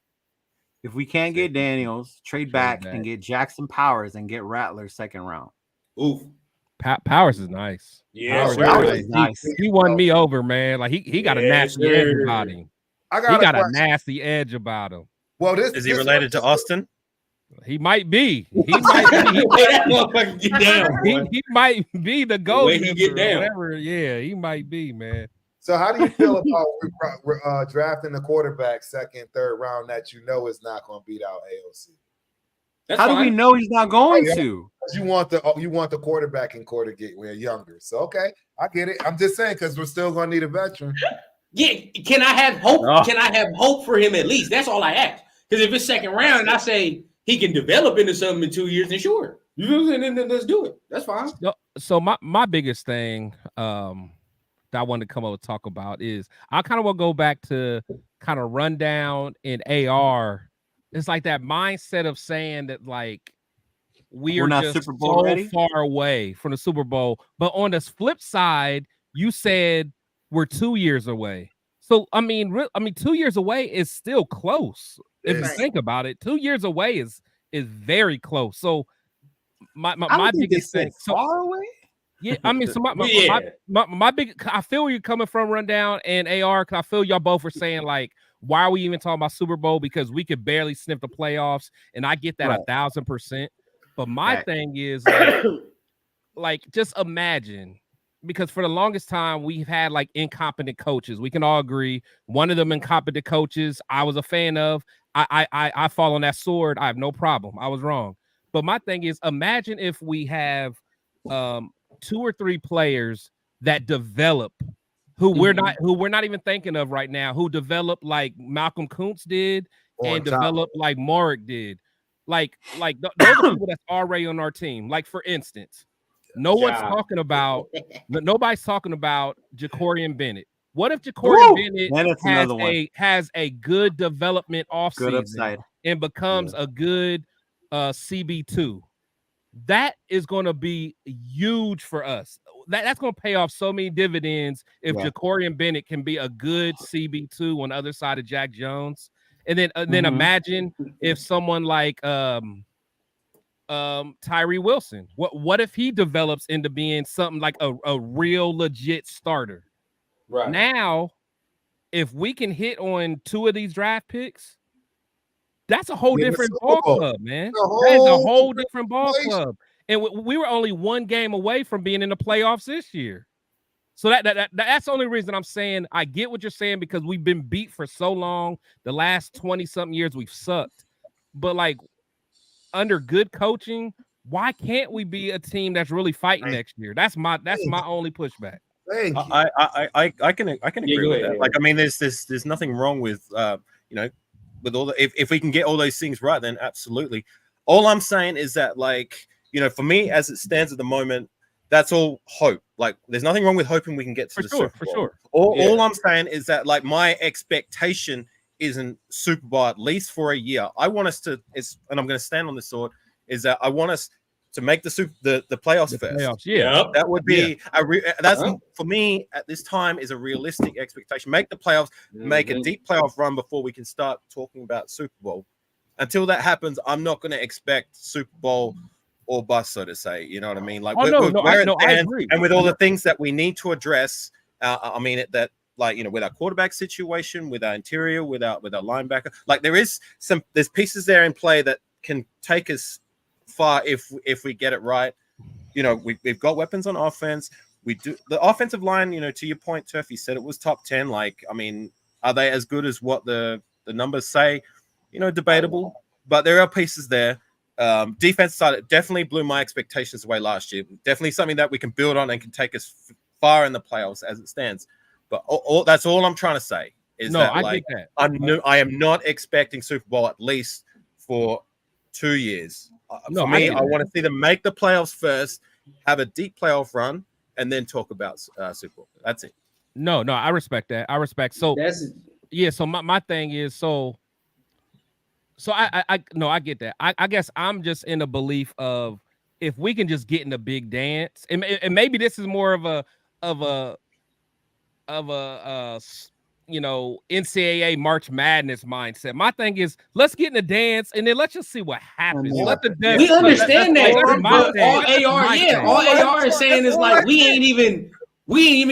if we can't get Daniels, trade back and get Jackson Powers and get Rattler second round. Oof. Powers is nice. Yeah, Powers is nice. He won me over, man. Like he got a nasty edge about him. He got a nasty edge about him. Well, is he related to Austin? He might be. He might be. He might be the goal. Way he get down. Whatever. Yeah, he might be, man. So how do you feel about drafting a quarterback second, third round that you know is not going to beat out AOC? How do we know he's not going to? You want the quarterback in core to get younger. So okay, I get it. I'm just saying because we're still going to need a veteran. Yeah, can I have hope? Oh. Can I have hope for him at least? That's all I ask. Because if it's second round and I say he can develop into something in 2 years, then sure. You know what I'm saying? Then let's do it. That's fine. So my biggest thing that I wanted to come up and talk about is I kind of want to go back to kind of run down in AR. It's like that mindset of saying that like we're not just Super Bowl so ready? Far away from the Super Bowl. But on the flip side, you said we're 2 years away. So I mean 2 years away is still close. If you think about it, 2 years away is very close. So my biggest thing far away. Yeah, I mean, so my big, I feel where you're coming from, Rundown and AR. Cause I feel y'all both were saying like, why are we even talking about Super Bowl? Because we could barely sniff the playoffs, and I get that 1,000%. But my thing is like, just imagine, because for the longest time we've had like incompetent coaches. We can all agree one of them incompetent coaches I was a fan of. I fall on that sword. I have no problem. I was wrong. But my thing is, imagine if we have 2 or 3 players that develop who we're not even thinking of right now, who develop like Malcolm Kuntz did and develop like Morik did. Like those are people that's already on our team. Like for instance, nobody's talking about Jacorian Bennett. What if Jacorian Bennett has a good development offseason and becomes a good CB2? That is going to be huge for us. That's going to pay off so many dividends if Jacorian Bennett can be a good CB2 on the other side of Jack Jones. And then imagine if someone like Tyree Wilson, what if he develops into being something like a real legit starter? Right now, if we can hit on 2 of these draft picks, that's a whole different ball club, man. That is a whole different ball club. And we were only 1 game away from being in the playoffs this year. So that's the only reason I'm saying I get what you're saying, because we've been beat for so long. The last 20-something years we've sucked. But like under good coaching, why can't we be a team that's really fighting next year? That's my only pushback. I can agree with that. Like, I mean, there's nothing wrong with with all the if we can get all those things right, then absolutely. All I'm saying is that, like, for me as it stands at the moment, that's all hope. Like, there's nothing wrong with hoping we can get to the Super Bowl. For sure. All I'm saying is that, like, my expectation isn't Super Bowl at least for a year. I want us to, and I'm going to stand on this sword, is that I want us to make the playoffs first. Playoffs, that would be that's for me at this time is a realistic expectation. Make the playoffs, make a deep playoff run before we can start talking about Super Bowl. Until that happens, I'm not going to expect Super Bowl or bust, so to say. You know what I mean? Like, I agree. And with all the things that we need to address, I mean that. Like, with our quarterback situation, with our interior, with our linebacker, like there's pieces there in play that can take us far if we get it right. We've got weapons on offense. We do the offensive line. To your point, Turf, you said it was top 10. Like, I mean, are they as good as what the numbers say? Debatable, but there are pieces there. Defense side, it definitely blew my expectations away last year. Definitely something that we can build on and can take us far in the playoffs as it stands. But that's all I'm trying to say is I get that. I am not expecting Super Bowl at least for 2 years. No, For me, I I want to see them make the playoffs first, have a deep playoff run, and then talk about Super Bowl. That's it. No, I respect that. I respect. So yeah. So my thing is so I get that. I guess I'm just in a belief of if we can just get in a big dance, and maybe this is more of a NCAA March Madness mindset. My thing is let's get in a dance and then let's just see what happens. Let the dance. We understand that. All thing. AR is saying is like we ain't even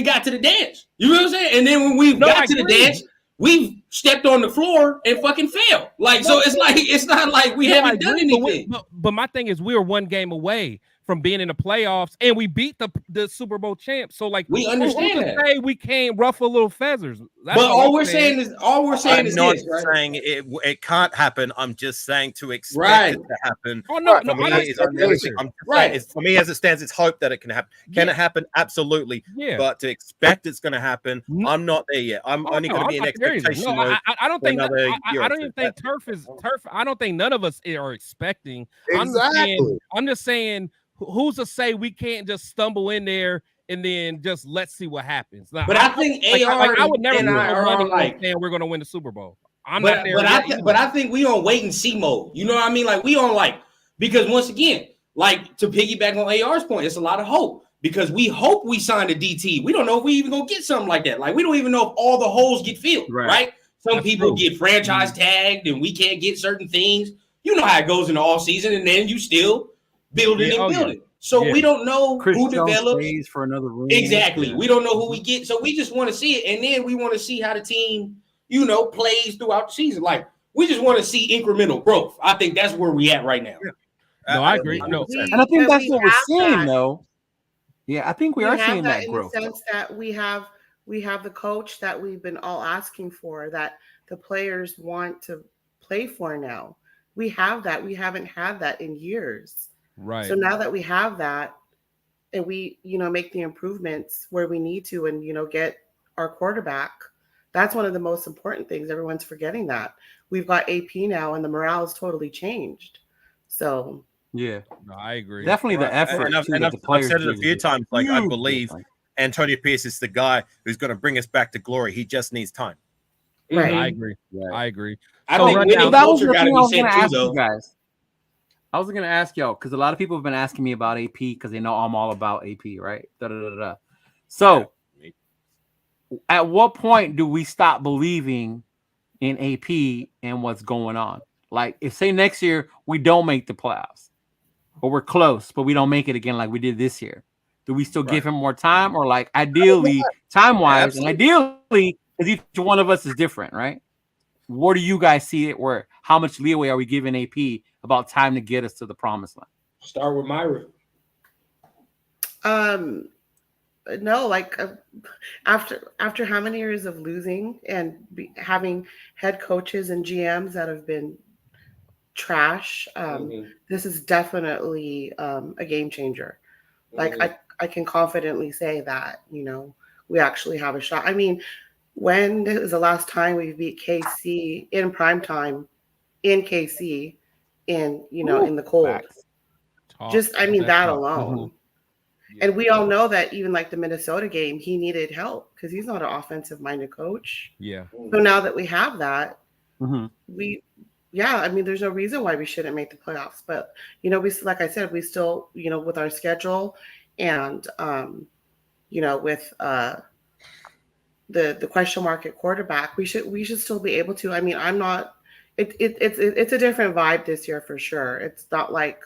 got to the dance. You know what I'm saying? And then when we got to the dance, we've stepped on the floor and fucking failed. Like, so it's like it's not like we haven't done anything. But my thing is we were one game away from being in the playoffs, and we beat the Super Bowl champs. So like we understand that. Say we can't ruffle little feathers. That's but all we're saying is I'm not saying it can't happen. I'm just saying to expect it to happen. Oh no, for me, it's unrealistic. I'm just saying, for me, as it stands, it's hope that it can happen. Can it happen? Absolutely. Yeah. But to expect it's going to happen, I'm not there yet. I'm only going to be in expectation mode. I don't think. I don't even think turf is turf. I don't think none of us are expecting. Exactly. I'm just saying. Who's to say we can't just stumble in there and then just let's see what happens? Now, but I think AR I would never put money like saying we're going to win the Super Bowl. I'm but, not there. But I think we on wait and see mode. You know what I mean? Like we on like because once again, like to piggyback on AR's point, it's a lot of hope because we hope we sign a DT. We don't know if we even gonna get something like that. Like we don't even know if all the holes get filled. Right? Some people get franchise tagged and we can't get certain things. You know how it goes in the off season, and then you still building and building. So we don't know who develops for another room. Exactly. Yeah. We don't know who we get. So we just want to see it. And then we want to see how the team, plays throughout the season. Like we just want to see incremental growth. I think that's where we at right now. Yeah. No, I agree. No. And I think that's what we're seeing though. Yeah, I think we are seeing that growth. In the sense that we have the coach that we've been all asking for, that the players want to play for now. We have that. We haven't had that in years. Right. So now that we have that and we, make the improvements where we need to and, get our quarterback, that's one of the most important things. Everyone's forgetting that. We've got AP now and the morale has totally changed. So. Yeah. No, I agree. Definitely the effort. And I've said it a few times, like I believe Antonio Pierce is the guy who's going to bring us back to glory. He just needs time. Right. I agree. Yeah. I agree. I think winning culture got to be sent too, though. Guys. I was going to ask y'all because a lot of people have been asking me about AP because they know I'm all about AP, right? So, at what point do we stop believing in AP and what's going on? Like, if say next year we don't make the playoffs, or we're close, but we don't make it again like we did this year, do we still give him more time, or like ideally time-wise, and ideally because each one of us is different, right? Where do you guys see it? Where how much leeway are we giving AP about time to get us to the promised land? Start with Myra. No, like after how many years of losing and having head coaches and GMs that have been trash, this is definitely a game changer. Like I can confidently say that, we actually have a shot. I mean, when is the last time we beat KC in primetime in KC in the cold? That alone. Mm-hmm. Yeah. And we all know that even like the Minnesota game, he needed help because he's not an offensive minded coach. Yeah. So now that we have that, there's no reason why we shouldn't make the playoffs. But like I said, we still, with our schedule and with the question mark at quarterback, we should still be able to. I mean, I'm not. It's a different vibe this year for sure. It's not like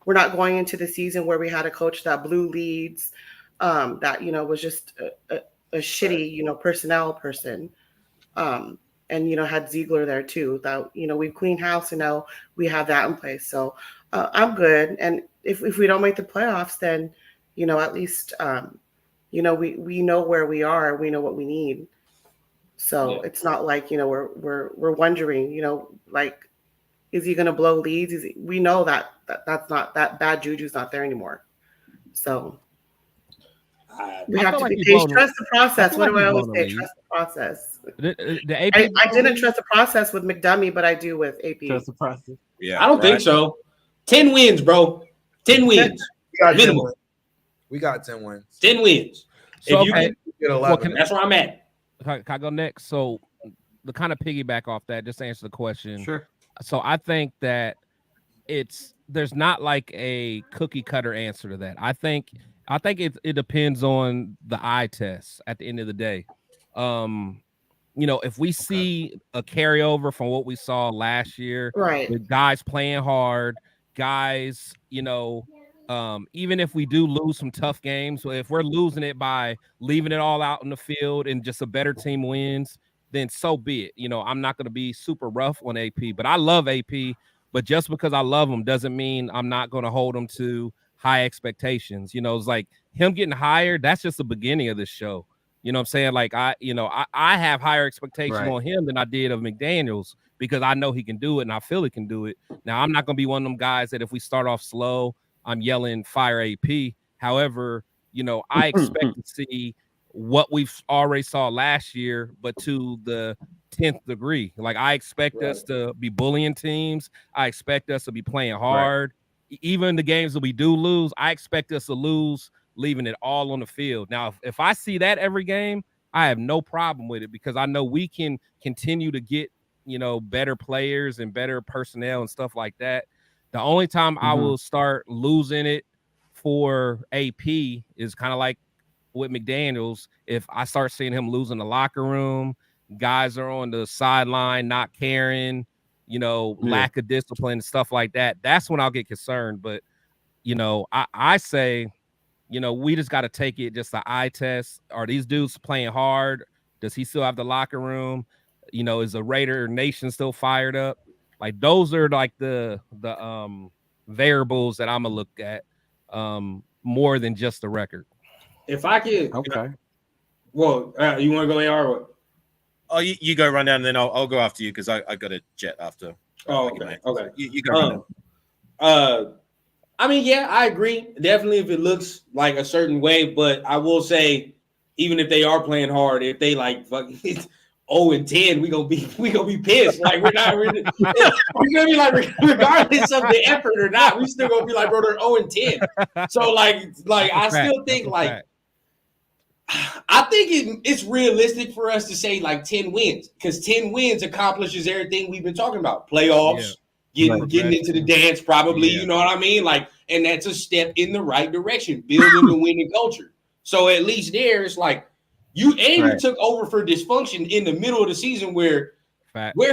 we're not going into the season where we had a coach that blew leads, that was just a shitty personnel person, and had Ziegler there too. That we've cleaned house and now we have that in place. So I'm good. And if we don't make the playoffs, then at least we know where we are. We know what we need. So it's not like we're wondering like, is he going to blow leads? We know that's not, that bad juju's not there anymore. So we have to trust the process. What do I always say? Trust the process. The AP. I didn't trust the process with McDummy, but I do with AP. Trust the process. Yeah, I don't think so. 10 wins, bro. 10 wins. Minimum. We got 10 wins. 10 wins. So if you get 11, that's where I'm at. Can I go next? So the kind of piggyback off that, just to answer the question. Sure. So I think that there's not like a cookie cutter answer to that. I think it depends on the eye test at the end of the day. If we see a carryover from what we saw last year, right, with guys playing hard, guys, even if we do lose some tough games, so if we're losing it by leaving it all out in the field and just a better team wins, then so be it. I'm not going to be super rough on AP, but I love AP. But just because I love him doesn't mean I'm not going to hold him to high expectations. It's like him getting hired. That's just the beginning of this show. You know what I'm saying? Like I have higher expectations on him than I did of McDaniels because I know he can do it and I feel he can do it. Now I'm not going to be one of them guys that if we start off slow, I'm yelling fire AP. However, I expect to see what we've already saw last year, but to the 10th degree. Like I expect us to be bullying teams. I expect us to be playing hard. Even the games that we do lose, I expect us to lose, leaving it all on the field. Now, if I see that every game, I have no problem with it because I know we can continue to get, better players and better personnel and stuff like that. The only time I will start losing it for AP is kind of like with McDaniels. If I start seeing him losing the locker room, guys are on the sideline not caring, lack of discipline and stuff like that, that's when I'll get concerned. But I say, we just got to take it just the eye test. Are these dudes playing hard? Does he still have the locker room? Is the Raider Nation still fired up? Like those are like the variables that I'm gonna look at more than just the record. If I could, okay. Well, you want to go AR? Or? Oh, you go run down, and then I'll go after you because I got a jet after. Oh, okay. Okay. You go run down. I mean, yeah, I agree. Definitely, if it looks like a certain way, but I will say, even if they are playing hard, if they like fucking 0-10, we gonna be pissed. Like we're gonna be like, regardless of the effort or not, we still gonna be like, bro, they're 0-10. So like I still think like. I think it's realistic for us to say like 10 wins because 10 wins accomplishes everything we've been talking about. Playoffs, getting into the dance, probably, you know what I mean? Like, and that's a step in the right direction, building the winning culture. So at least there, it's like you took over for dysfunction in the middle of the season where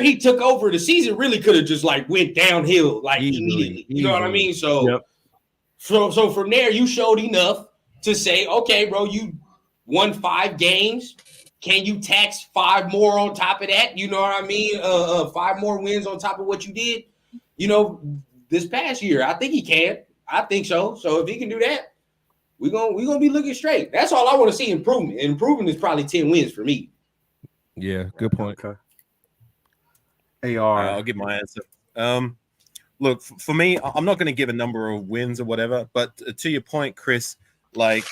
he took over the season really could have just like went downhill like immediately. You know what I mean? So, so from there, you showed enough to say, okay, bro, you won 5 games. Can you tax 5 more on top of that? You know what I mean? 5 more wins on top of what you did, this past year. I think he can. I think so. So if he can do that, we're gonna be looking straight. That's all I want to see improvement. And improvement is probably 10 wins for me. Yeah, good point. Okay. AR. I'll give my answer. Look, for me, I'm not going to give a number of wins or whatever, but to your point, Chris, like,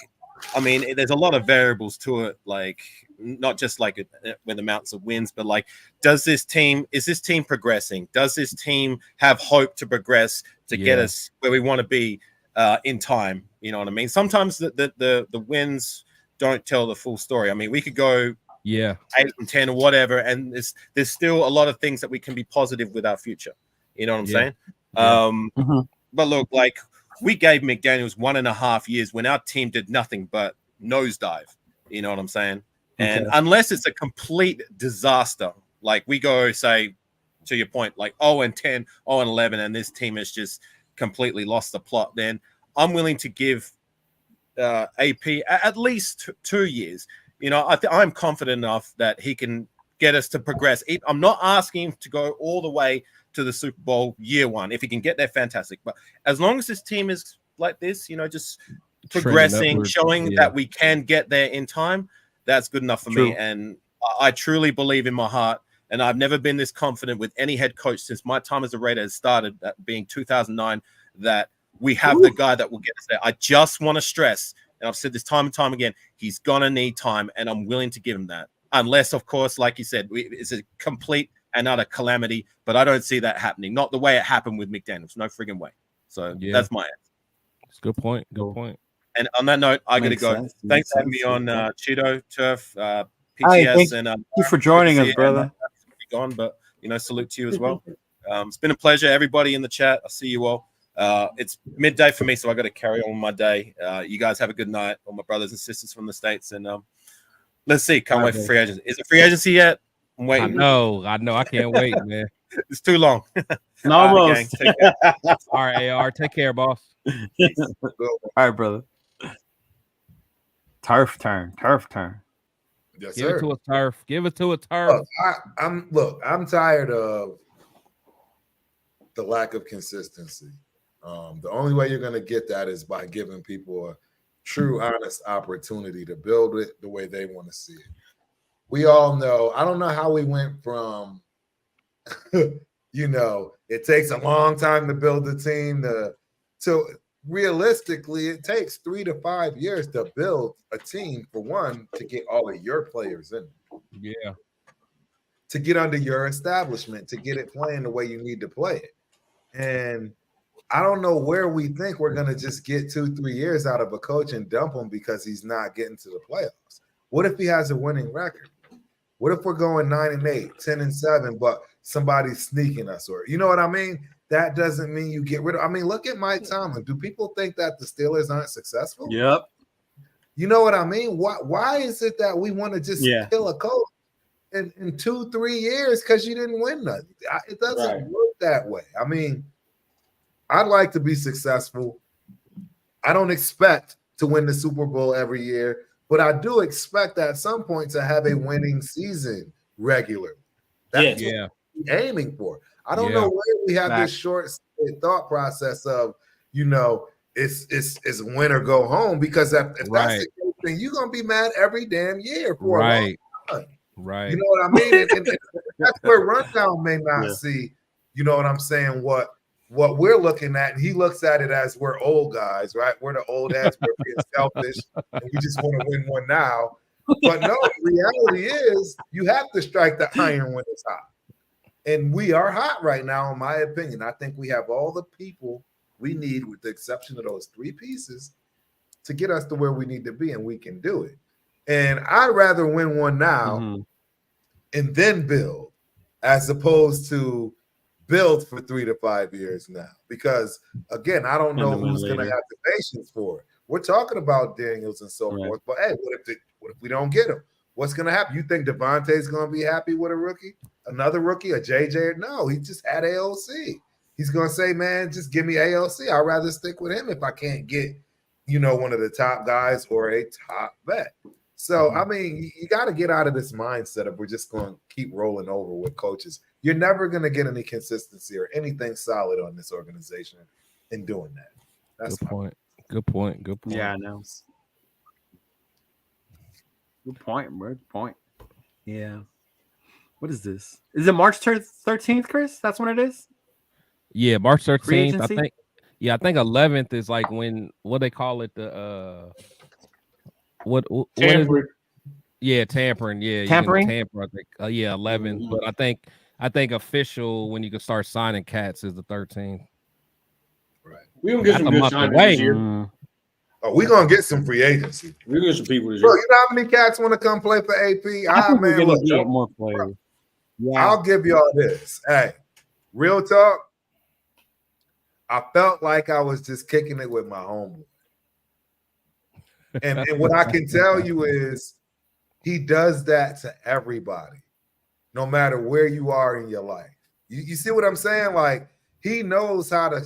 I mean, there's a lot of variables to it, like not just like with amounts of wins, but like, is this team progressing? Does this team have hope to progress to get us where we want to be in time? You know what I mean? Sometimes the wins don't tell the full story. I mean, we could go 8-10 or whatever, and there's still a lot of things that we can be positive with our future. You know what I'm saying? But look, like, we gave McDaniels 1.5 years when our team did nothing but nosedive. You know what I'm saying? And unless it's a complete disaster, like we go, say, to your point, like 0-10, 0-11, and this team has just completely lost the plot, then I'm willing to give AP at least 2 years. You know, I'm confident enough that he can get us to progress. I'm not asking him to go all the way to the Super Bowl year 1. If he can get there, fantastic. But as long as this team is like this, you know, just progressing, showing that we can get there in time, that's good enough for me. And I truly believe in my heart, and I've never been this confident with any head coach since my time as a Raider has started, that being 2009, that we have the guy that will get us there. I just want to stress, and I've said this time and time again, he's going to need time, and I'm willing to give him that. unless, of course, like you said, it's a complete and utter calamity. But I don't see that happening. Not the way it happened with McDaniels. No friggin' way. So that's my answer. That's a good point. Good point. And on that note, I got to go. Thanks for having me on Cheeto, Turf, PTS, and thank you for joining us, brother. Gone, but salute to you as well. It's been a pleasure, everybody in the chat. I'll see you all. It's midday for me, so I got to carry on with my day. You guys have a good night, all my brothers and sisters from the States, and let's see. Can't wait for free agency. Is it free agency yet? I'm waiting. I know. I can't wait, man. It's too long. Almost. All right, AR. Take care, boss. All right, brother. Turf turn. Yes, Give sir. it to a turf. Give it to a turf. I'm tired of the lack of consistency. The only way you're going to get that is by giving people a true, honest opportunity to build it the way they want to see it. We all know, I don't know how we went from, it takes a long time to build a team to realistically, it takes 3 to 5 years to build a team, for one, to get all of your players in. Yeah. To get under your establishment, to get it playing the way you need to play it. And I don't know where we think we're going to just get 2-3 years out of a coach and dump him because he's not getting to the playoffs. What if he has a winning record? What if we're going 9-8, 10-7, but somebody's sneaking us? Or you know what I mean? That doesn't mean you get rid of. I mean, look at Mike Tomlin. Do people think that the Steelers aren't successful? Yep. You know what I mean? Why is it that we want to just kill a coach in 2-3 years because you didn't win nothing? It doesn't work that way. I mean, I'd like to be successful. I don't expect to win the Super Bowl every year, but I do expect at some point to have a winning season regularly. That's what we're aiming for. I don't know where we have this short thought process of, it's win or go home, because if that's the case, then you're gonna be mad every damn year for a long time. Right. You know what I mean? And that's where Rundown may not see, you know what I'm saying, what we're looking at, and he looks at it as we're old guys, right? We're the old heads, we're being selfish, and we just want to win one now. But no, the reality is you have to strike the iron when it's hot. And we are hot right now, in my opinion. I think we have all the people we need, with the exception of those 3 pieces, to get us to where we need to be, and we can do it. And I'd rather win one now and then build, as opposed to build for 3 to 5 years now. Because, again, I don't know who's going to have the patience for it. We're talking about Daniels and so forth, but hey, what if we don't get him? What's going to happen? You think Devontae's going to be happy with a rookie? Another rookie, a JJ? No, he just had AOC. He's going to say, man, just give me AOC. I'd rather stick with him if I can't get, one of the top guys or a top vet. So, I mean, you got to get out of this mindset of we're just going to keep rolling over with coaches. You're never going to get any consistency or anything solid on this organization in doing that. That's good point. Good point. Yeah, I know. Good point, bro. Good point. Yeah. What is this? Is it March 13th, Chris? That's when it is? Yeah, March 13th. I think. Yeah, I think 11th is like when, what they call it, the what tampering. Yeah, tampering. Yeah, tampering. Tamper, I think. 11th. But I think official when you can start signing cats is the 13th. Right. We gonna get some good signings this year. Oh, we're gonna get some free agency. We're gonna get some people this Bro, year. you know how many cats want to come play for AP? Man, look, get more players. Yeah. I'll give y'all this. Hey, real talk. I felt like I was just kicking it with my homeboy. And what I can tell you is he does that to everybody, no matter where you are in your life. You see what I'm saying? Like, he knows how to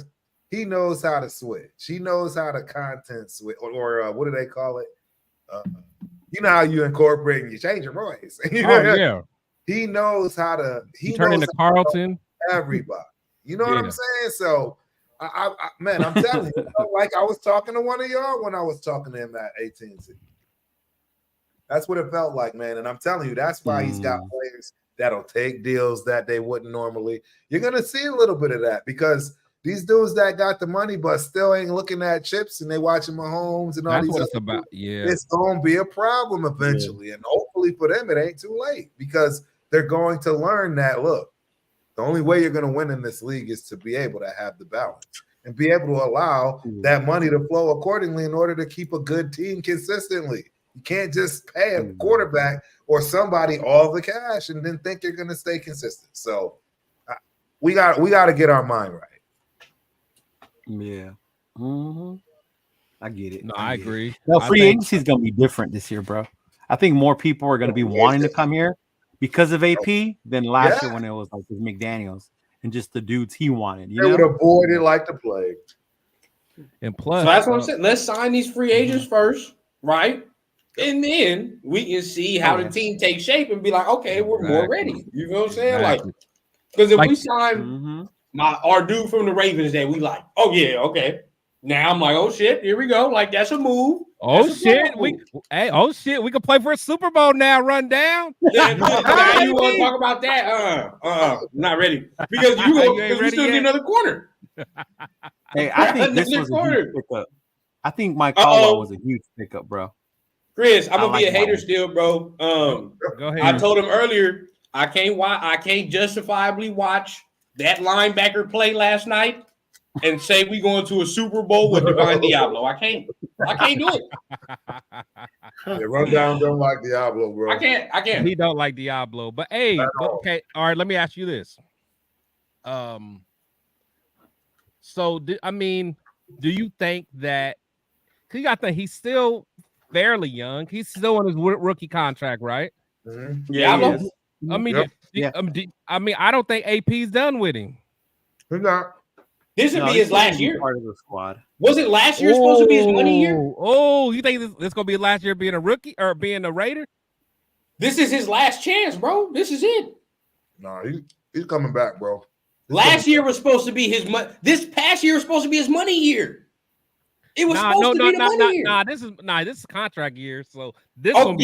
switch. He knows how to content switch, or what do they call it? You know how you incorporate and you change your voice. Yeah. He knows how to. He turn knows into Carlton. Everybody. You know what I'm saying? So, man, I'm telling you, like I was talking to one of y'all when I was talking to him at AT&T. That's what it felt like, man. And I'm telling you, that's why he's got players that'll take deals that they wouldn't normally. You're going to see a little bit of that because These dudes that got the money but still ain't looking at chips and they watching Mahomes and all That's these what other it's about. Yeah, it's gonna be a problem eventually. And hopefully for them, it ain't too late because they're going to learn that look, the only way you're gonna win in this league is to be able to have the balance and be able to allow that money to flow accordingly in order to keep a good team consistently. You can't just pay a quarterback or somebody all the cash and then think you're gonna stay consistent. So we got to get our mind right. Yeah. I get it. No, I agree. No, free agency is going to be different this year, bro. I think more people are going to be wanting to come here because of AP than last year when it was like with McDaniels and just the dudes he wanted. You they know? would avoid it like the plague. And plus, so that's what I'm saying. Let's sign these free agents first, right? And then we can see how the team takes shape and be like, okay, we're more ready. You know what I'm saying? Like, because if we sign our dude from the Ravens that we like, oh yeah, okay. Now I'm like, oh shit, here we go. Like that's a move. Oh shit, we can play for a Super Bowl now. Run down. Now you want to talk about that? Not ready because we still need another corner. Hey, I think this was a huge pickup. I think Mike Caldwell was a huge pickup, bro. Chris, I'm gonna be a hater still, bro. Go ahead. I told him earlier I can't justifiably watch that linebacker play last night and say we going to a Super Bowl with Divine Diablo. I can't do it. Yeah, Rundown don't like Diablo, bro. I can't. He don't like Diablo, but hey, okay, all right. Let me ask you this. So do you think that? Because you got to think he's still fairly young. He's still on his rookie contract, right? Mm-hmm. Yeah. I don't think AP's done with him. He's not. This would be his last year. Part of the squad. Was it last year supposed to be his money year? Oh, you think this gonna be last year being a rookie or being a Raider? This is his last chance, bro. This is it. No, he's coming back, bro. Last year was supposed to be his money. This past year was supposed to be his money year. It was supposed to be the money year. This is contract year. So this. But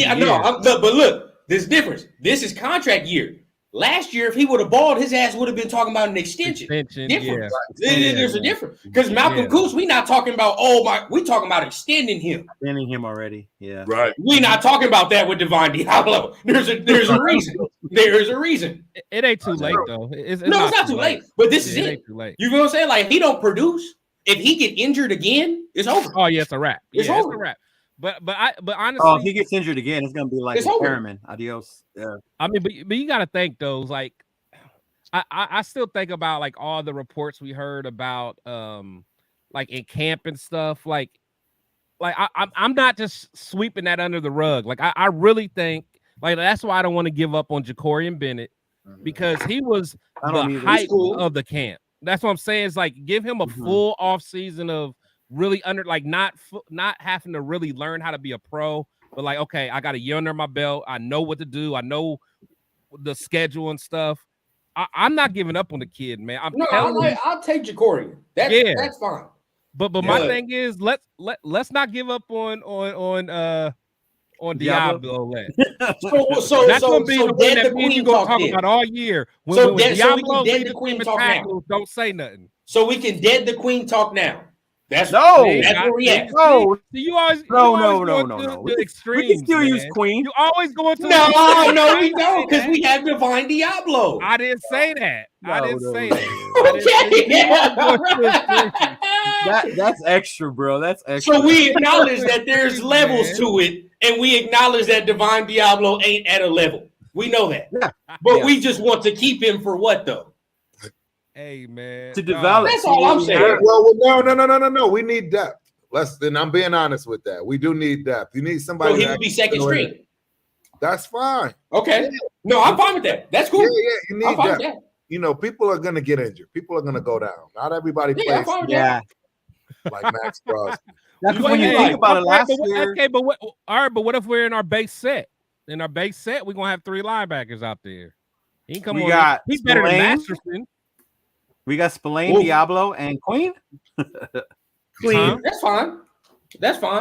look, there's difference. This is contract year. Last year, if he would have balled, his ass would have been talking about an extension. Different. Yeah. There's a difference. Because Malcolm Coos, we not talking about, we talking about extending him. Extending him already. Yeah. Right. We not talking about that with Divine Diablo. There's a reason. There's a reason. It ain't too late, though. It's not too late. But this is it. Ain't too late. You know what I'm saying? Like, if he don't produce, if he get injured again, it's over. Oh, yeah, it's a wrap. It's over. It's a wrap. But honestly, if he gets injured again, it's gonna be like experiment. Adios. Yeah. I mean, but you got to think though. Like, I still think about like all the reports we heard about, like in camp and stuff. Like I'm not just sweeping that under the rug. Like I really think like that's why I don't want to give up on Jacorian Bennett because he was the height of the camp. That's what I'm saying. Is like give him a full off season of really not having to really learn how to be a pro, but like, okay, I got a year under my belt. I know what to do. I know the schedule and stuff. I'm not giving up on the kid, man. I'll take Jacorian. That's fine. But my thing is let's not give up on Diablo. So that's gonna be the one that we gonna talk about all year. When Diablo lead the Queen talk now. Don't say nothing. So we can dead the Queen talk now. That's where we at. No, you always no. Extremes, we can still use Queen. You always going to no, we don't because we have Divine Diablo. I didn't say that. I didn't say that. Okay. That's extra, bro. That's extra. So we acknowledge that there's levels to it, and we acknowledge that Divine Diablo ain't at a level. We know that, but we just want to keep him for what though? Hey man, to develop. That's all I'm saying. Well, no. We need depth. Then I'm being honest with that. We do need depth. You need somebody. So he could be second string. That's fine. Okay. No, I'm fine with that. That's cool. Yeah. You need depth. You know, people are gonna get injured. People are gonna go down. Not everybody plays. Like Max Crosby. That's when you think about it last year. Okay, but what? All right, but what if we're in our base set? In our base set, we're gonna have 3 linebackers out there. He can come on. He's better than Masterson. We got Spillane, Diablo, and Queen. Queen. That's fine.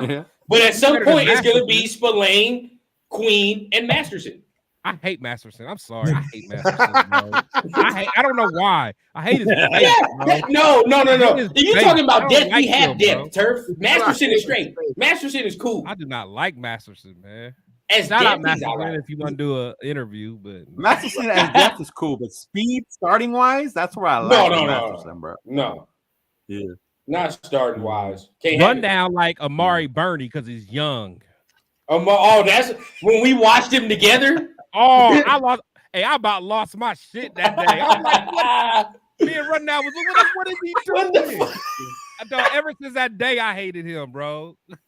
Yeah. But at some point, it's going to be Spillane, Queen, and Masterson. I hate Masterson. I'm sorry. I hate Masterson, bro. I don't know why. I hate his face, bro. No. If you're talking about depth, we have him, depth, bro. Turf. Masterson is straight. Masterson is cool. I do not like Masterson, man. As Shout out depth, he's Masterson all right. if you want to do an interview, but Masterson as depth is cool, but speed starting wise, that's where I like Masterson, bro. No. Yeah. Not starting wise. Run down like Amari Burney because he's young. That's when we watched him together. Oh, I about lost my shit that day. I'm like, what? Me and Run Down was what is he doing? Ever since that day, I hated him, bro. He's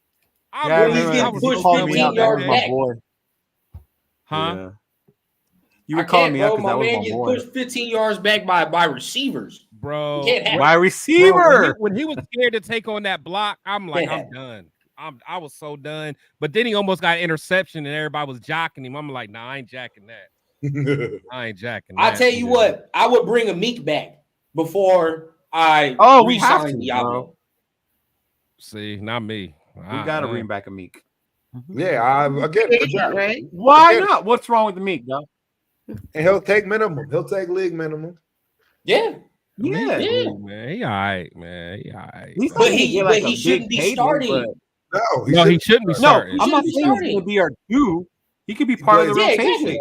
getting pushed 15 yards back. Huh? Yeah. You were calling me out because that was man my gets boy. pushed 15 yards back by receivers, bro. My receiver. Bro, when he was scared to take on that block, I'm like, I'm done. I was so done. But then he almost got an interception and everybody was jocking him. I'm like, nah, I ain't jacking that. I ain't jacking that. I tell you what, I would bring a Meek back before I re-sign Diablo. See, not me. We gotta bring back a Meek. Yeah, right? Why not? What's wrong with the Meek, though? And he'll take minimum. He'll take league minimum. Yeah. Yeah, man. He all right, man. He all right. But he shouldn't be starting. No, he shouldn't be starting. I'm not saying he's going to be our two. He could be part of the rotation.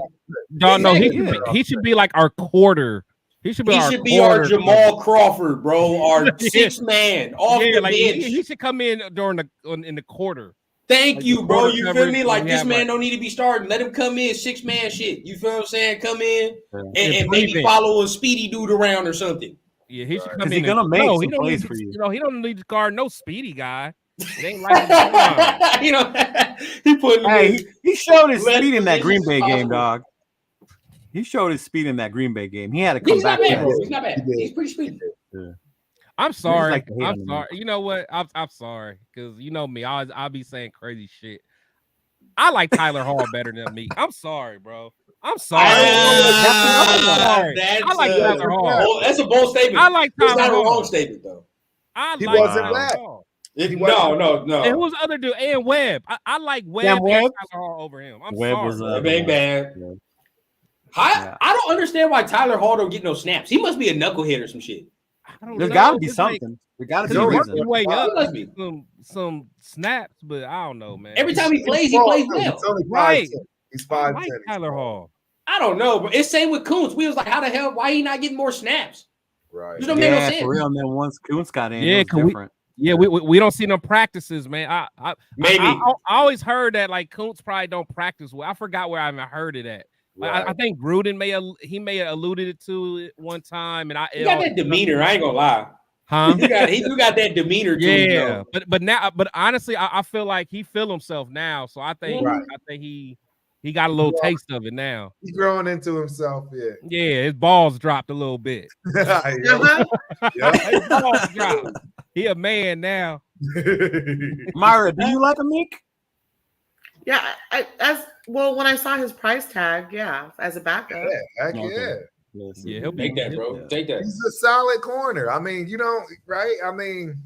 Exactly. He should be like our quarter. He should be our Jamal Crawford, bro. Our sixth man off the bench. He should come in in the quarter. Thank you, bro. You feel me? Like this man don't need to be starting. Let him come in 6-man shit. You feel what I'm saying? Come in and maybe follow a speedy dude around or something. Yeah, he should come in. He's gonna make some plays for you. He don't need to guard no speedy guy. It ain't like he put. He showed his speed in that Green Bay game, dog. He showed his speed in that Green Bay game. He had to come back. He's not bad. He's pretty speedy. Yeah. I'm sorry. I'm sorry. You know what? I'm sorry because you know me. I'll be saying crazy shit. I like Tyler Hall better than me. I'm sorry, bro. I'm sorry. I like Tyler Hall. That's a bold statement. I like Tyler Hall. It's not a wrong statement though. He wasn't black. No. And who's the other dude? And Webb. I like Webb and Tyler Hall over him. I'm sorry. Bang bang. I don't understand why Tyler Hall don't get no snaps. He must be a knucklehead or some shit. There's got to be something. There got to be reason. Way up some snaps, but I don't know, man. Every time he plays well. Right. He's 5'10". Like Tyler Hall. I don't know, but it's same with Kuntz. We was like, how the hell? Why he not getting more snaps? Right. This don't make no sense. For real. And then once Kuntz got in, yeah, it was different. We don't see no practices, man. Maybe I always heard that like Kuntz probably don't practice well. I forgot where I even heard it at. Right. I think Gruden may have alluded to it one time, and he got that demeanor. I ain't gonna lie. Huh? He got that demeanor. Yeah, but honestly, I feel like he feel himself now. So I think he got a little taste of it now. He's growing into himself. Yeah, his balls dropped a little bit. His balls dropped. He a man now. Myra, do you like a Meek? Yeah, when I saw his price tag, as a backup. Yeah, heck yeah. Yeah, he'll take that, bro. Take that. He's a solid corner. I mean, you don't, right? I mean,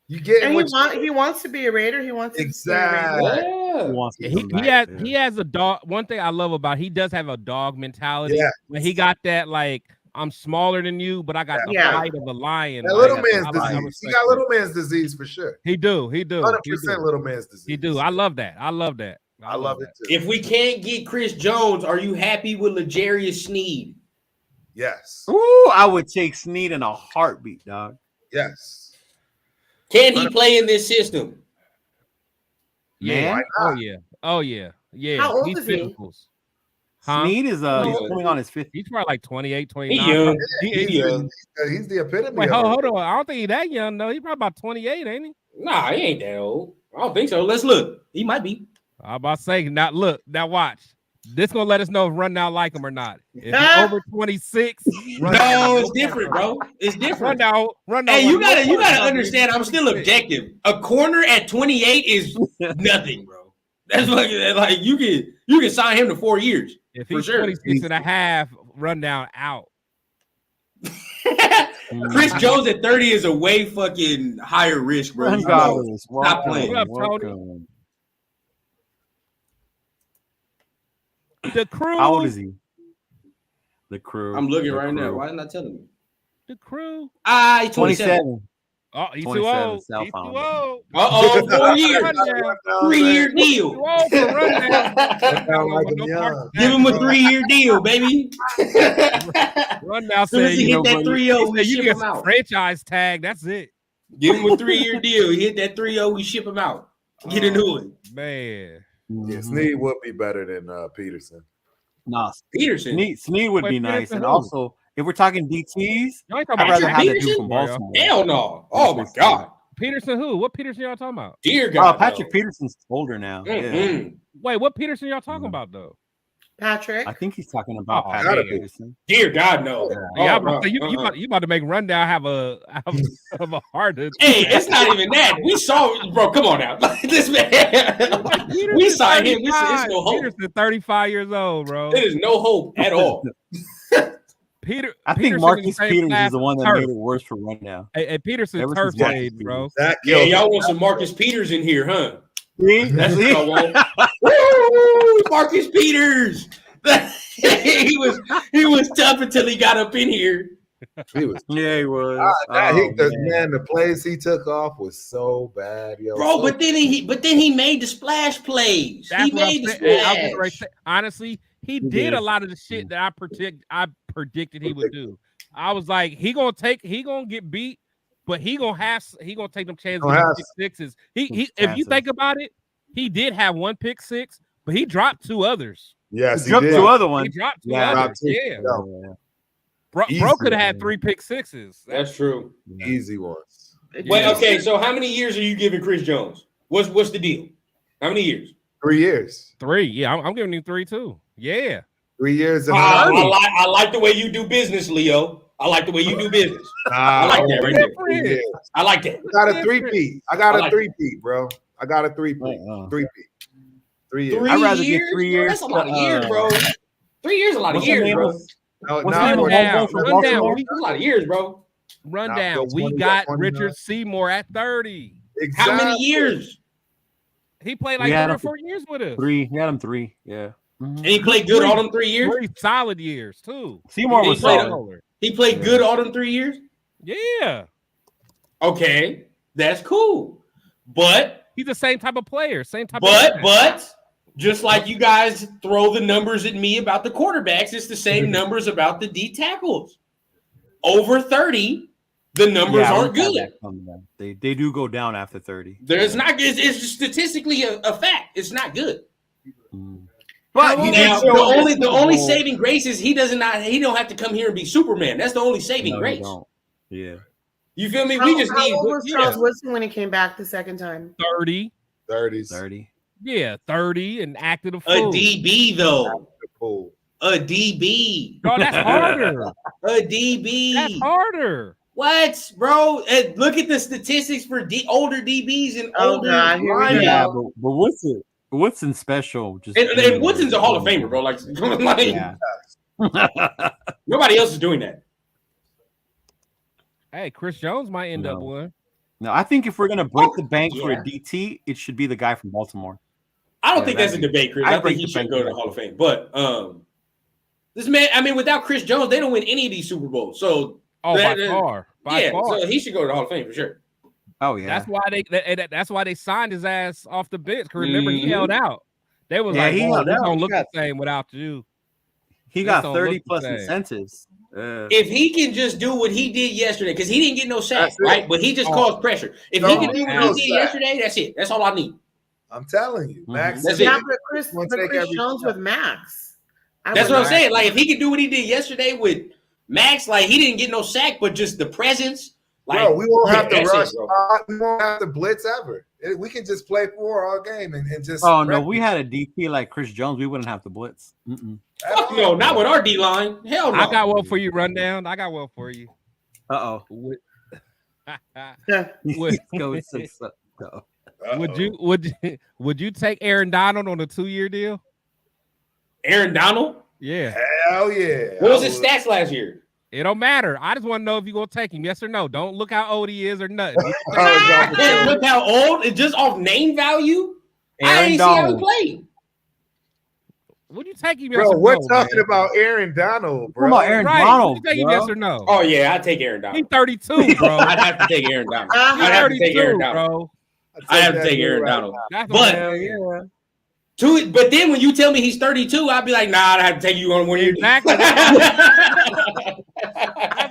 you get. And he wants to be a Raider. He wants exactly. To be a Raider. He has a dog. One thing I love about he does have a dog mentality. Yeah. When he got that like. I'm smaller than you, but I got the height of a lion. That little man's disease. He got little man's disease for sure. He do. 100% little man's disease. He do. I love that. I love it too. If we can't get Chris Jones, are you happy with L'Jarius Sneed? Yes. Ooh, I would take Sneed in a heartbeat, dog. Yes. Can he play in this system? Yeah. Oh yeah. How old is he? Sneed is he's coming on his 50th. He's probably like 28, 29. He's young. He's the epitome. Wait, hold on. I don't think he's that young though. He's probably about 28, ain't he? Nah, he ain't that old. I don't think so. Let's look. He might be. I'm about to say, now watch. This gonna let us know if Rundown like him or not. If he's over 26, no, it's different, bro. It's different. Rundown. Hey, you gotta understand. I'm still objective. A corner at 28 is nothing, bro. That's like you can sign him to 4 years. If he's 26 and a half, Rundown out. Chris Jones at 30 is a way fucking higher risk, bro. Stop playing. What up, Tony? The crew. How old is he? The crew. I'm looking right now. Why isn't I telling me? The crew. He's 27. Oh, he's too old. He's too old. 4 years. 3-year deal. Too old for rundown. Give him a 3-year deal, baby. Rundown Soon as said, he hit that 3-0, we you ship get him out. franchise tag. That's it. Give him a 3-year deal. He hit that 3-0, we ship him out. Get a new one. Man. Yeah, Snead would be better than Peterson. Nah, Peterson. Snead would be nice. And also, if we're talking DTs, I'd about rather have that Peterson? dude from Baltimore. Hell no. Oh my God. Peterson who? What Peterson y'all talking about? Dear God. Patrick Peterson's older now. Yeah. Wait, what Peterson y'all talking about though? Patrick. I think he's talking about Patrick Peterson. Dear God, no. Yeah, you about to make rundown have a heart attack. Hey, it's not even that. We saw, bro. Come on now, this man. We saw him. It's no hope. Peterson, 35 years old, bro. There's no hope at all. I think Marcus Peters is the one that made it worse for rundown. Hey, Peterson turf played, bro. Yeah, y'all want some Marcus Peters in here, huh? That's what y'all want. Woo! Marcus Peters. he was tough until he got up in here. He was. Yeah, he was. Man, the plays he took off was so bad, yo. Bro, but then he made the splash plays. He made the splash. Honestly, he did a lot of the shit that I predicted he would do. I was like, he gonna get beat, but he gonna take them chances with pick sixes. If you think about it, he did have one pick six, but he dropped 2 others. Yes, he dropped 2 other ones. He dropped 2 others. Yeah. Bro could have had 3 pick sixes. That's true. Easy ones. Wait, okay. So how many years are you giving Chris Jones? What's the deal? How many years? 3 years. 3. Yeah, I'm giving him 3 too. Yeah. 3 years. I like the way you do business, Leo. I like the way you do business. I like that right there. I like that. I got a 3-peat. I got a 3-peat, bro. I got a 3-peat. 3-peat. 3 years. I'd rather get 3 years. That's a lot of years, bro. 3 years is a lot of years, bro. Rundown. That's a lot of years, bro. Rundown. We got Richard Seymour at 30. Exactly. How many years? He played like 3 or 4 years with us. 3. He had him 3. Yeah. And he played good all them 3 years? 3 solid years, too. Seymour was solid. He played good all them 3 years? Yeah. Okay. That's cool. But he's the same type of player. But just like you guys throw the numbers at me about the quarterbacks, it's the same numbers about the D tackles. Over 30, the numbers aren't good. They do go down after 30. It's statistically a fact. It's not good. But the only saving grace is he don't have to come here and be Superman. That's the only saving grace. Yeah. You feel me? How old was Charles Woodson when he came back the second time? 30. 30s. Yeah, 30 and acted a fool. A DB though. A DB. Bro, that's harder. A DB. That's harder. What, bro? Look at the statistics for older DBs and older linebackers. Yeah, but Woodson's special. And Woodson's a Hall of Famer, bro. Nobody else is doing that. Hey, Chris Jones might end up one. No, I think if we're gonna break the bank for a DT, it should be the guy from Baltimore. I don't think that's a debate, Chris. I think he should go to the Hall of Fame. But this man, I mean, without Chris Jones, they don't win any of these Super Bowls. So by far. So he should go to the Hall of Fame for sure. Oh yeah, that's why they signed his ass off the bench. Remember, he held out. They was like, "He don't look the same without you." He got 30 plus incentives. If he can just do what he did yesterday, because he didn't get no sack, right? But he just caused pressure. If he can do what he did yesterday, that's it. That's all I need. I'm telling you, Max. That's it. Chris Jones with Max. That's what I'm saying. Like, if he can do what he did yesterday with Max, like he didn't get no sack, but just the presence. Like, bro, we won't have to rush. We won't have to blitz ever. We can just play 4 all game and just. Oh no, we had a DP like Chris Jones. We wouldn't have to blitz. Fuck no, not with our D line. Hell no. I got one for you, Rundown. I got one for you. Would you take Aaron Donald on a 2-year deal? Aaron Donald? Yeah. Hell yeah. What was his stats last year? It don't matter. I just want to know if you're going to take him. Yes or no. Don't look how old he is or nothing. Look how old. It's just off name value. I ain't see how he played. Would you take him? Bro, we're talking about Aaron Donald, bro. About Aaron Donald, would you take him, yes or no? Oh yeah, I'd take Aaron Donald. He's 32, bro. I'd have to take Aaron Donald. I'd have to take Aaron Donald, bro. I have to take Aaron Donald. That's But then when you tell me he's 32, I'd be like, nah, I'd have to take you on 1 year. Exactly. That's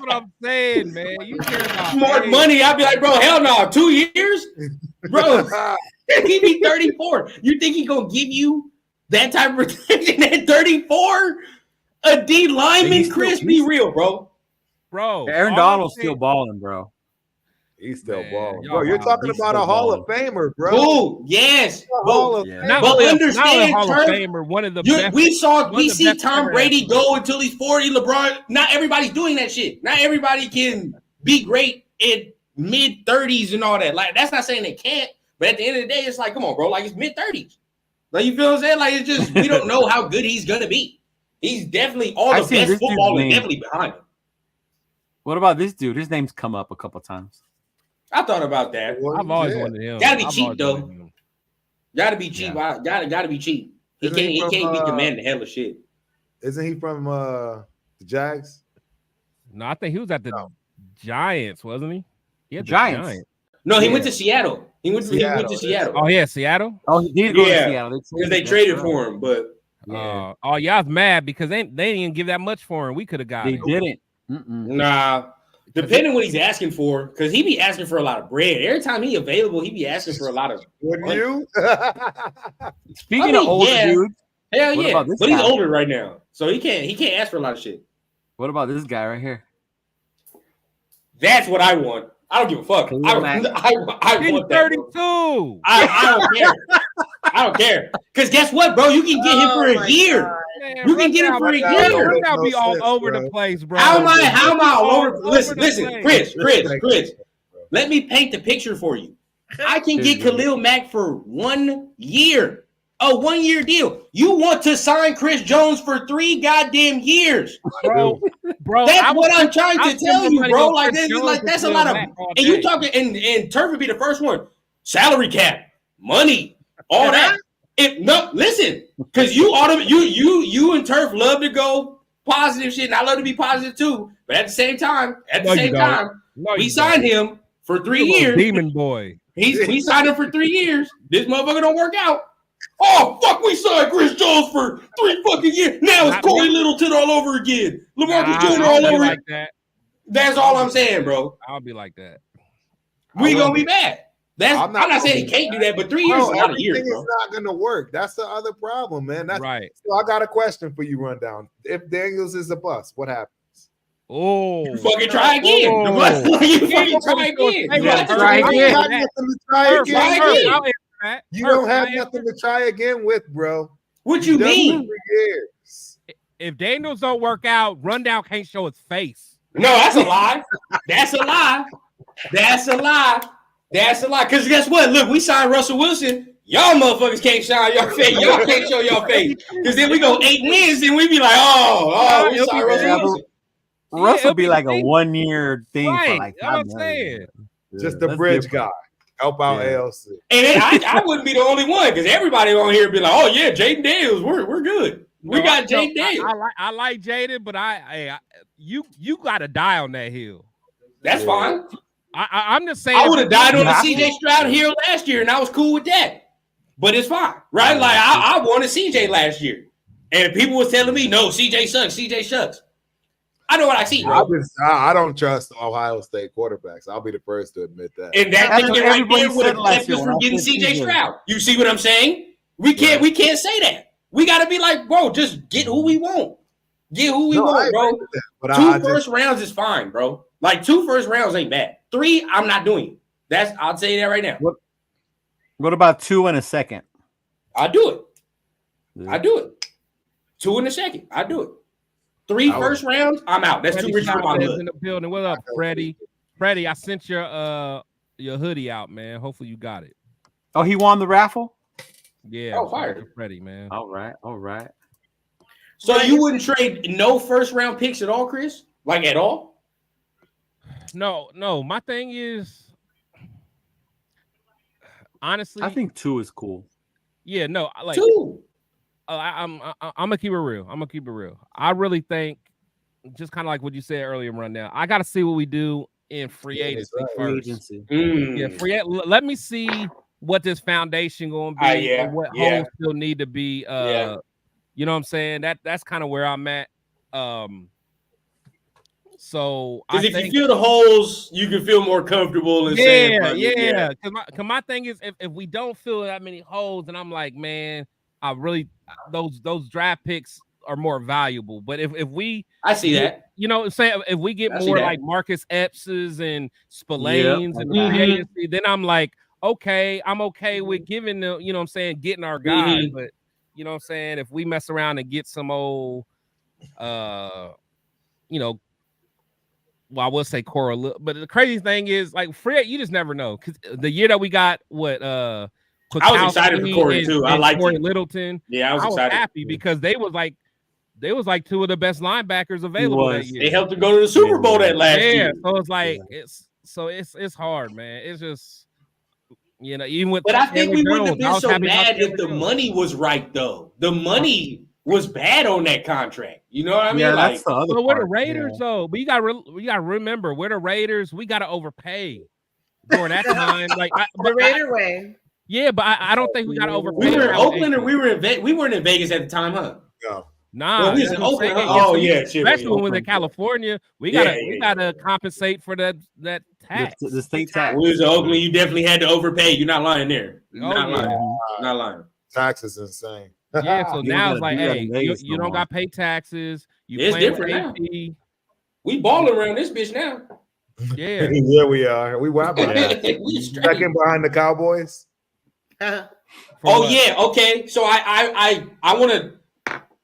what I'm saying, man. You care about Smart money. I'd be like, bro, hell no, 2 years, bro. He be 34. You think he gonna give you that type of protection at 34? A D lineman, Chris, be real, bro. Bro, Aaron Donald's still balling, bro. He's still balling. Bro, Bro, you're talking about a Hall of Famer, bro. Cool. Yes. Hall of Not but only understand, Hall of Famer, one of the best. We see Tom Brady go until he's 40. LeBron. Not everybody's doing that shit. Not everybody can be great in mid 30s and all that. Like, that's not saying they can't, but at the end of the day, it's like, come on, bro. Like, it's mid 30s. Like, you feel what I'm saying? Like, it's just we don't know how good he's gonna be. He's definitely all the best football is definitely behind him. What about this dude? His name's come up a couple times. I thought about that. I've always wanted him. Gotta be cheap though. Gotta be cheap. Yeah. Gotta be cheap. He can't be commanding hell of shit. Isn't he from the Jags? No, I think he was at the Giants, wasn't he? He had the Giants. No, he went to Seattle. He went to Seattle. Oh yeah, Seattle. Oh, he did go to Seattle because they traded for him. But y'all was mad because they didn't even give that much for him. We could have got. They didn't. Nah. Depending what he's asking for, because he be asking for a lot of bread. Every time he available, he be asking for a lot of. Wouldn't you? Speaking of older dudes, hell yeah, but he's older right now, so he can't ask for a lot of shit. What about this guy right here? That's what I want. I don't give a fuck. I want 32. I don't care. I don't care. Because guess what, bro? You can get him for a year. Man, you can get him for a year. I'll be all over the place, bro. How am I all over? Listen, Chris. Let me paint the picture for you. I can get Khalil Mack for 1 year. A 1 year deal. You want to sign Chris Jones for 3 goddamn years, bro? That's what I'm trying to tell you, bro. Like that's a lot of. And you talking and Turf would be the first one. Salary cap, money, all that. Listen, because you and Turf love to go positive shit, and I love to be positive too. But at the same time, we signed him for 3 years. Demon boy. We signed him for 3 years. This motherfucker don't work out. Oh, fuck, we signed Chris Jones for 3 fucking years. Now it's Corey Littleton all over again. LaMarcus Jr. all over like that. That's all I'm saying, bro. I'll be like that. We gonna be mad. I'm not saying he can't do that, but 3 years is a lot of years, bro. It's not gonna work. That's the other problem, man. That's right. So I got a question for you, Rundown. If Daniels is a bust, what happens? Oh, you fucking try again. You fucking try again. Try again. You don't have nothing to try again with, bro. What you mean? If Daniels don't work out, Rundown can't show his face. No, that's a lie. That's a lie. That's a lie. That's a lie. Because guess what? Look, we signed Russell Wilson. Y'all motherfuckers can't shine your face. Y'all can't show your face. Because then we go 8 wins, and we be like, we signed Russell Wilson. Russell be like a 1 year thing for like I'm saying. Just the bridge guy. Help out ALC. And I wouldn't be the only one because everybody on here be like, oh yeah, Jaden Daniels, we're good. We got Jaden Daniels. I like Jaden, but you got to die on that hill. That's fine. I'm just saying. I would have died on the CJ Stroud hill last year, and I was cool with that. But it's fine, right? Like I wanted CJ last year, and people was telling me, no, CJ sucks. CJ sucks. I know what I see, bro. I don't trust Ohio State quarterbacks. I'll be the first to admit that. And that thing right there would have kept us from getting CJ Stroud. You see what I'm saying? We can't say that. We got to be like, bro, just get who we want. Get who we want, bro. But 2 first rounds is fine, bro. Like 2 first rounds ain't bad. 3, I'm not doing it. I'll tell you that right now. What about 2 and a second? I'll do it. I do it. 2 in a second. I do it. 3 first rounds, I'm out. That's too rich for my hood. In the building. What up, Freddie? Freddie, I sent your hoodie out, man. Hopefully you got it. Oh, he won the raffle? Yeah. Oh, fire. Freddie, man. All right. So you wouldn't trade no first round picks at all, Chris? Like at all? No. My thing is, honestly, I think 2 is cool. Yeah, no, like 2. I'm gonna keep it real. I really think, just kind of like what you said earlier, rundown. I got to see what we do in free agency first. Yeah, let me see what this foundation going to be and what holes still need to be. You know what I'm saying? That's kind of where I'm at. So because if you feel the holes, you can feel more comfortable in saying, Because my thing is, if we don't fill that many holes, and I'm like, man, I really those draft picks are more valuable. But if we, I see that, you know, say if we get more like Marcus Epps's and Spillane's and the free agency, then I'm like, okay, I'm okay with giving the, you know what I'm saying, getting our guys. But you know what I'm saying, if we mess around and get some old, you know. Well, I will say Cora, but the crazy thing is, like, Fred, you just never know. Because the year that we got I was excited for Corey too. I liked Corey Littleton. Yeah, I was excited. Happy because they was like two of the best linebackers available that year. They helped him go to the Super Bowl that last year. So it's like it's hard, man. It's just, you know, even with. But I think we wouldn't have been so mad if the money was right, though. The money was bad on that contract. You know what I mean? Yeah, like, that's the other we're the Raiders, though. But you got to remember, we're the Raiders. We got to overpay during that time. Like the Raider way. Yeah, but I don't think we got to overpay. We were in Oakland, or we weren't in Vegas at the time, huh? No. Nah, well, we was in Oakland. Oh yeah, especially when we was in California, we gotta compensate for that tax. The state tax. When we was in Oakland, you definitely had to overpay. You're not lying there. Not lying. Tax is insane. Yeah, so now it's like, hey, you don't got to pay taxes. It's different now. We balling around this bitch now. Yeah, yeah, we are. We wild. We second behind the Cowboys. Okay. So I want to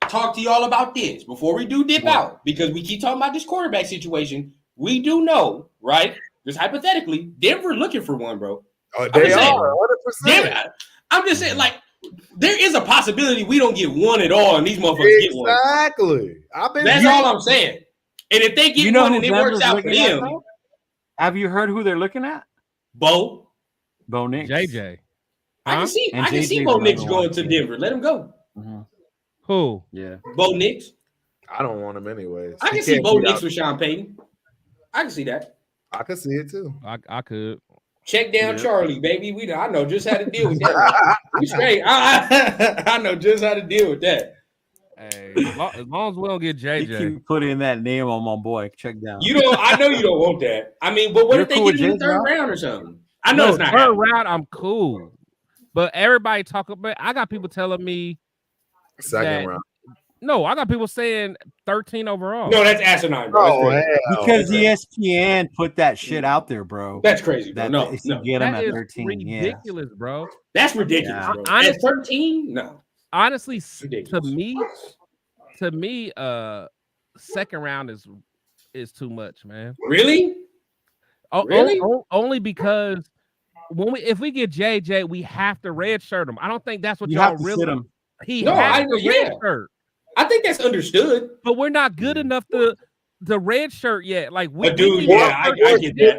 talk to y'all about this before we do dip out, because we keep talking about this quarterback situation. We do know, right? Just hypothetically, Denver looking for one, bro. Oh, they are 100%. I'm just saying, like, there is a possibility we don't get one at all, and these motherfuckers get one. Exactly. That's all I'm saying. And if they get one and it works out for them, have you heard who they're looking at? Bo Nix, JJ. I can see Bo Nix going to Denver. Let him go. Mm-hmm. Who? Yeah, Bo Nix. I don't want him anyways. I can see Bo Nix with Sean Payton. I can see that. I can see it too. I could. Check down Charlie, baby. I know just how to deal with that. We straight. I know just how to deal with that. Hey, as long as we don't get JJ. You keep putting that name on my boy. Check down. I know you don't want that. I mean, but what if they get in the third round or something? I know it's not third round. I'm cool, but everybody talk about. I got people telling me second round. No, I got people saying 13 overall. No, that's asinine, bro. Because ESPN put that shit out there, bro. That's crazy, bro. No. Get them at 13. Ridiculous, bro. That's ridiculous, bro. Honestly, at 13, no. Honestly, to me, second round is too much, man. Really? Really? Only because if we get JJ, we have to redshirt him. I don't think that's what y'all really. He has to redshirt. I think that's understood, but we're not good enough to red shirt yet. Like I get that.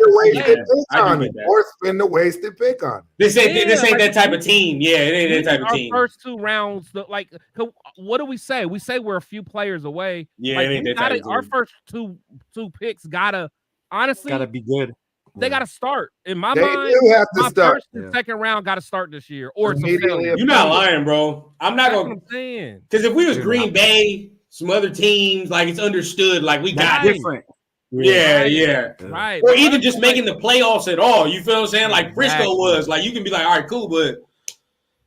Or spend the wasted pick on. This ain't that type of team. Yeah, it ain't that type of team. Our first two rounds, like, what do we say? We say we're a few players away. Yeah, like, our first two picks gotta be good. They got to start. In my they mind, do have to start. First and second round got to start this year. Or you're not lying, bro. I'm not going to. Because if we was Green Bay, some other teams, like, it's understood. Like, we got different. Yeah. Right. Or even just making the playoffs at all. You feel what I'm saying? Like Frisco was. Like, you can be like, all right, cool, but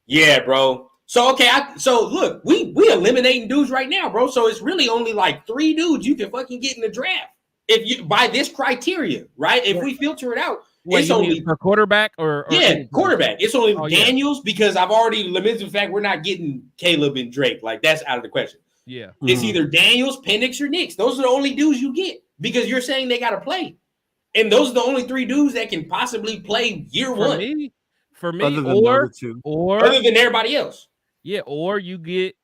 yeah, bro. So, okay, so look, we eliminating dudes right now, bro. So it's really only like 3 dudes you can fucking get in the draft. If you by this criteria, right? If we filter it out, it's only a quarterback or quarterback. It's only Daniels because I've already limited the fact we're not getting Caleb and Drake. Like, that's out of the question. Yeah, it's either Daniels, Penix, or Nix. Those are the only dudes you get because you're saying they got to play, and those are the only 3 dudes that can possibly play year one. For me, or other than everybody else. Yeah, or you get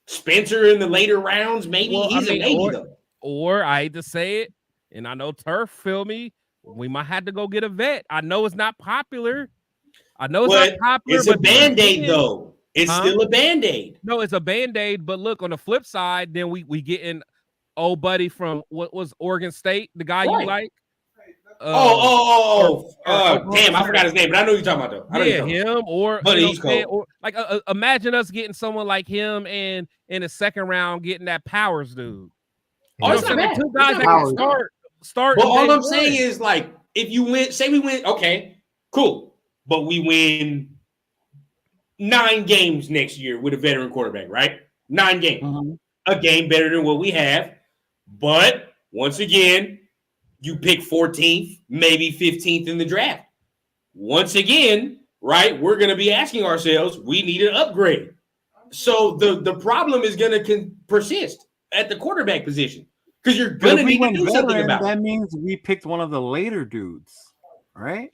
Spencer in the later rounds. Maybe he's a maybe though. Or I hate to say it, and I know Turf feel me. We might have to go get a vet. I know it's not popular. It's a Band-Aid though. It's still a Band-Aid. No, it's a Band-Aid. But look, on the flip side, then we getting old buddy from what was Oregon State, the guy you like. Damn, I forgot his name, but I know you're talking about though. Yeah, him or but he's cool. Or like imagine us getting someone like him and in the second round getting that Powers dude. Oh, it's not bad. Two guys that can start. But all I'm saying is, like, if you win, say we win, okay, cool, but we win 9 games next year with a veteran quarterback, right? 9 games, a game better than what we have. But once again, you pick 14th, maybe 15th in the draft. Once again, right, we're going to be asking ourselves, we need an upgrade. So the problem is going to persist at the quarterback position because you're going to need to do something about it. That means we picked one of the later dudes, right?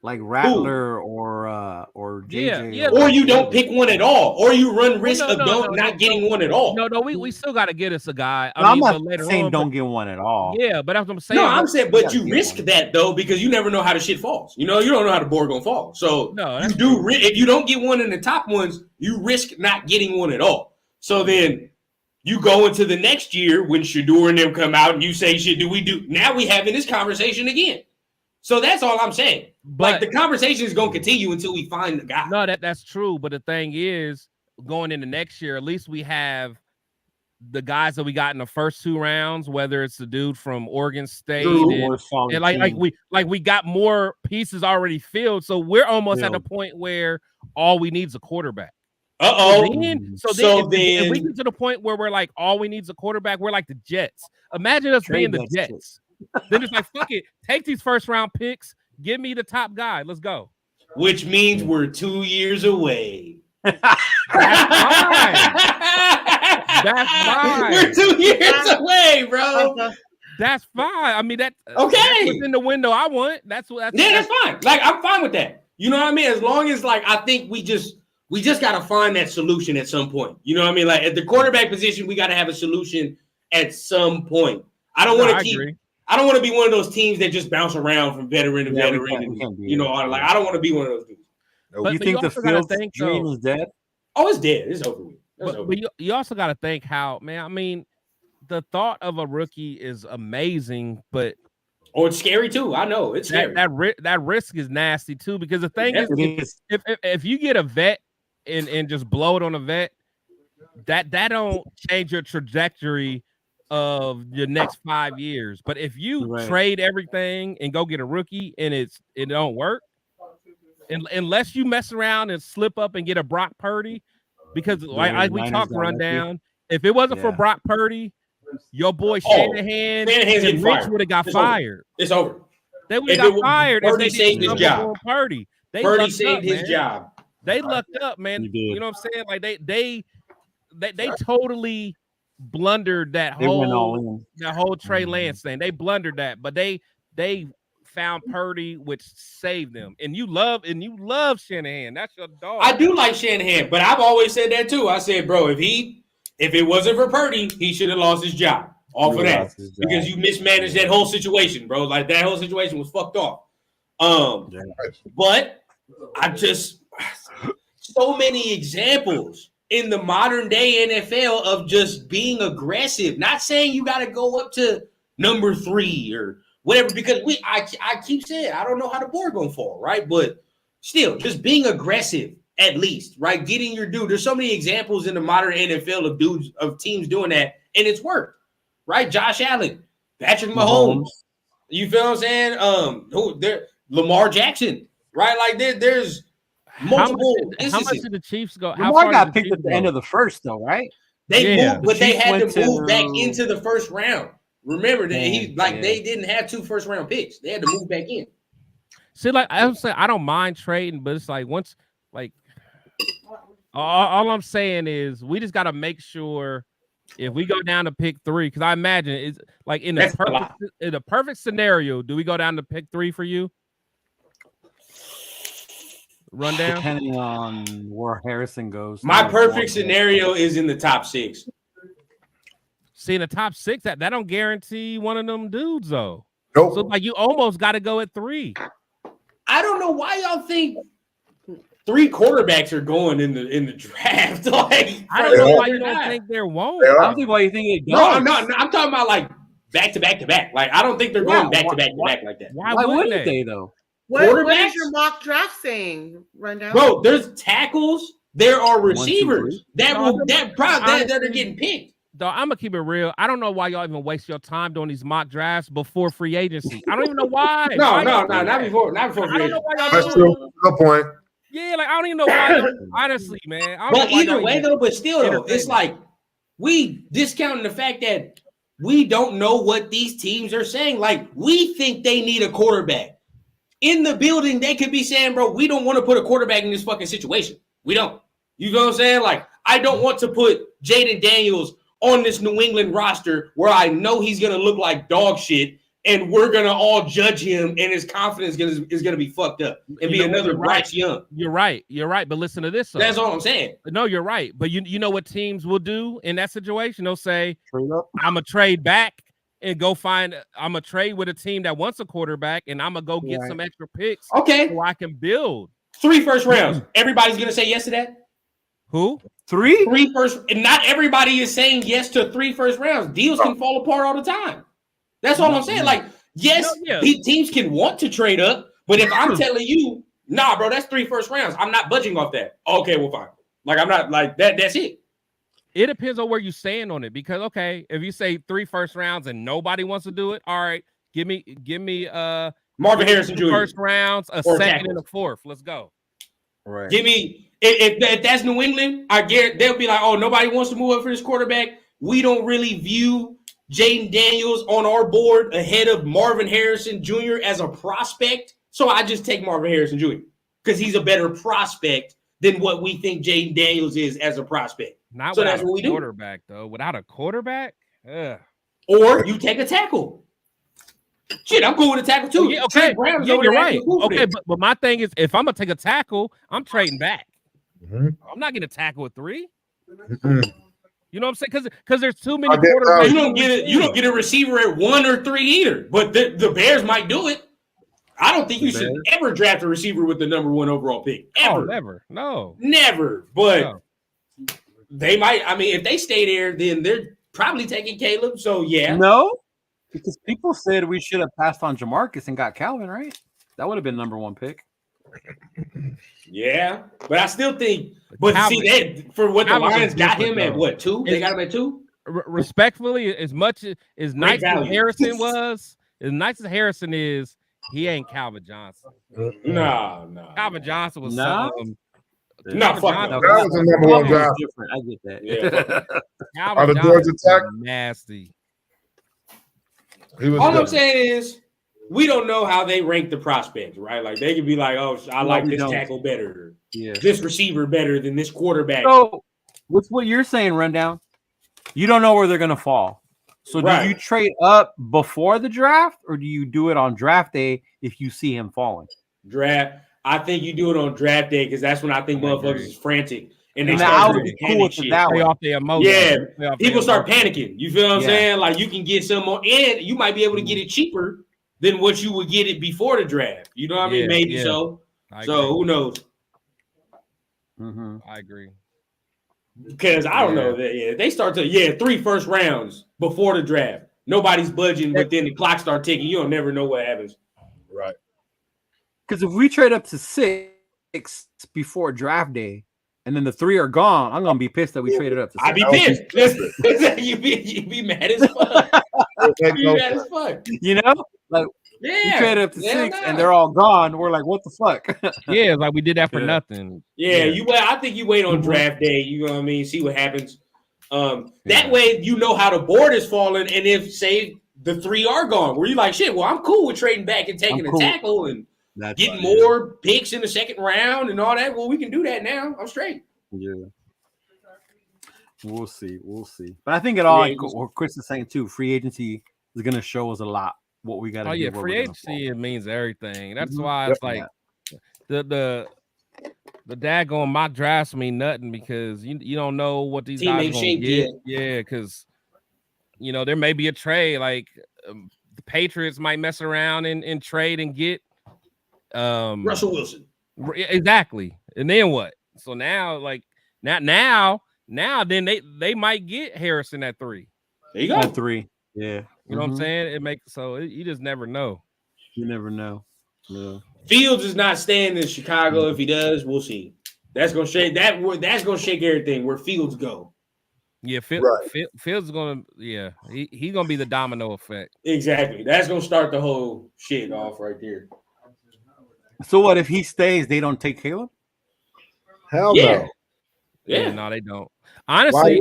Like Rattler or JJ. Yeah. Or you don't pick one at all, or you run risk of not getting one at all. No, we still got to get us a guy. I'm not saying don't get one at all. Yeah, but that's what I'm saying. No, I'm saying, but you risk that though because you never know how the shit falls. You don't know how the board gonna fall. So you do. If you don't get one in the top ones, you risk not getting one at all. So then you go into the next year when Shador and them come out and you say, "Shit, do we do?" Now we having this conversation again. So that's all I'm saying. But the conversation is going to continue until we find the guy. No, that's true. But the thing is, going into next year, at least we have the guys that we got in the first 2 rounds, whether it's the dude from Oregon State, and like we got more pieces already filled. So we're almost at the point where all we need is a quarterback. So then if we get to the point where we're like, all we need is a quarterback, we're like the Jets. Imagine us being the Jets. Then it's like, fuck it. Take these first round picks. Give me the top guy. Let's go. Which means we're 2 years away. That's fine. That's fine. We're 2 years away, bro. That's fine. I mean, that's within the window I want. That's fine. Like, I'm fine with that. You know what I mean? As long as, like, I think we just got to find that solution at some point. You know what I mean? Like, at the quarterback position, we got to have a solution at some point. I don't want to be one of those teams that just bounce around from veteran to veteran. Like, I don't want to be one of those dudes. But you think the Fields dream is dead? Oh, it's dead. It's over with. But you also got to think how, man, I mean, the thought of a rookie is amazing, but it's scary too. I know it's scary. That risk is nasty too, because the thing is, if you get a vet and just blow it on a vet, that don't change your trajectory of your next 5 years. But if you trade everything and go get a rookie and it don't work, unless you mess around and slip up and get a Brock Purdy, because like we talked rundown, if it wasn't for Brock Purdy, your boy Shanahan and Rich would have got fired. It's over. They would have got fired. Purdy saved his job. Purdy saved his job. They lucked up, man. You know what I'm saying? Like they totally blundered that whole Trey Lance thing. They blundered that, but they found Purdy, which saved them. And you love Shanahan. That's your dog. I do like Shanahan, but I've always said that too. I said, bro, if it wasn't for Purdy, he should have lost his job off of that because you mismanaged that whole situation, bro. Like that whole situation was fucked off. But I just so many examples in the modern day NFL of just being aggressive. Not saying you got to go up to number 3 or whatever, because I keep saying I don't know how the board gonna fall, right? But still, just being aggressive at least, right? Getting your dude. There's so many examples in the modern NFL of teams doing that, and it's worked, right? Josh Allen, Patrick Mahomes. You feel what I'm saying? Lamar Jackson, right? Like there's multiple instances. How much did the Chiefs go? Lamar got picked at the end of the first, though, right? They moved, but they had to move back into the first round. Remember that they didn't have 2 first-round picks. They had to move back in. See, like I'm saying, I don't mind trading, but it's like once, like all I'm saying is we just got to make sure if we go down to pick 3, because I imagine it's like in the perfect scenario, do we go down to pick 3 for you? Rundown, depending on where Harrison goes. My perfect scenario is in the top 6. See, in the top 6, that don't guarantee one of them dudes, though. Nope. So, like, you almost got to go at 3. I don't know why y'all think 3 quarterbacks are going in the draft. Like, I don't know why you don't think there won't. I don't think why you think it does. No, I'm talking about like back to back to back. Like, I don't think they're going back to back to back like that. Why wouldn't they though? What is your mock draft saying? Rundown, bro. There's tackles. There are receivers that are getting picked. Though I'm gonna keep it real. I don't know why y'all even waste your time doing these mock drafts before free agency. I don't even know why. No, not before free agency. I don't know why y'all. That's true. Good point. Yeah, like I don't even know why. Honestly, man. But either way, though, it's like we discounting the fact that we don't know what these teams are saying. Like, we think they need a quarterback. In the building, they could be saying, bro, we don't want to put a quarterback in this fucking situation. We don't. You know what I'm saying? Like, I don't want to put Jaden Daniels on this New England roster where I know he's going to look like dog shit and we're going to all judge him and his confidence is going to be fucked up and be another Bryce Young. You're right. But listen to this. That's all I'm saying. No, you're right. But you know what teams will do in that situation? They'll say, I'm going to trade back and go I'm going to trade with a team that wants a quarterback and I'm going to go get some extra picks. Okay. So I can build. 3 first rounds. Everybody's going to say yes to that? Who? 3 first, and not everybody is saying yes to 3 first rounds. Deals can fall apart all the time. That's all I'm saying. Like, yes, teams can want to trade up, but if I'm telling you, nah, bro, that's 3 first rounds. I'm not budging off that. Okay, well, fine. Like, I'm not like that. That's it. It depends on where you stand on it because if you say 3 first rounds and nobody wants to do it, all right, give me Marvin Harrison Jr. first rounds, a second and a fourth. Let's go. Right. Give me if that's New England, I guarantee they'll be like, oh, nobody wants to move up for this quarterback. We don't really view Jaden Daniels on our board ahead of Marvin Harrison Jr. as a prospect. So I just take Marvin Harrison Jr. because he's a better prospect than what we think Jaden Daniels is as a prospect. Not so without a quarterback, though. Without a quarterback? Or you take a tackle. Shit, I'm cool with a tackle too. Yeah, okay, you're right. Okay, but my thing is, if I'm gonna take a tackle, I'm trading back. Mm-hmm. I'm not gonna tackle at 3. Mm-hmm. You know what I'm saying? Because there's too many quarterbacks. You don't get a receiver at 1 or 3 either. But the Bears might do it. I don't think you should ever draft a receiver with the number 1 overall pick. Ever. Oh, never. No. Never. But they might. I mean, if they stay there, then they're probably taking Caleb. So yeah. No. Because people said we should have passed on Jamarcus and got Calvin, right? That would have been number 1 pick. Yeah, but I still think. But Calvin, see, that for what the Lions got him at what 2? They got him at 2. Respectfully, as much as nice as Harrison was, as nice as Harrison is, he ain't Calvin Johnson. No. Calvin Johnson was something. No, fuck that was a number 1 draft. I get that. Yeah. Calvin Johnson was nasty. All I'm saying is we don't know how they rank the prospects, right? Like they could be like, oh, I like this tackle better. Yeah. This receiver better than this quarterback. So with what you're saying, Rundown, you don't know where they're gonna fall. So do you trade up before the draft or do you do it on draft day if you see him falling? Draft. I think you do it on draft day because that's when I think motherfuckers is frantic. And they start doing panic shit. Play off their emotions. Yeah, people start panicking. You feel what I'm saying? Like you can get some more, and you might be able to get it cheaper than what you would get it before the draft. You know what I mean? Maybe so. So who knows? Mm-hmm. I agree. Because I don't know that. They start to 3 first rounds before the draft. Nobody's budging, but then the clock start ticking. You don't never know what happens. Right. Because if we trade up to 6 before draft day. And then the 3 are gone. I'm gonna be pissed that we traded up. I'd be pissed. you be mad as fuck. You know, like we traded up to 6 and they're all gone. We're like, what the fuck? Yeah, like we did that for nothing. Yeah, I think you wait on draft day. You know what I mean? See what happens. That way you know how the board is falling, and if say the 3 are gone, where you like shit. Well, I'm cool with trading back and taking a tackle and. Getting more picks in the second round and all that. Well, we can do that now. I'm straight. Yeah. We'll see. But I think it all, like what Chris is saying too, free agency is going to show us a lot what we got to do. Oh, yeah. Free agency, it means everything. That's why it's like the daggone mock drafts mean nothing because you don't know what these guys are going to get. Yeah, because, there may be a trade. Like the Patriots might mess around and trade and get Russell Wilson. Exactly. And then what? So now, like now, then they might get Harrison at 3. There you go. At 3. Yeah. You know what I'm saying? It makes you just never know. You never know. Yeah. Fields is not staying in Chicago. If he does, we'll see. That's gonna shake that's gonna shake everything where Fields go. Yeah, Fields is gonna he's gonna be the domino effect. Exactly. That's gonna start the whole shit off right there. So what if he stays? They don't take Caleb? Hell no. Yeah, no, they don't. Honestly,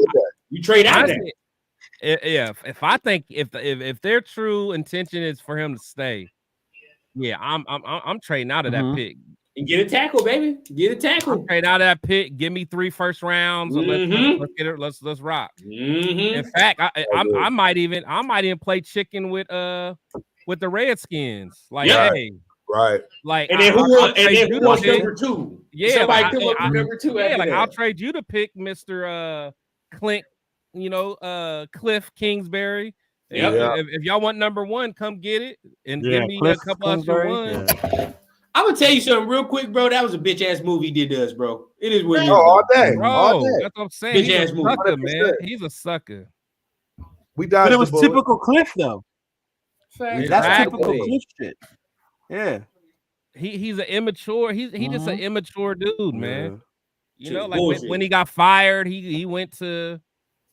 you trade out there. If I think if their true intention is for him to stay, yeah, I'm trading out of that pick. And get a tackle, baby. Get a tackle. I'm trading out of that pick. Give me 3 first rounds. Or let's get it. Let's rock. In fact, I might even play chicken with the Redskins. Like, hey. Right. Like, and then who wants number 2? Yeah, somebody come up with number 2. Yeah, like I'll trade you to pick Mr. Clint, Cliff Kingsbury. If y'all want number 1, come get it and give me a couple extra ones. Yeah. I'm gonna tell you something real quick, bro. That was a bitch ass movie he did to us, bro. It is what it is. All day, bro. All day. That's what I'm saying. Bitch ass movie, sucker, man. He's a sucker. But it was typical Cliff, though. Exactly. That's typical Cliff shit. Yeah. He's an immature. He's just an immature dude, man. You know, like bullshit. when he got fired, he went to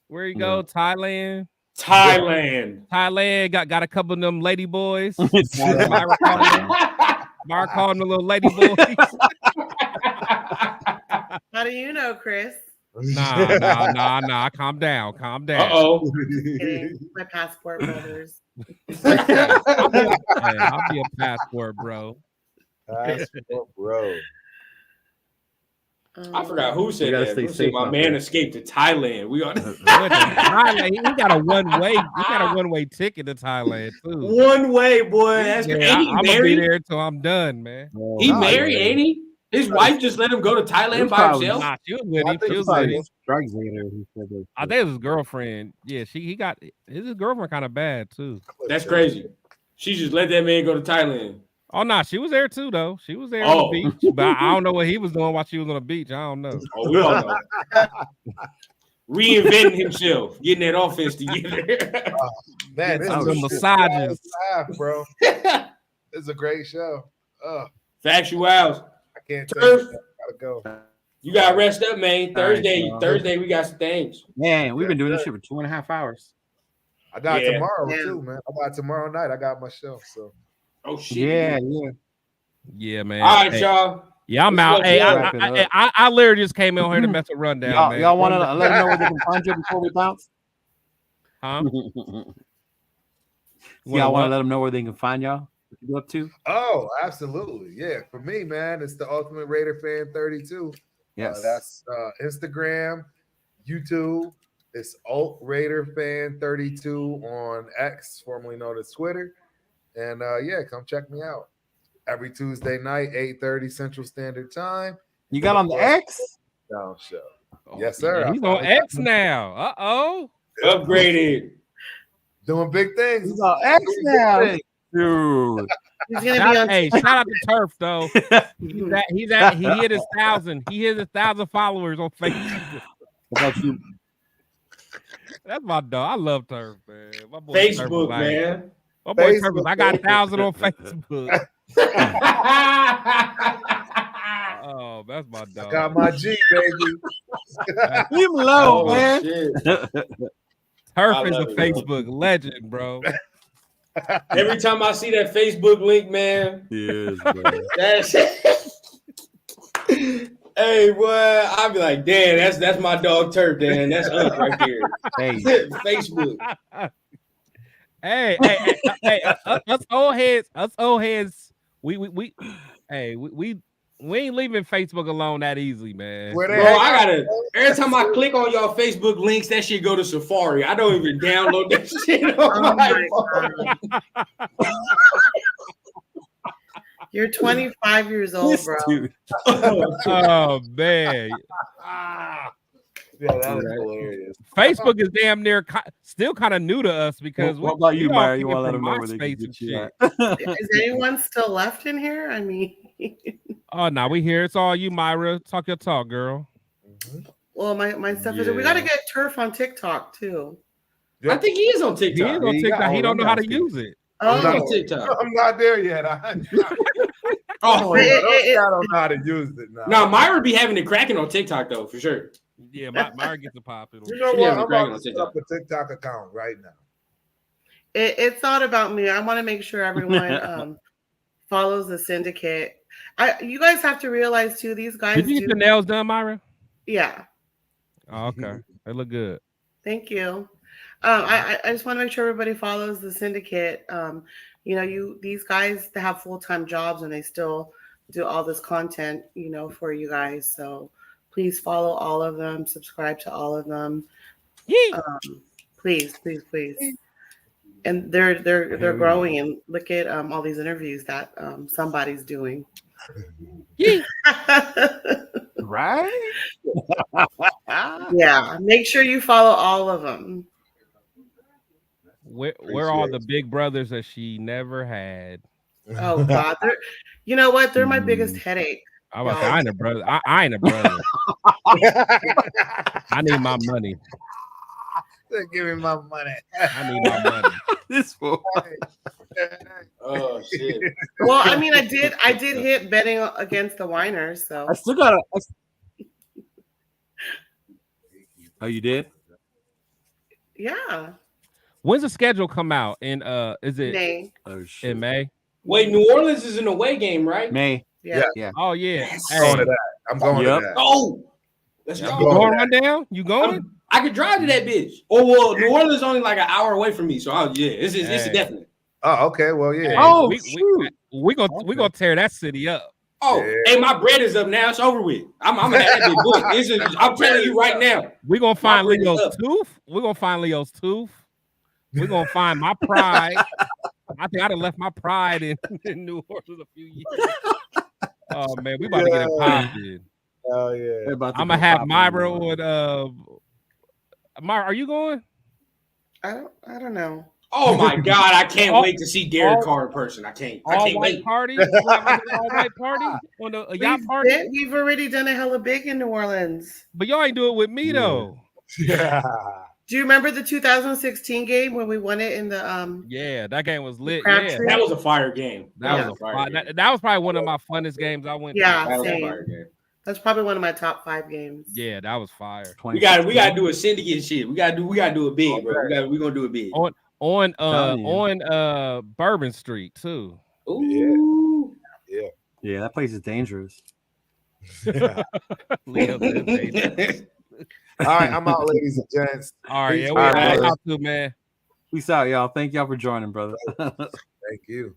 where he go? Thailand. Thailand got a couple of them lady boys. Mark called them little lady boys. How do you know, Chris? Nah. Calm down. Uh-oh. My passport brothers. I'll be a passport, bro. Passport, bro. I forgot who said that. Who said my man escaped to Thailand? We on Thailand. He got a one-way ticket to Thailand too. One way, boy. That's I'm gonna be there until I'm done, man. He married, ain't he? His wife just let him go to Thailand by himself. Nah, she was with him. I think it was his girlfriend. Yeah, his girlfriend kind of bad too. That's crazy. She just let that man go to Thailand. Oh no, she was there too though. She was there on the beach, but I don't know what he was doing while she was on the beach. I don't know. Oh, we all know. Reinventing himself, getting that offense together. Man, this is a massages, bro. It's a great show. Factuals. I can't tell you. Gotta go. You gotta rest up, man. Thursday, we got some things. Man, we've been doing this shit for 2.5 hours. I got tomorrow too, man. I got tomorrow night. I got my show. So. Oh shit. Yeah, man. All right, y'all. Yeah, I'm out. Hey, I literally just came in here to mess with rundown, man. Y'all want to let them know where they can find you before we bounce? Huh? Y'all want to let them know where they can find y'all? What you up to? Oh, absolutely. Yeah. For me, man, it's the Ultimate Raider Fan 32. Yes. That's Instagram, YouTube. It's Alt Raider Fan 32 on X, formerly known as Twitter. And come check me out every Tuesday night, 8:30 Central Standard Time. You got on the X? Down show. Yes, sir. He's on X now. Upgraded. Doing big things. He's on X now. Dude. He's gonna be on. Hey, shout out to Turf though. He hit his 1,000. He hit his 1,000 followers on Facebook. What about you? That's my dog. I love Turf, man. My boy Facebook, Turf, man. My boy Turf, I got 1,000 on Facebook. Oh, that's my dog. I got my G, baby. Leave him alone, man. Turf is a Facebook legend, bro. Every time I see that Facebook link, man. Yes, bro. That's hey, boy, I'll be like, damn, that's my dog Turf, Dan. That's us right there. Hey. Facebook. Hey, us old heads, we ain't leaving Facebook alone that easily, man. Bro, every time I click on y'all Facebook links, that shit go to Safari. I don't even download that shit on my phone. You're 25 years old, bro. Oh man. Yeah, that was hilarious. Facebook is damn near still kind of new to us because what about you, Myra? You want want to to let them know where they can and get you shit. at? Is anyone still left in here? I mean, oh no, we here. It's all you, Myra. Talk your talk, girl. Well, my stuff is we got to get Turf on TikTok too. I think he is on TikTok. He is on TikTok. He don't know how to use it. I'm not there yet. Oh, I don't know how to use it now. No, Myra be having it cracking on TikTok though, for sure. Yeah, Myra gets a popular. You know what? I'm about to set up a TikTok account right now. It's not about me. I want to make sure everyone follows the syndicate. You guys have to realize too. These guys. Did you get your nails done, Myra? Yeah. Oh, okay, they look good. Thank you. I just want to make sure everybody follows the syndicate. These guys have full-time jobs and they still do all this content, for you guys. So please follow all of them, subscribe to all of them. Please. And they're growing, and look at all these interviews that somebody's doing. Right? Yeah, make sure you follow all of them. Where are the big brothers that she never had? Oh God, you know what? They're my biggest headache. I ain't a brother. I ain't a brother. I need my money. Give me my money. I need my money. This fool. Oh shit. Well, I mean, I did hit betting against the Winers, so I still got Oh, you did? Yeah. When's the schedule come out? In is it May? Oh shit. In May? Wait, New Orleans is an away game, right? May. Yeah. Oh yeah. I'm going to that. I'm going to that. Oh, let's go. You going right now? You going? I could drive to that bitch. Oh well, New Orleans is only like an hour away from me, so it's a definite. Oh, okay. Well, yeah. Oh, we gonna tear that city up. Oh, hey, my bread is up now. It's over with. I'm gonna have that book. I'm telling you right now. We're gonna find Leo's tooth. We're gonna find Leo's tooth. We're gonna find my pride. I think I'd have left my pride in New Orleans a few years. Oh man, we about to get it popping. Oh yeah. I'm gonna have Myra on. Myra, are you going? I don't know. Oh my God, I can't wait to see Derek Carr in person. I can't wait. Party? All white party on a yacht party? We've already done a hella big in New Orleans. But y'all ain't do it with me though. Yeah. Do you remember the 2016 game when we won it in the Yeah, that game was lit. Yeah. That was a fire game. That was probably one of my funnest games I went to. Yeah, that was same. a fire game. That's probably one of my top 5 games. Yeah, that was fire. We gotta do a syndicate shit. We gotta do a big, bro. We're gonna do a big. On Bourbon Street too. Ooh. Yeah, that place is dangerous. Leo said dangerous. All right, I'm out, ladies and gents. All right, yeah, All right, we out too, man. Peace out, y'all. Thank y'all for joining, brother. Thank you.